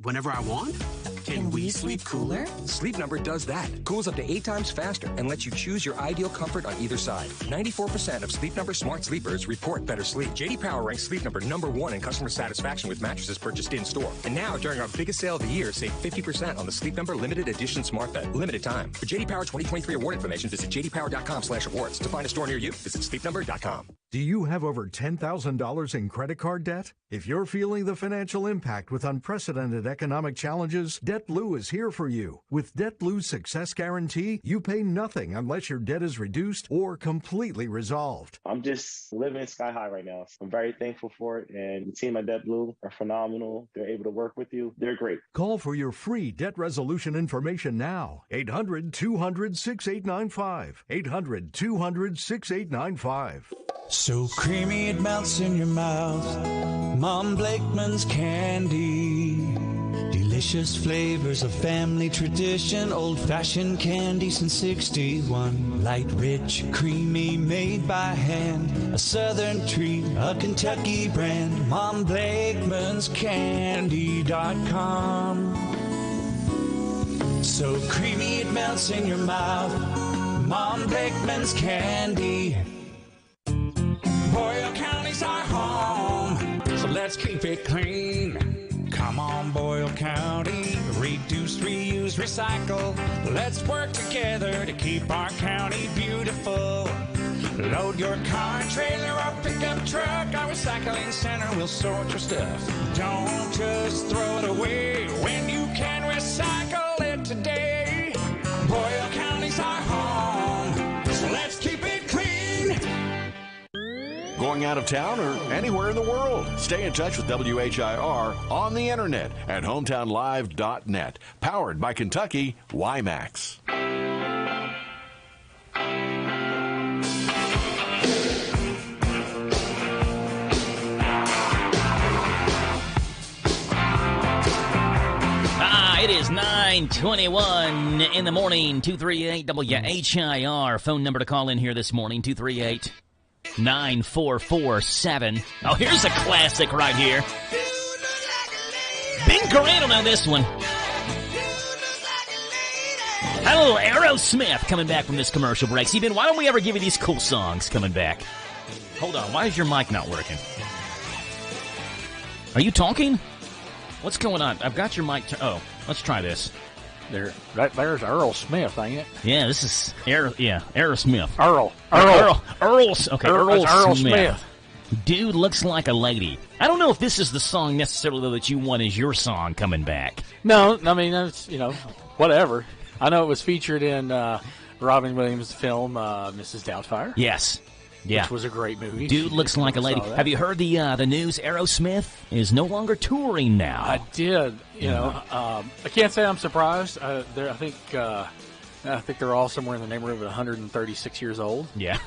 whenever I want? Can we sleep cooler? Sleep Number does that. Cools up to 8 times faster and lets you choose your ideal comfort on either side. 94% of Sleep Number smart sleepers report better sleep. J.D. Power ranks Sleep Number #1 in customer satisfaction with mattresses purchased in-store. And now, during our biggest sale of the year, save 50% on the Sleep Number Limited Edition smart bed. Limited time. For J.D. Power 2023 award information, visit jdpower.com/awards. To find a store near you, visit sleepnumber.com. Do you have over $10,000 in credit card debt? If you're feeling the financial impact with unprecedented economic challenges, Debt Blue is here for you. With Debt Blue's Success Guarantee, you pay nothing unless your debt is reduced or completely resolved. I'm just living sky high right now. So I'm very thankful for it. And the team at Debt Blue are phenomenal. They're able to work with you. They're great. Call for your free debt resolution information now. 800-200-6895. 800-200-6895. So creamy it melts in your mouth. Mom Blakeman's candy. Delicious flavors of family tradition. Old-fashioned candy since 61. Light, rich, creamy, made by hand. A southern treat, a Kentucky brand. Mom Blakeman's Candy.com. So creamy it melts in your mouth. Mom Blakeman's Candy. Boyle County's our home, so let's keep it clean. Come on, Boyle County, reduce, reuse, recycle. Let's work together to keep our county beautiful. Load your car, trailer, or pickup truck. Our recycling center will sort your stuff. Don't just throw it away when you can recycle it today. Boyle County's our home, so let's keep it clean. Going out of town or anywhere in the world? Stay in touch with WHIR on the internet at hometownlive.net. Powered by Kentucky WiMAX. It is 9:21 in the morning. 238 WHIR. Phone number to call in here this morning, 238-9447. Oh, here's a classic right here. Ben Garant will know this one. Had a little Aerosmith coming back from this commercial break. See, Ben, why don't we ever give you these cool songs coming back? Hold on, why is your mic not working? Are you talking? What's going on? I've got your mic. Oh, let's try this. There's Earl Smith, ain't it? Yeah, this is Aerosmith. Earl. Earl Smith. Smith. Dude looks like a lady. I don't know if this is the song necessarily though, that you want as your song coming back. No, I mean, that's, whatever. I know it was featured in Robin Williams' film, Mrs. Doubtfire. Yes. Yeah. Which was a great movie. Dude looks like a lady. Have you heard the news? Aerosmith is no longer touring now. I did. I can't say I'm surprised. I think they're all somewhere in the neighborhood of 136 years old. Yeah.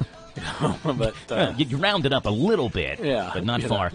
But you round it up a little bit, but not far.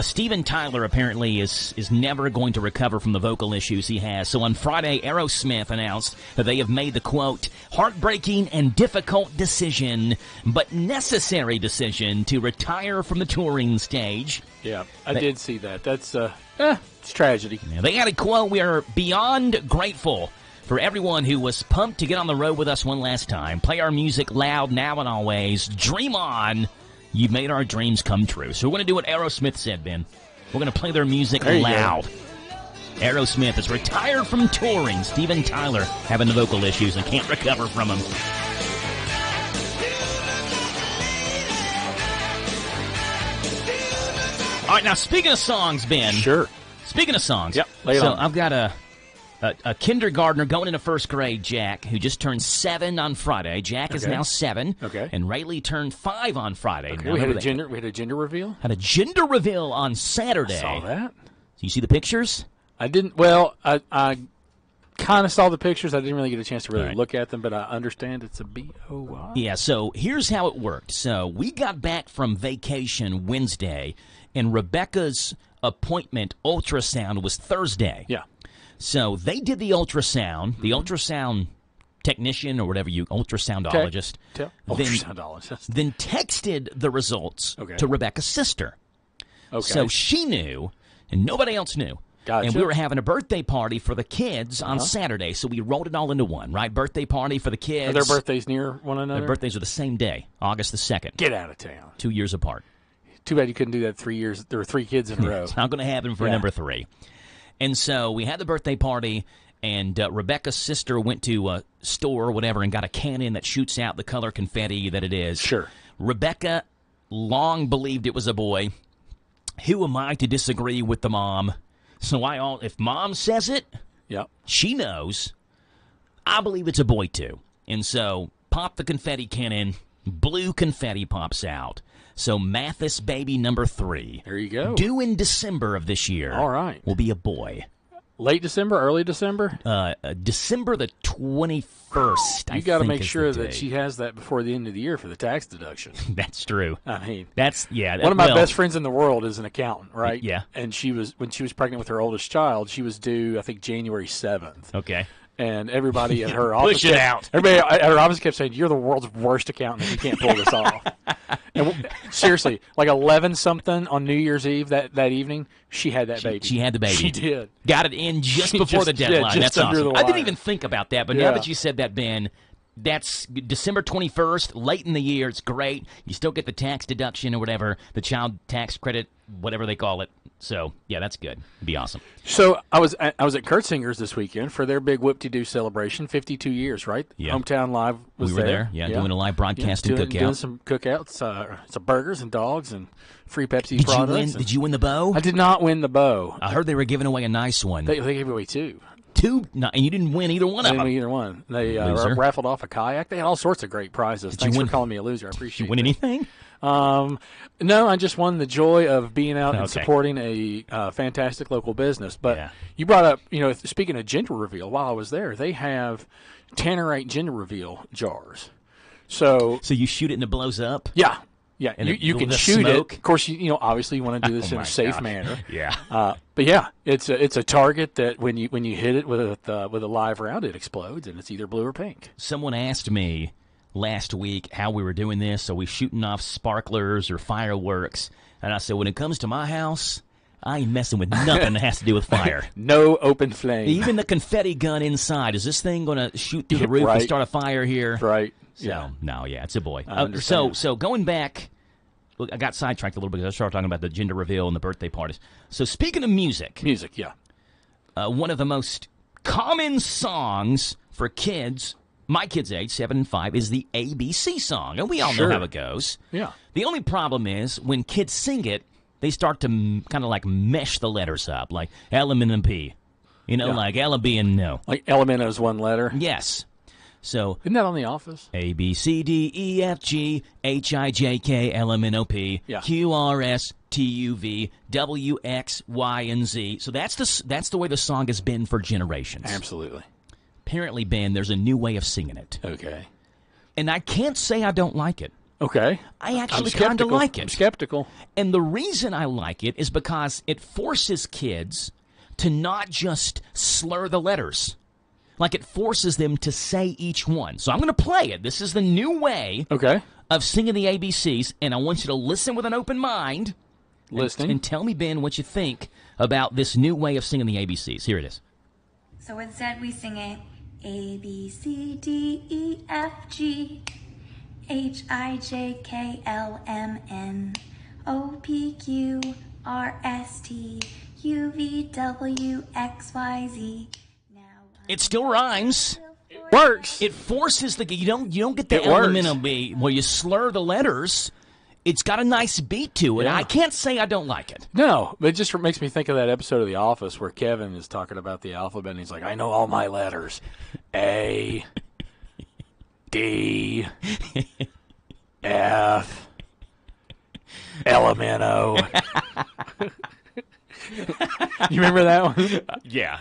Steven Tyler apparently is never going to recover from the vocal issues he has. So on Friday, Aerosmith announced that they have made the, quote, heartbreaking and difficult decision, but necessary decision to retire from the touring stage. Yeah, I did see that. That's it's tragedy. Yeah, they added, quote, we are beyond grateful for everyone who was pumped to get on the road with us one last time. Play our music loud now and always. Dream on. You've made our dreams come true. So we're going to do what Aerosmith said, Ben. We're going to play their music loud. Aerosmith is retired from touring. Steven Tyler having the vocal issues and can't recover from them. All right, now speaking of songs, Ben. Sure. Speaking of songs. Yep, lay it on. I've got a kindergartner going into first grade, Jack, who just turned 7 on Friday. Jack is now 7. Okay. And Rayleigh turned 5 on Friday. Okay. Now, We had a gender reveal? Had a gender reveal on Saturday. I saw that. So you see the pictures? I didn't. Well, I kind of saw the pictures. I didn't really get a chance to really look at them, but I understand it's a BOY. Yeah, so here's how it worked. So we got back from vacation Wednesday, and Rebecca's appointment ultrasound was Thursday. Yeah. So they did the ultrasound, the ultrasound technician or whatever ultrasoundologist, then texted the results to Rebecca's sister. Okay. So she knew, and nobody else knew. Gotcha. And we were having a birthday party for the kids on Saturday, so we rolled it all into one, right? Birthday party for the kids. Are their birthdays near one another? Their birthdays are the same day, August the 2nd. Get out of town. 2 years apart. Too bad you couldn't do that 3 years. There were 3 kids in a row. It's not going to happen for number 3. And so we had the birthday party, and Rebecca's sister went to a store or whatever and got a cannon that shoots out the color confetti that it is. Sure. Rebecca long believed it was a boy. Who am I to disagree with the mom? So if mom says it, she knows. I believe it's a boy too. And so pop the confetti cannon, blue confetti pops out. So Mathis baby number 3. There you go. Due in December of this year. All right. Will be a boy. Late December, early December? December the 21st. You got to make sure that she has that before the end of the year for the tax deduction. That's true. I mean, one of my best friends in the world is an accountant, right? Yeah. And when she was pregnant with her oldest child, she was due, I think, January 7th. Okay. And everybody at her office Push it out. Everybody at her office kept saying, "You're the world's worst accountant. You can't pull this off." And seriously, like 11-something on New Year's Eve that evening, she had that baby. She had the baby. She did. Got it in just before the deadline. Just That's under awesome. the I didn't wire. even think about that, but now that you said that, Ben, that's December 21st, late in the year. It's great. You still get the tax deduction or whatever, the child tax credit, whatever they call it. So, yeah, that's good. It'd be awesome. So I was at Kurtzinger's this weekend for their big Whoop-de-Doo celebration, 52 years, right? Yeah. Hometown Live was We were there, doing a live broadcast and cookout. Doing some cookouts, some burgers and dogs and free Pepsi products. Did you win the bow? I did not win the bow. I heard they were giving away a nice one. They gave away 2. 2? No, and you didn't win either one of them. I didn't win either one. They raffled off a kayak. They had all sorts of great prizes. Thanks for calling me a loser. I appreciate it. Did you win anything? No, I just won the joy of being out and supporting a fantastic local business. But you brought up, speaking of gender reveal, while I was there, they have Tannerite gender reveal jars. So you shoot it and it blows up? Yeah. Yeah, and you can shoot it. Of course, obviously you want to do this in a safe manner. Yeah. But yeah, it's a target that when you hit it with a live round, it explodes, and it's either blue or pink. Someone asked me last week how we were doing this. Are we shooting off sparklers or fireworks? And I said, when it comes to my house, I ain't messing with nothing that has to do with fire. No open flame. Even the confetti gun inside. Is this thing going to shoot through the roof and start a fire here? Right. So, no, it's a boy. understand. So going back, look, I got sidetracked a little bit because I started talking about the gender reveal and the birthday parties. So speaking of music. Music, yeah. One of the most common songs for kids, my kids' age, 7 and 5, is the ABC song. And we all know how it goes. Yeah. The only problem is when kids sing it, they start to kind of like mesh the letters up, like L, M, and P. You know, like L, B, and no. Like element is one letter? Yes. So isn't that on The Office? A, B, C, D, E, F, G, H, I, J, K, L, M, N, O, P, Q, R, S, T, U, V, W, X, Y, and Z. So that's the way the song has been for generations. Absolutely. Apparently, Ben, there's a new way of singing it. Okay. And I can't say I don't like it. Okay. I actually kind of like it. I'm skeptical. And the reason I like it is because it forces kids to not just slur the letters. Like, it forces them to say each one. So I'm going to play it. This is the new way of singing the ABCs, and I want you to listen with an open mind. And tell me, Ben, what you think about this new way of singing the ABCs. Here it is. So instead we sing it A, B, C, D, E, F, G, H, I, J, K, L, M, N, O, P, Q, R, S, T, U, V, W, X, Y, Z. It still rhymes. It works. It forces you don't get the element of where you slur the letters. It's got a nice beat to it. Yeah. I can't say I don't like it. No, but it just makes me think of that episode of The Office where Kevin is talking about the alphabet, and he's like, I know all my letters. A, D, F, L, M, N, O. You remember that one? Yeah.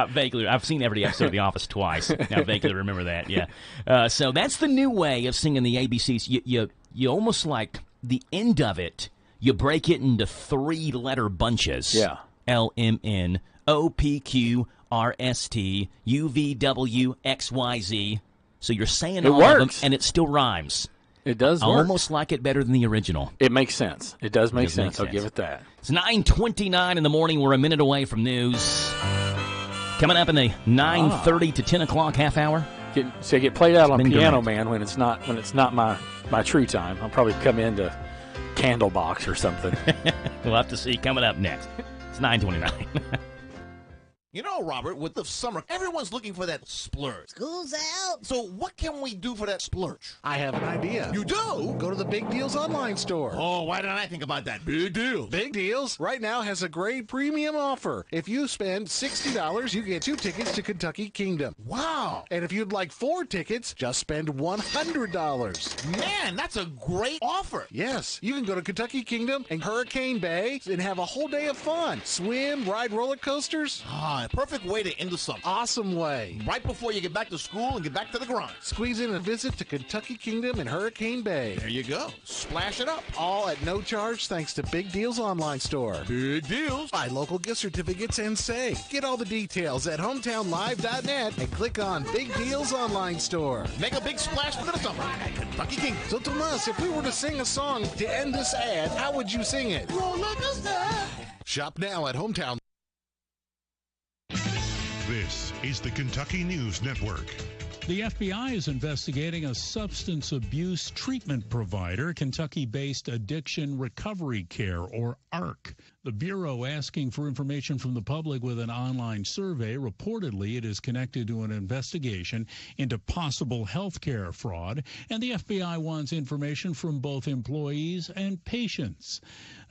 Vaguely. I've seen every episode of The Office twice. I vaguely remember that, yeah. So that's the new way of singing the ABCs. You almost like the end of it, you break it into 3-letter bunches. Yeah. L, M, N, O, P, Q, R, S, T, U, V, W, X, Y, Z. So you're saying all of them, and it still rhymes. It does work. I almost like it better than the original. It makes sense. It does make sense. I'll give it that. It's 9:29 in the morning. We're a minute away from news. Coming up in the 9:30 to 10 o'clock half hour. Get played out on Piano Man when it's not my true time. I'll probably come into Candlebox or something. We'll have to see. Coming up next. It's 9:29. You know, Robert, with the summer, everyone's looking for that splurge. School's out. So what can we do for that splurge? I have an idea. You do? Go to the Big Deals online store. Oh, why didn't I think about that? Big Deals. Big Deals right now has a great premium offer. If you spend $60, you get 2 tickets to Kentucky Kingdom. Wow. And if you'd like 4 tickets, just spend $100. Man, that's a great offer. Yes. You can go to Kentucky Kingdom and Hurricane Bay and have a whole day of fun. Swim, ride roller coasters. Perfect way to end the summer. Awesome way. Right before you get back to school and get back to the grind. Squeeze in a visit to Kentucky Kingdom and Hurricane Bay. There you go. Splash it up. All at no charge thanks to Big Deals online store. Big Deals. Buy local gift certificates and save. Get all the details at hometownlive.net and click on Big Deals online store. Make a big splash for the summer at Kentucky Kingdom. So Tomas, if we were to sing a song to end this ad, how would you sing it? Roller coaster. Shop now at Hometown. This is the Kentucky News Network. The FBI is investigating a substance abuse treatment provider, Kentucky-based Addiction Recovery Care, or ARC. The Bureau asking for information from the public with an online survey. Reportedly, it is connected to an investigation into possible health care fraud, and the FBI wants information from both employees and patients.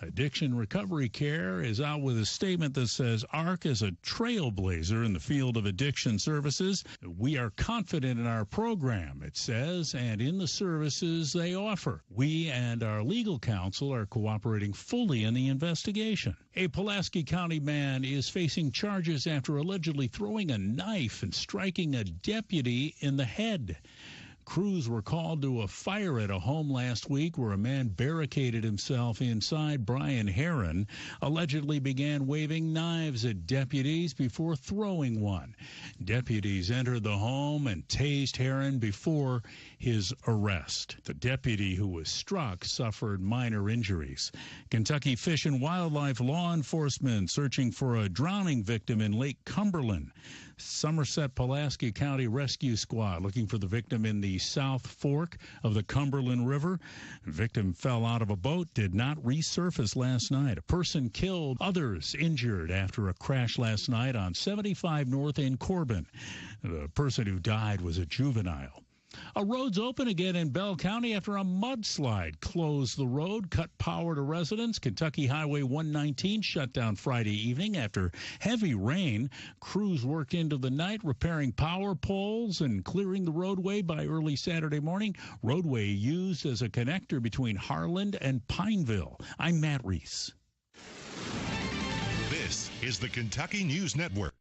Addiction Recovery Care is out with a statement that says ARC is a trailblazer in the field of addiction services. We are confident in our program, it says, and in the services they offer. We and our legal counsel are cooperating fully in the investigation. A Pulaski County man is facing charges after allegedly throwing a knife and striking a deputy in the head. Crews were called to a fire at a home last week where a man barricaded himself inside. Brian Heron allegedly began waving knives at deputies before throwing one. Deputies entered the home and tased Heron before his arrest. The deputy who was struck suffered minor injuries. Kentucky Fish and Wildlife law enforcement searching for a drowning victim in Lake Cumberland. Somerset-Pulaski County Rescue Squad looking for the victim in the South Fork of the Cumberland River. The victim fell out of a boat, did not resurface last night. A person killed, others injured after a crash last night on 75 North in Corbin. The person who died was a juvenile. A road's open again in Bell County after a mudslide closed the road, cut power to residents. Kentucky Highway 119 shut down Friday evening after heavy rain. Crews worked into the night repairing power poles and clearing the roadway by early Saturday morning. Roadway used as a connector between Harland and Pineville. I'm Matt Reese. This is the Kentucky News Network.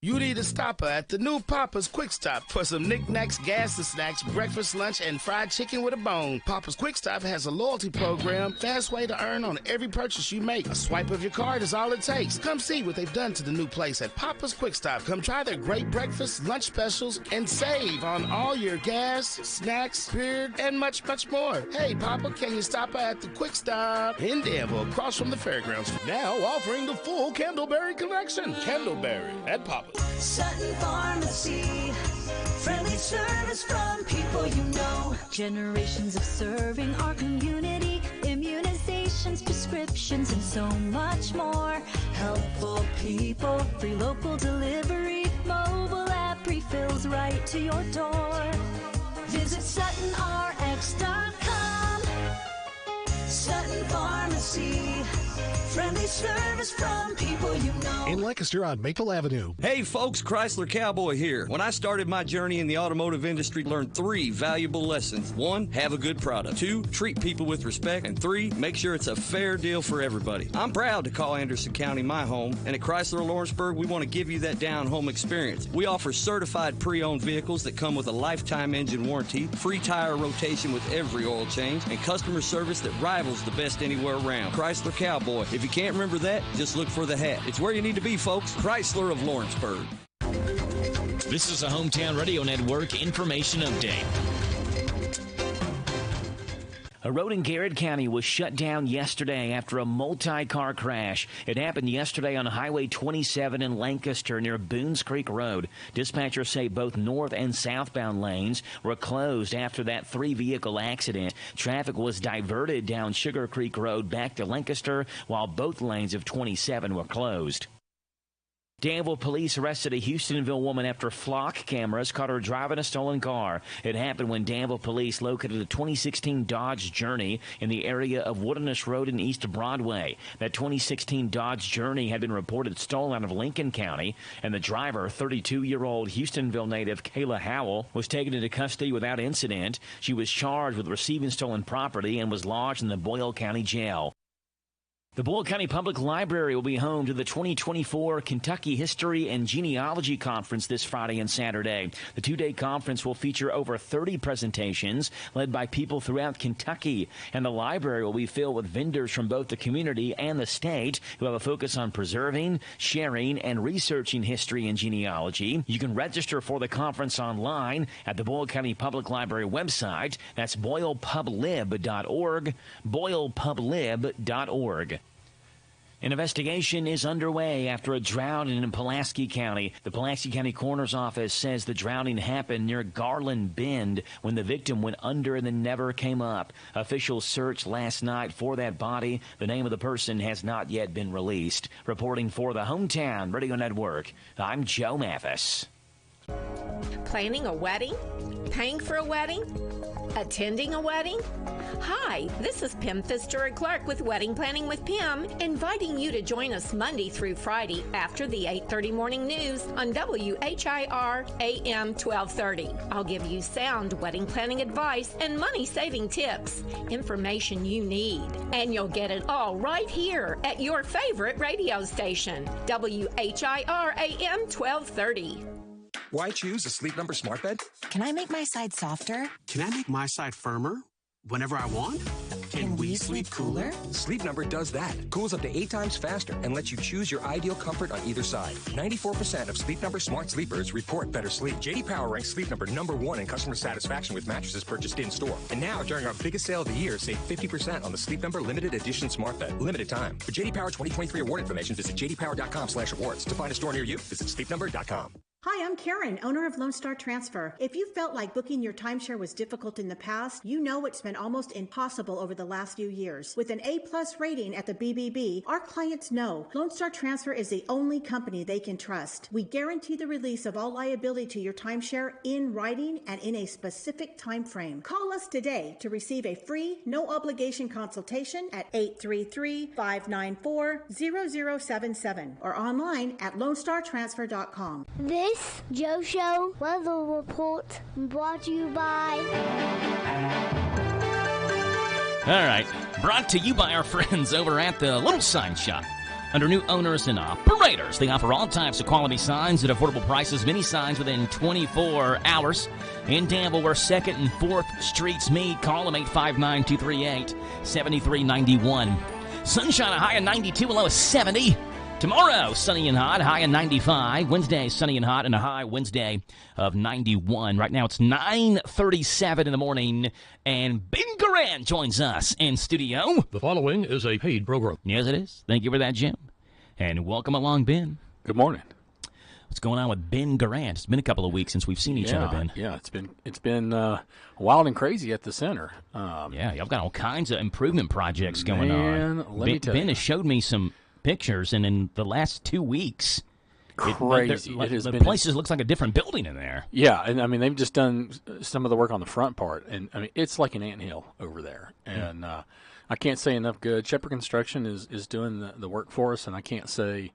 You need a stopper at the new Papa's Quick Stop for some knickknacks, gas and snacks, breakfast, lunch, and fried chicken with a bone. Papa's Quick Stop has a loyalty program, fast way to earn on every purchase you make. A swipe of your card is all it takes. Come see what they've done to the new place at Papa's Quick Stop. Come try their great breakfast, lunch specials, and save on all your gas, snacks, beer, and much, much more. Hey, Papa, can you stop at the Quick Stop in Danville, across from the fairgrounds? Now offering the full Candleberry collection. Candleberry at Papa's. Sutton Pharmacy, friendly service from people you know. Generations of serving our community, immunizations, prescriptions, and so much more. Helpful people, free local delivery, mobile app refills right to your door. Visit SuttonRx.com. Sutton Pharmacy, friendly service from people you know. In Lancaster on Maple Avenue. Hey folks, Chrysler Cowboy here. When I started my journey in the automotive industry, I learned 3 valuable lessons. 1, have a good product. 2, treat people with respect. And 3, make sure it's a fair deal for everybody. I'm proud to call Anderson County my home. And at Chrysler Lawrenceburg, we want to give you that down-home experience. We offer certified pre-owned vehicles that come with a lifetime engine warranty, free tire rotation with every oil change, and customer service that rivals the best anywhere around. Chrysler Cowboy. If you can't remember that, just look for the hat. It's where you need to be, folks. Chrysler of Lawrenceburg. This is a Hometown Radio Network information update. A road in Garrett County was shut down yesterday after a multi-car crash. It happened yesterday on Highway 27 in Lancaster near Boones Creek Road. Dispatchers say both north and southbound lanes were closed after that 3-vehicle accident. Traffic was diverted down Sugar Creek Road back to Lancaster while both lanes of 27 were closed. Danville police arrested a Houstonville woman after flock cameras caught her driving a stolen car. It happened when Danville police located a 2016 Dodge Journey in the area of Wilderness Road in East Broadway. That 2016 Dodge Journey had been reported stolen out of Lincoln County, and the driver, 32-year-old Houstonville native Kayla Howell, was taken into custody without incident. She was charged with receiving stolen property and was lodged in the Boyle County Jail. The Boyle County Public Library will be home to the 2024 Kentucky History and Genealogy Conference this Friday and Saturday. The 2-day conference will feature over 30 presentations led by people throughout Kentucky, and the library will be filled with vendors from both the community and the state who have a focus on preserving, sharing, and researching history and genealogy. You can register for the conference online at the Boyle County Public Library website. That's boylepublib.org, boylepublib.org. An investigation is underway after a drowning in Pulaski County. The Pulaski County Coroner's Office says the drowning happened near Garland Bend when the victim went under and then never came up. Officials searched last night for that body. The name of the person has not yet been released. Reporting for the Hometown Radio Network, I'm Joe Mathis. Planning a wedding? Paying for a wedding? Attending a wedding? Hi, this is Pam Pfister Clark with Wedding Planning with Pam, inviting you to join us Monday through Friday after the 8:30 morning news on WHIR AM 1230. I'll give you sound wedding planning advice and money-saving tips, information you need, and you'll get it all right here at your favorite radio station, WHIR AM 1230. Why choose a Sleep Number smart bed? Can I make my side softer? Can I make my side firmer whenever I want? Can we sleep cooler? Sleep Number does that. Cools up to 8 times faster and lets you choose your ideal comfort on either side. 94% of Sleep Number smart sleepers report better sleep. J.D. Power ranks Sleep Number #1 in customer satisfaction with mattresses purchased in-store. And now, during our biggest sale of the year, save 50% on the Sleep Number Limited Edition Smart Bed. Limited time. For J.D. Power 2023 award information, visit jdpower.com/awards. To find a store near you, visit sleepnumber.com. Hi, I'm Karen, owner of Lone Star Transfer. If you felt like booking your timeshare was difficult in the past, you know it's been almost impossible over the last few years. With an A+ rating at the BBB, our clients know Lone Star Transfer is the only company they can trust. We guarantee the release of all liability to your timeshare in writing and in a specific time frame. Call us today to receive a free, no-obligation consultation at 833-594-0077 or online at lonestartransfer.com. This Joe Show weather report brought to you by... All right, brought to you by our friends over at the Little Sign Shop. Under new owners and operators, they offer all types of quality signs at affordable prices, many signs within 24 hours. In Danville, where 2nd and 4th Streets meet, call them 859-238-7391. Sunshine, a high of 92, a low of 70. Tomorrow, sunny and hot, high of 95. Wednesday, sunny and hot, and a high Wednesday of 91. Right now, it's 9:37 in the morning, and Ben Garant joins us in studio. The following is a paid program. Yes, it is. Thank you for that, Jim. And welcome along, Ben. Good morning. What's going on with Ben Garant? It's been a couple of weeks since we've seen each other, Ben. Yeah, it's been wild and crazy at the center. Yeah, y'all got all kinds of improvement projects going on. Let me tell you. Ben has showed me some pictures, and in the last 2 weeks, crazy. The places looks like a different building in there. Yeah, and I mean they've just done some of the work on the front part, and I mean it's like an anthill over there. And I can't say enough good. Shepherd Construction is doing the work for us, and I can't say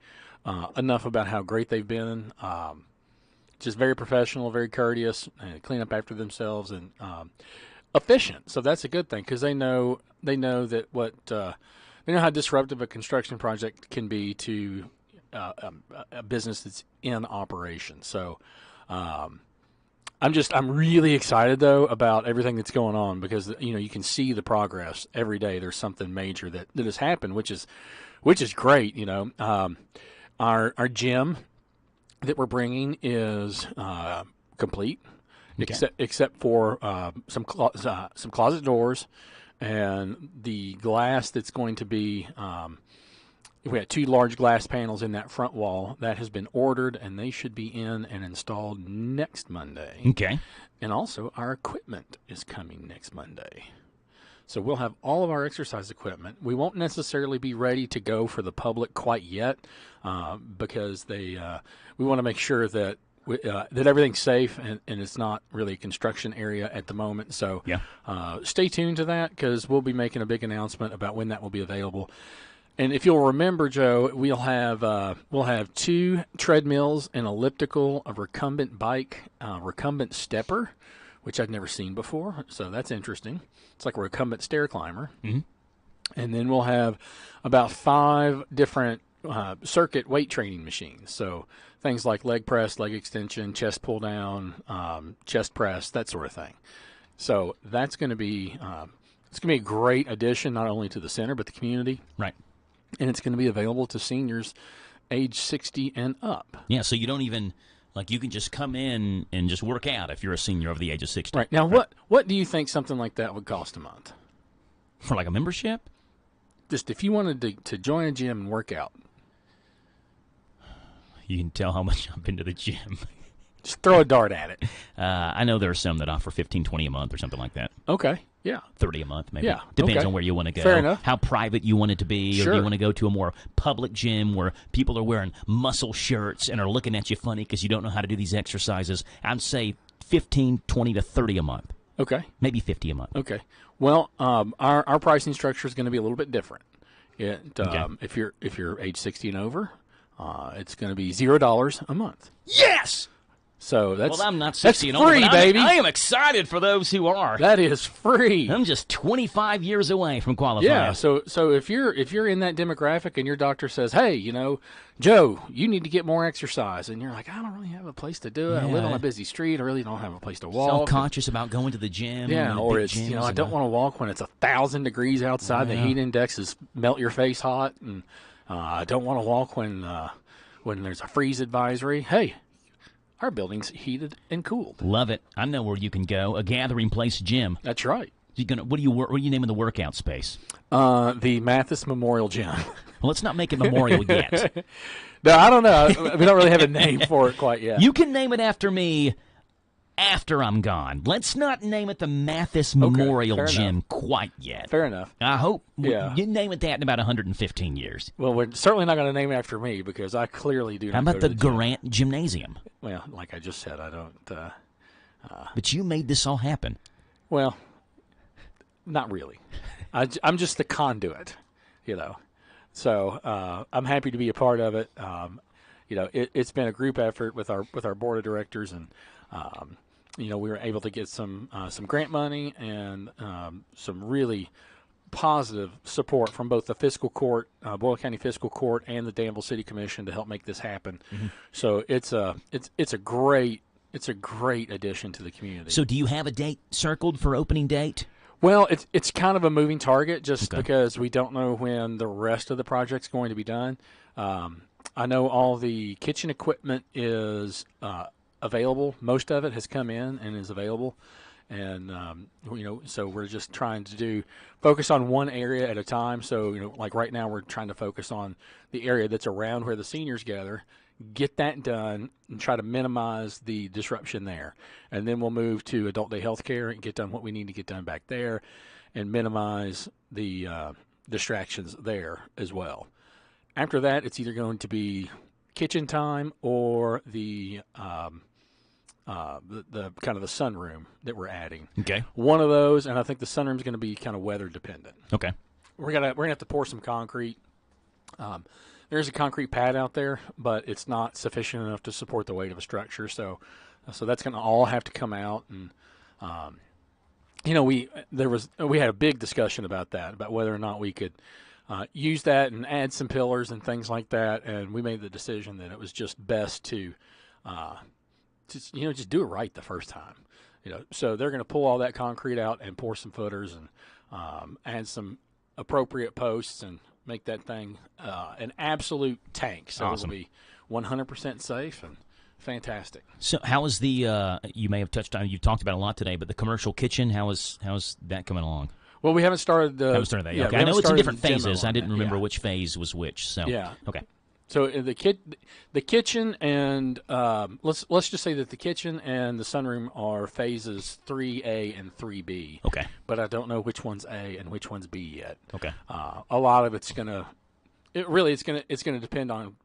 enough about how great they've been. Just very professional, very courteous, and clean up after themselves, and efficient. So that's a good thing because they know that what. They know how disruptive a construction project can be to a business that's in operation. So I'm really excited though about everything that's going on because you can see the progress every day. There's something major that has happened, which is great. Our gym that we're bringing is complete, okay. except for some closet doors. And the glass that's going to be, we had 2 large glass panels in that front wall. That has been ordered, and they should be in and installed next Monday. Okay. And also, our equipment is coming next Monday. So we'll have all of our exercise equipment. We won't necessarily be ready to go for the public quite yet because we want to make sure that that everything's safe and it's not really a construction area at the moment. So stay tuned to that because we'll be making a big announcement about when that will be available. And if you'll remember, Joe, we'll have 2 treadmills, an elliptical, a recumbent bike, recumbent stepper, which I've never seen before. So that's interesting. It's like a recumbent stair climber. Mm-hmm. And then we'll have about 5 different circuit weight training machines. So things like leg press, leg extension, chest pull down, chest press, that sort of thing. So that's going to be a great addition not only to the center but the community. Right. And it's going to be available to seniors age 60 and up. Yeah, so you don't even you can just come in and just work out if you're a senior over the age of 60. Right. Now what do you think something like that would cost a month? For like a membership? Just if you wanted to join a gym and work out. You can tell how much I've been to the gym. Just throw a dart at it. I know there are some that offer $15, $20 a month or something like that. Okay, yeah. $30 a month, maybe. Yeah, depends on where you want to go. Fair enough. How private you want it to be, Sure. or do you want to go to a more public gym where people are wearing muscle shirts and are looking at you funny because you don't know how to do these exercises. I'd say $15, $20 to $30 a month. Okay. Maybe $50 a month. Okay. Well, our pricing structure is going to be a little bit different. Okay. If you're age 60 and over, it's going to be $0 a month. Yes! So that's I'm not 60 that's and older, free, but baby. I am excited for those who are. That is free. I'm just 25 years away from qualifying. Yeah. So if you're in that demographic and your doctor says, hey, Joe, you need to get more exercise, and you're like, I don't really have a place to do it. I live on a busy street. I really don't have a place to walk. Self-conscious about going to the gym. Yeah, or it's I don't want to walk when it's 1,000 degrees outside. The heat index is melt your face hot, and I don't want to walk when there's a freeze advisory. Hey, our building's heated and cooled. Love it. I know where you can go. A Gathering Place gym. That's right. What are you naming the workout space? The Mathis Memorial Gym. Well, let's not make it memorial yet. No, I don't know. We don't really have a name for it quite yet. You can name it after me after I'm gone. Let's not name it the Mathis Memorial Gym quite yet. Fair enough. I hope you name it that in about 115 years. Well, we're certainly not going to name it after me because I clearly do not. How about go the to the Grant Gymnasium? Well, like I just said, I don't. But you made this all happen. Well, not really. I'm just the conduit, So I'm happy to be a part of it. It's been a group effort with our board of directors, and we were able to get some grant money and some really positive support from both the fiscal court, Boyle County Fiscal Court, and the Danville City Commission to help make this happen. Mm-hmm. So it's a great addition to the community. So do you have a date circled for opening date? Well, it's kind of a moving target just because we don't know when the rest of the project's going to be done. I know all the kitchen equipment is available. Most of it has come in and is available. And, so we're just trying to focus on one area at a time. So, like right now we're trying to focus on the area that's around where the seniors gather, get that done, and try to minimize the disruption there. And then we'll move to adult day health care and get done what we need to get done back there and minimize the distractions there as well. After that, it's either going to be kitchen time or the kind of the sunroom that we're adding. Okay. One of those, and I think the sunroom's going to be kind of weather dependent. Okay. We're gonna have to pour some concrete. There's a concrete pad out there, but it's not sufficient enough to support the weight of a structure. So that's going to all have to come out. And we had a big discussion about that, about whether or not we could use that and add some pillars and things like that. And we made the decision that it was just best to just do it right the first time. So they're going to pull all that concrete out and pour some footers and add some appropriate posts and make that thing an absolute tank. So awesome. It'll be 100% safe and fantastic. So how is the you may have touched on, you've talked about it a lot today, but the commercial kitchen, how's that coming along? Well, we haven't started the. Haven't started that. Yeah, okay, I know it's in different phases. I didn't that. remember which phase was which. So yeah. Okay. So the kitchen and let's just say that the kitchen and the sunroom are phases 3A and 3B. Okay. But I don't know which one's A and which one's B yet. Okay. A lot of it's gonna depend on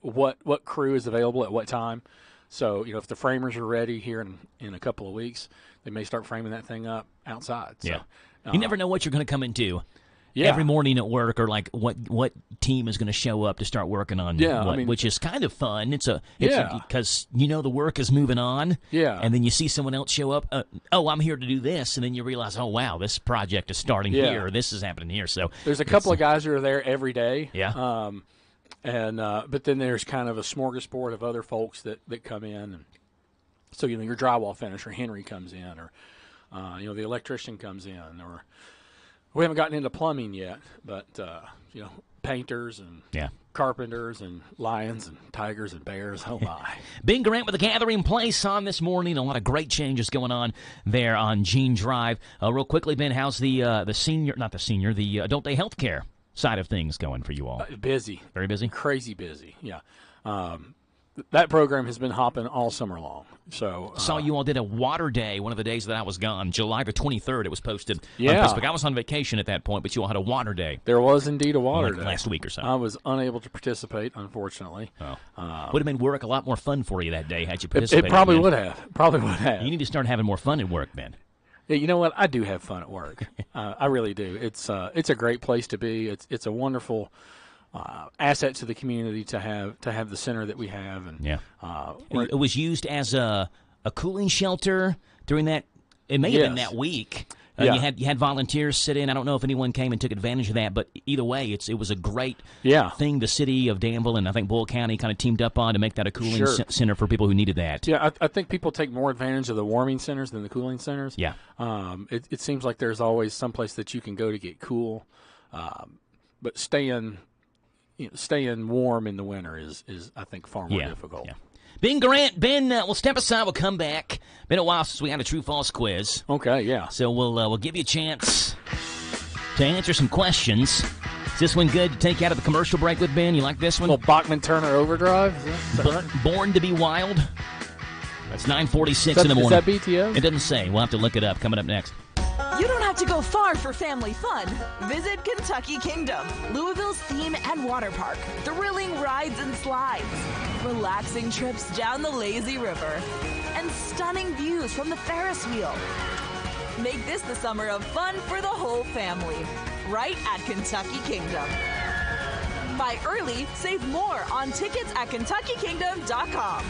what crew is available at what time. So if the framers are ready here in a couple of weeks, they may start framing that thing up outside. So, yeah. You never know what you're going to come into. Yeah. Every morning at work, or like what team is going to show up to start working on what, which is kind of fun. It's because the work is moving on. Yeah. And then you see someone else show up. I'm here to do this, and then you realize, oh wow, this project is starting here. Or this is happening here. So there's a couple of guys who are there every day. Yeah. But then there's kind of a smorgasbord of other folks that come in, and so your drywall finisher Henry comes in, or the electrician comes in, or we haven't gotten into plumbing yet, but painters and carpenters and lions and tigers and bears. Oh my! Ben Grant with the Gathering Place on this morning. A lot of great changes going on there on Gene Drive. Real quickly, Ben, how's the adult day health care side of things going for you all? Busy, very busy, crazy busy. Yeah. That program has been hopping all summer long. So saw you all did a water day one of the days that I was gone, July the 23rd. It was posted on Facebook. I was on vacation at that point, but you all had a water day. There was indeed a water day last week or so. I was unable to participate, unfortunately. Would have made work a lot more fun for you that day had you participated. It probably would have. You need to start having more fun at work, Ben. Yeah, you know what? I do have fun at work. I really do. It's a great place to be. It's a wonderful asset to the community to have the center that we have. And it was used as a cooling shelter during that. It may have been that week. You had volunteers sit in. I don't know if anyone came and took advantage of that, but either way, it was a great thing. The city of Danville and I think Bull County kind of teamed up on to make that a cooling center for people who needed that. Yeah, I think people take more advantage of the warming centers than the cooling centers. Yeah, it seems like there's always someplace that you can go to get cool, but staying warm in the winter is I think far more difficult. Yeah. Ben Grant, we'll step aside. We'll come back. Been a while since we had a true-false quiz. Okay, yeah. So we'll give you a chance to answer some questions. Is this one good to take out of the commercial break with, Ben? You like this one? A little Bachman-Turner overdrive? Is that right? Born to be Wild. That's 9:46 in the morning. Is that BTO? It doesn't say. We'll have to look it up. Coming up next. You don't have to go far for family fun. Visit Kentucky Kingdom, Louisville's theme and water park. Thrilling rides and slides, relaxing trips down the lazy river, and stunning views from the Ferris wheel. Make this the summer of fun for the whole family, right at Kentucky Kingdom. Buy early, save more on tickets at KentuckyKingdom.com.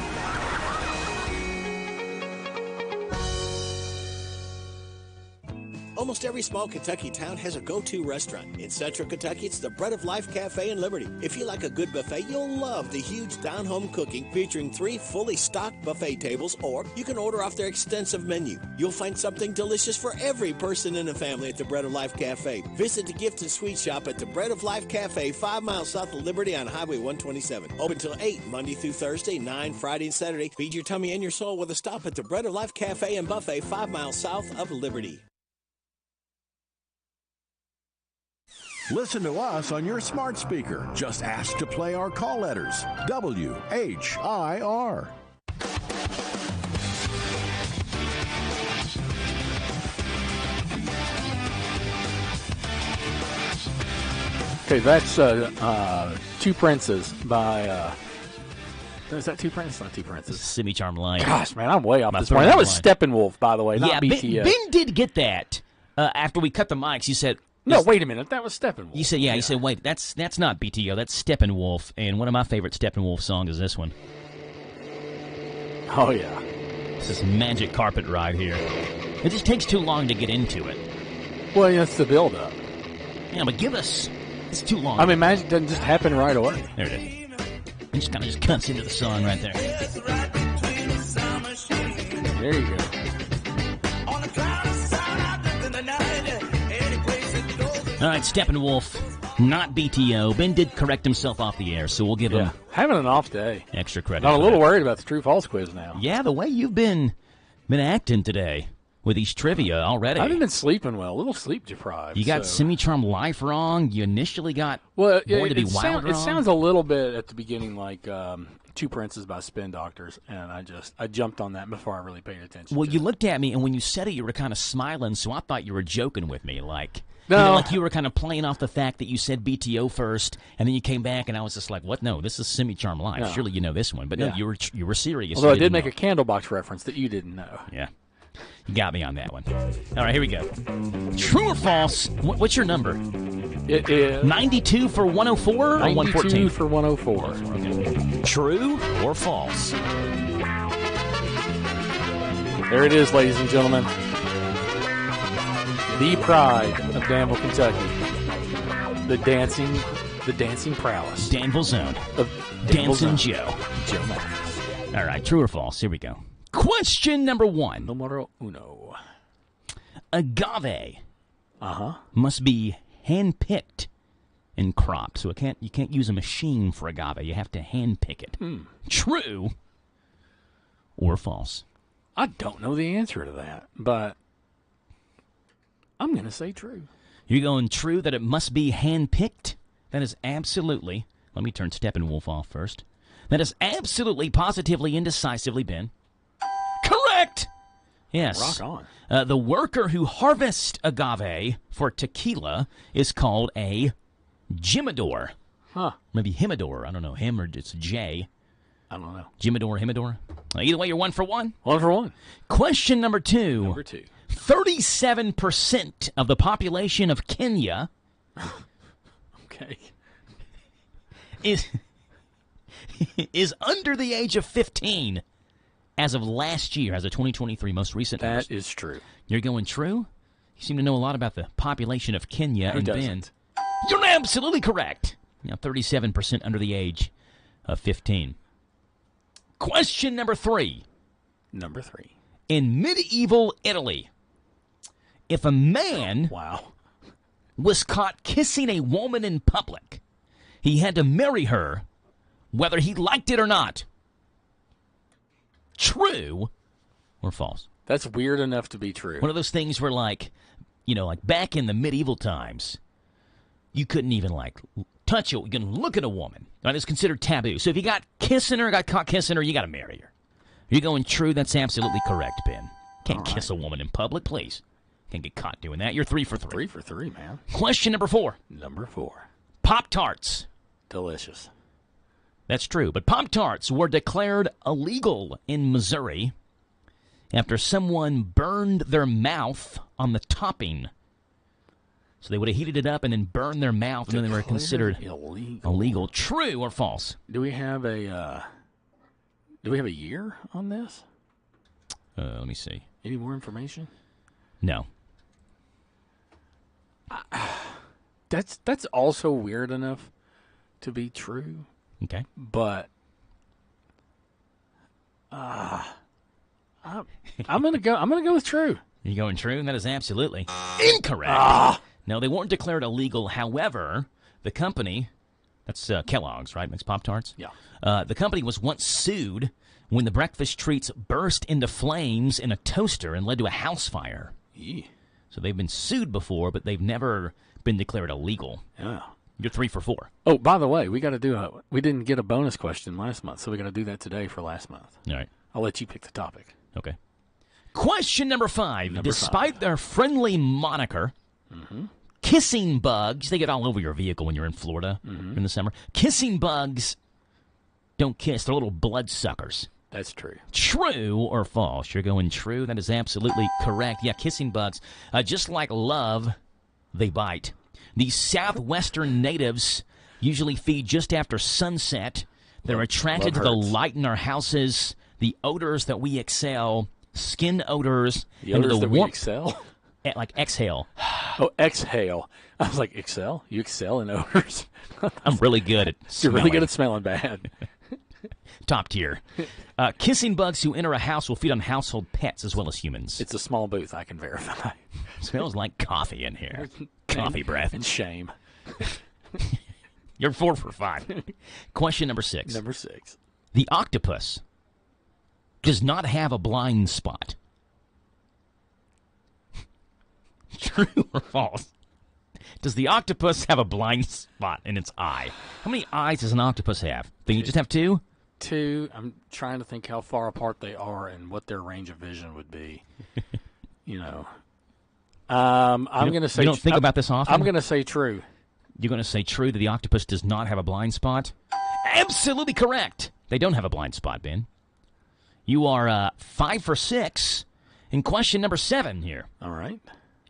Almost every small Kentucky town has a go-to restaurant. In Central Kentucky, it's the Bread of Life Cafe in Liberty. If you like a good buffet, you'll love the huge down-home cooking featuring 3 fully stocked buffet tables, or you can order off their extensive menu. You'll find something delicious for every person in the family at the Bread of Life Cafe. Visit the gift and sweet shop at the Bread of Life Cafe, 5 miles south of Liberty on Highway 127. Open till 8, Monday through Thursday, 9 Friday and Saturday. Feed your tummy and your soul with a stop at the Bread of Life Cafe and Buffet, 5 miles south of Liberty. Listen to us on your smart speaker. Just ask to play our call letters. WHIR. Okay, that's Two Princes by... Is that Two Princes? Not Two Princes. Semi Charmed Life. Gosh, man, I'm way off this morning. That was Steppenwolf, by the way, not BTO. Ben did get that. After we cut the mics, you said... No, wait a minute. That was Steppenwolf. You said, you said, wait, that's not BTO. That's Steppenwolf. And one of my favorite Steppenwolf songs is this one. Oh, yeah. It's this magic carpet ride here. It just takes too long to get into it. Well, it's the build-up. Yeah, but give us... It's too long. I mean, magic doesn't just happen right away. There it is. It just kind of just cuts into the song right there. There you go. All right, Steppenwolf, not BTO. Ben did correct himself off the air, so we'll give him having an off day. Extra credit. I'm a little worried about the true-false quiz now. Yeah, the way you've been acting today with these trivia already. I haven't been sleeping well. A little sleep deprived. You got Semi-Charmed Life wrong. You initially got Born to be Wild wrong. It sounds a little bit at the beginning like Two Princes by Spin Doctors, and I jumped on that before I really paid attention. Well, you looked at me, and when you said it, you were kind of smiling, so I thought you were joking with me, like... No. Like you were kind of playing off the fact that you said BTO first, and then you came back, and I was just like, "What? No, this is Semi-Charmed Life. No. Surely you know this one." But no, you were serious. Although I did make a Candlebox reference that you didn't know. Yeah, you got me on that one. All right, here we go. True or false? What's your number? It is 92 for 104 or 114? 92 for 104. Okay. True or false? There it is, ladies and gentlemen. The pride of Danville, Kentucky. The dancing prowess. Danville's own. Dancing Joe. Joe Mathis. All right, true or false? Here we go. Question number 1. Numero uno. Agave must be hand-picked and cropped. So you can't use a machine for agave. You have to hand-pick it. True or false? I don't know the answer to that, but... I'm going to say true. You're going true that it must be hand-picked? That is absolutely... Let me turn Steppenwolf off first. That is absolutely, positively, indecisively been correct! Yes. Rock on. The worker who harvests agave for tequila is called a jimador. Huh. Maybe Himmador. I don't know. Him or it's J. I don't know. Jimador, Himmador. Either way, you're 1 for 1. 1 for 1. Question number 2. Number 2. 37% of the population of Kenya. Okay. is under the age of 15 as of last year, as of 2023, most recent numbers. That is true. You're going true? You seem to know a lot about the population of Kenya. Who doesn't? You're absolutely correct. Now, 37% under the age of 15. Question number 3. Number 3. In medieval Italy, if a man was caught kissing a woman in public, he had to marry her whether he liked it or not. True or false? That's weird enough to be true. One of those things where, like back in the medieval times, you couldn't even, touch it. You can look at a woman. Right? It's considered taboo. So if you got caught kissing her, you got to marry her. You're going true? That's absolutely correct, Ben. Can't kiss a woman in public, please. Can't get caught doing that. You're 3 for 3. 3 for 3, man. Question number 4. Number 4. Pop-Tarts. Delicious. That's true. But Pop-Tarts were declared illegal in Missouri after someone burned their mouth on the topping. So they would have heated it up and then burned their mouth, and then they were considered illegal. True or false? Do we have a year on this? Let me see. Any more information? No. That's also weird enough to be true. Okay. But I'm gonna go with true. You're going true, and that is absolutely incorrect. No, they weren't declared illegal. However, the company, that's Kellogg's, right? Makes Pop-Tarts? Yeah. The company was once sued when the breakfast treats burst into flames in a toaster and led to a house fire. Yeah. So they've been sued before, but they've never been declared illegal. Yeah. You're 3 for 4. Oh, by the way, we got to we didn't get a bonus question last month, so we got to do that today for last month. All right. I'll let you pick the topic. Okay. Question number 5. Despite their friendly moniker, kissing bugs, they get all over your vehicle when you're in Florida in the summer. Kissing bugs don't kiss. They're little bloodsuckers. That's true. True or false? You're going true. That is absolutely correct. Yeah, kissing bugs, just like love, they bite. These southwestern natives usually feed just after sunset. They're attracted to the light in our houses, the odors that we exhale, skin odors. The odors that we excel? Like exhale. Oh, exhale. I was like, excel? You excel in odors? I'm really good at smelling. You're really good at smelling bad. Top tier. Kissing bugs who enter a house will feed on household pets as well as humans. It's a small booth, I can verify. Smells like coffee in here. Coffee breath. And shame. You're 4 for 5. Question number 6. Number 6. The octopus does not have a blind spot. True or false? Does the octopus have a blind spot in its eye? How many eyes does an octopus have? Do you just have 2? 2. I'm trying to think how far apart they are and what their range of vision would be. I'm going to say... You don't think about this often? I'm going to say true. You're going to say true that the octopus does not have a blind spot? Absolutely correct. They don't have a blind spot, Ben. You are 5 for 6 in question number 7 here. All right.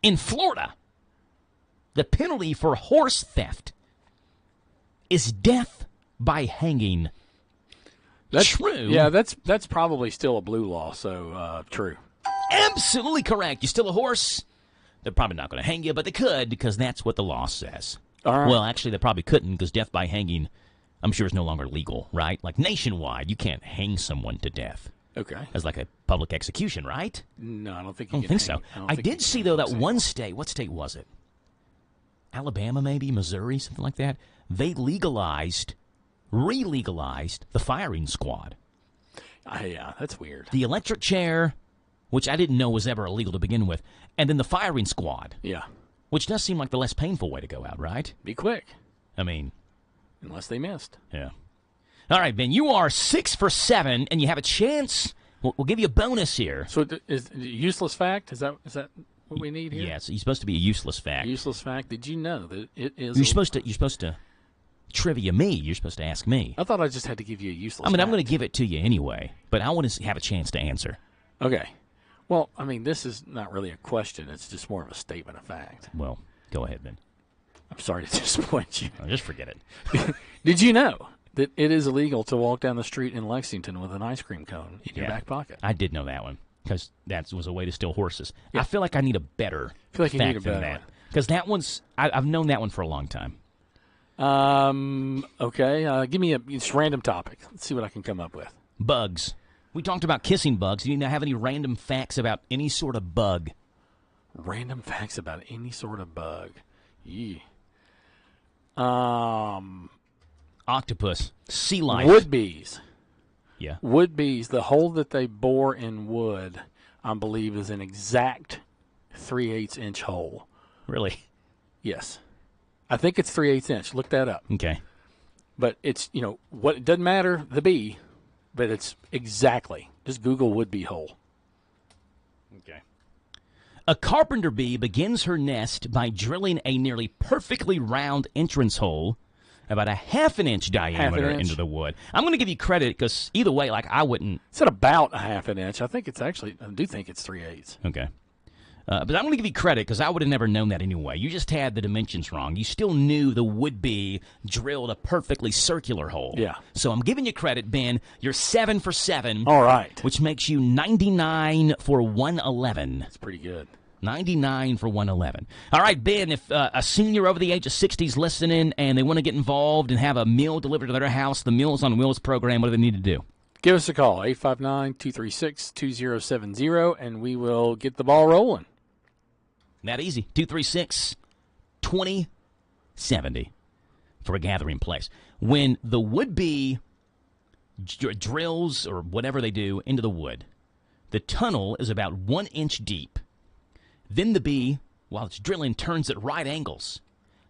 In Florida, the penalty for horse theft is death by hanging. That's true. Yeah, that's probably still a blue law, so true. Absolutely correct. You steal a horse, they're probably not going to hang you, but they could because that's what the law says. All right. Well, actually, they probably couldn't because death by hanging, I'm sure, is no longer legal, right? Like nationwide, you can't hang someone to death. Okay. As like a public execution, right? No, I don't think I don't think so. I did see, though, that one state, what state was it? Alabama, maybe? Missouri, something like that? They re-legalized the firing squad. Yeah, that's weird. The electric chair, which I didn't know was ever illegal to begin with, and then the firing squad. Yeah. Which does seem like the less painful way to go out, right? Be quick. I mean. Unless they missed. Yeah. All right, Ben, you are 6 for 7, and you have a chance. We'll give you a bonus here. So is it a useless fact? Is that what we need here? Yes, you're supposed to be a useless fact. Useless fact. Did you know that it is? You're supposed to trivia me. You're supposed to ask me. I thought I just had to give you a useless. I'm fact. going to give it to you anyway, but I want to have a chance to answer. Okay. Well, I mean, this is not really a question. It's just more of a statement of fact. Well, go ahead, Ben. I'm sorry to disappoint you. Oh, just forget it. Did you know that it is illegal to walk down the street in Lexington with an ice cream cone in your back pocket? I did know that one because that was a way to steal horses. Yeah. I feel like I need a better fact than that. Because that one's, I've known that one for a long time. Okay. Give me a just random topic. Let's see what I can come up with. Bugs. We talked about kissing bugs. Do you have any random facts about any sort of bug? Random facts about any sort of bug. Yeah. Octopus. Sea life. Wood bees. Yeah. Wood bees, the hole that they bore in wood, I believe, is an exact 3/8 inch hole. Really? Yes. I think it's 3/8 inch. Look that up. Okay. But it's, what it doesn't matter, the bee, but it's exactly. Just Google wood bee hole. Okay. A carpenter bee begins her nest by drilling a nearly perfectly round entrance hole about a ½ an inch diameter into the wood. I'm going to give you credit because either way, I wouldn't. It's at about a ½ an inch. I do think it's 3/8. Okay. But I'm going to give you credit because I would have never known that anyway. You just had the dimensions wrong. You still knew the wood bee drilled a perfectly circular hole. Yeah. So I'm giving you credit, Ben. You're 7 for 7. All right. Which makes you 99 for 111. That's pretty good. 99 for 111. All right, Ben, if a senior over the age of 60 is listening and they want to get involved and have a meal delivered to their house, the Meals on Wheels program, what do they need to do? Give us a call, 859-236-2070, and we will get the ball rolling. That easy. 236-2070 for a gathering place. When the wood bee drills or whatever they do into the wood, the tunnel is about 1 inch deep. Then the bee, while it's drilling, turns at right angles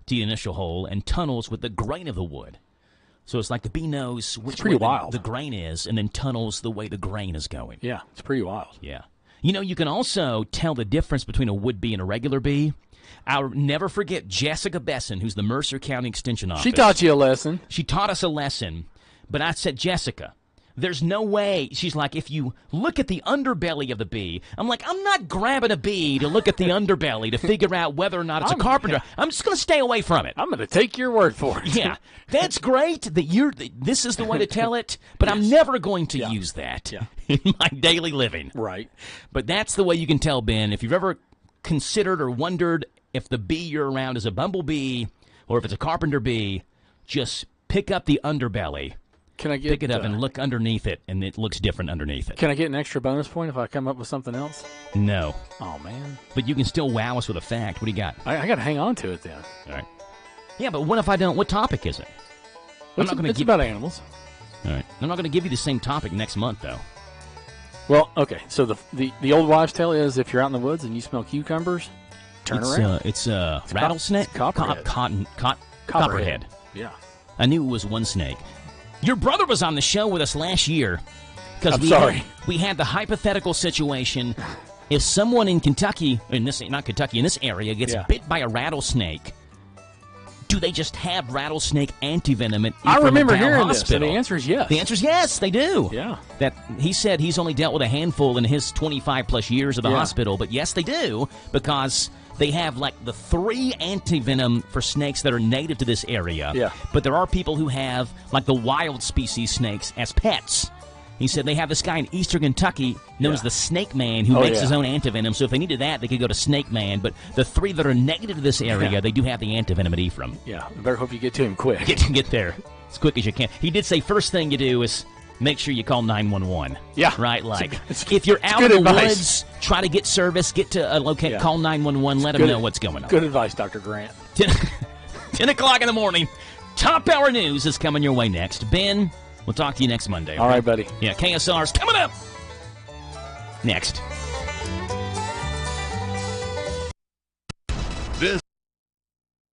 to the initial hole and tunnels with the grain of the wood. So it's like the bee knows which way the grain is and then tunnels the way the grain is going. Yeah, it's pretty wild. Yeah. You can also tell the difference between a wood bee and a regular bee. I'll never forget Jessica Besson, who's the Mercer County Extension Office. She taught you a lesson. She taught us a lesson, but I said, Jessica, there's no way. She's like, if you look at the underbelly of the bee, I'm like, I'm not grabbing a bee to look at the underbelly to figure out whether or not it's a carpenter. Yeah. I'm just going to stay away from it. I'm going to take your word for it. Yeah, that's great that this is the way to tell it, but yes. I'm never going to use that in my daily living. Right. But that's the way you can tell, Ben. If you've ever considered or wondered if the bee you're around is a bumblebee or if it's a carpenter bee, just pick up the underbelly. Pick it up and look underneath it, and it looks different underneath it. Can I get an extra bonus point if I come up with something else? No. Oh, man. But you can still wow us with a fact. What do you got? I got to hang on to it then. All right. Yeah, but what if I don't? What topic is it? It's about animals. All right. I'm not going to give you the same topic next month, though. Well, okay. So the old wives' tale is if you're out in the woods and you smell cucumbers, turn around. It's a rattlesnake? Copperhead. Yeah. I knew it was one snake. Your brother was on the show with us last year. We had the hypothetical situation. If someone in Kentucky, in this area, gets bit by a rattlesnake, do they just have rattlesnake antivenom I remember hearing hospital? This, and the answer is yes. The answer is yes, they do. Yeah. That he said he's only dealt with a handful in his 25-plus years of the hospital, but yes, they do, because they have the 3 antivenom for snakes that are native to this area. Yeah. But there are people who have, the wild species snakes as pets. He said they have this guy in eastern Kentucky known as the Snake Man who makes his own antivenom. So if they needed that, they could go to Snake Man. But the 3 that are native to this area, they do have the antivenom at Ephraim. Yeah, I better hope you get to him quick. Get there as quick as you can. He did say first thing you do is make sure you call 911. Yeah. Right? If you're out in the woods, try to get service, get to a location, call 911, let them know what's going on. Good advice, Dr. Grant. 10 o'clock in the morning. Top Hour News is coming your way next. Ben, we'll talk to you next Monday. All right, buddy. Yeah, KSR's coming up next.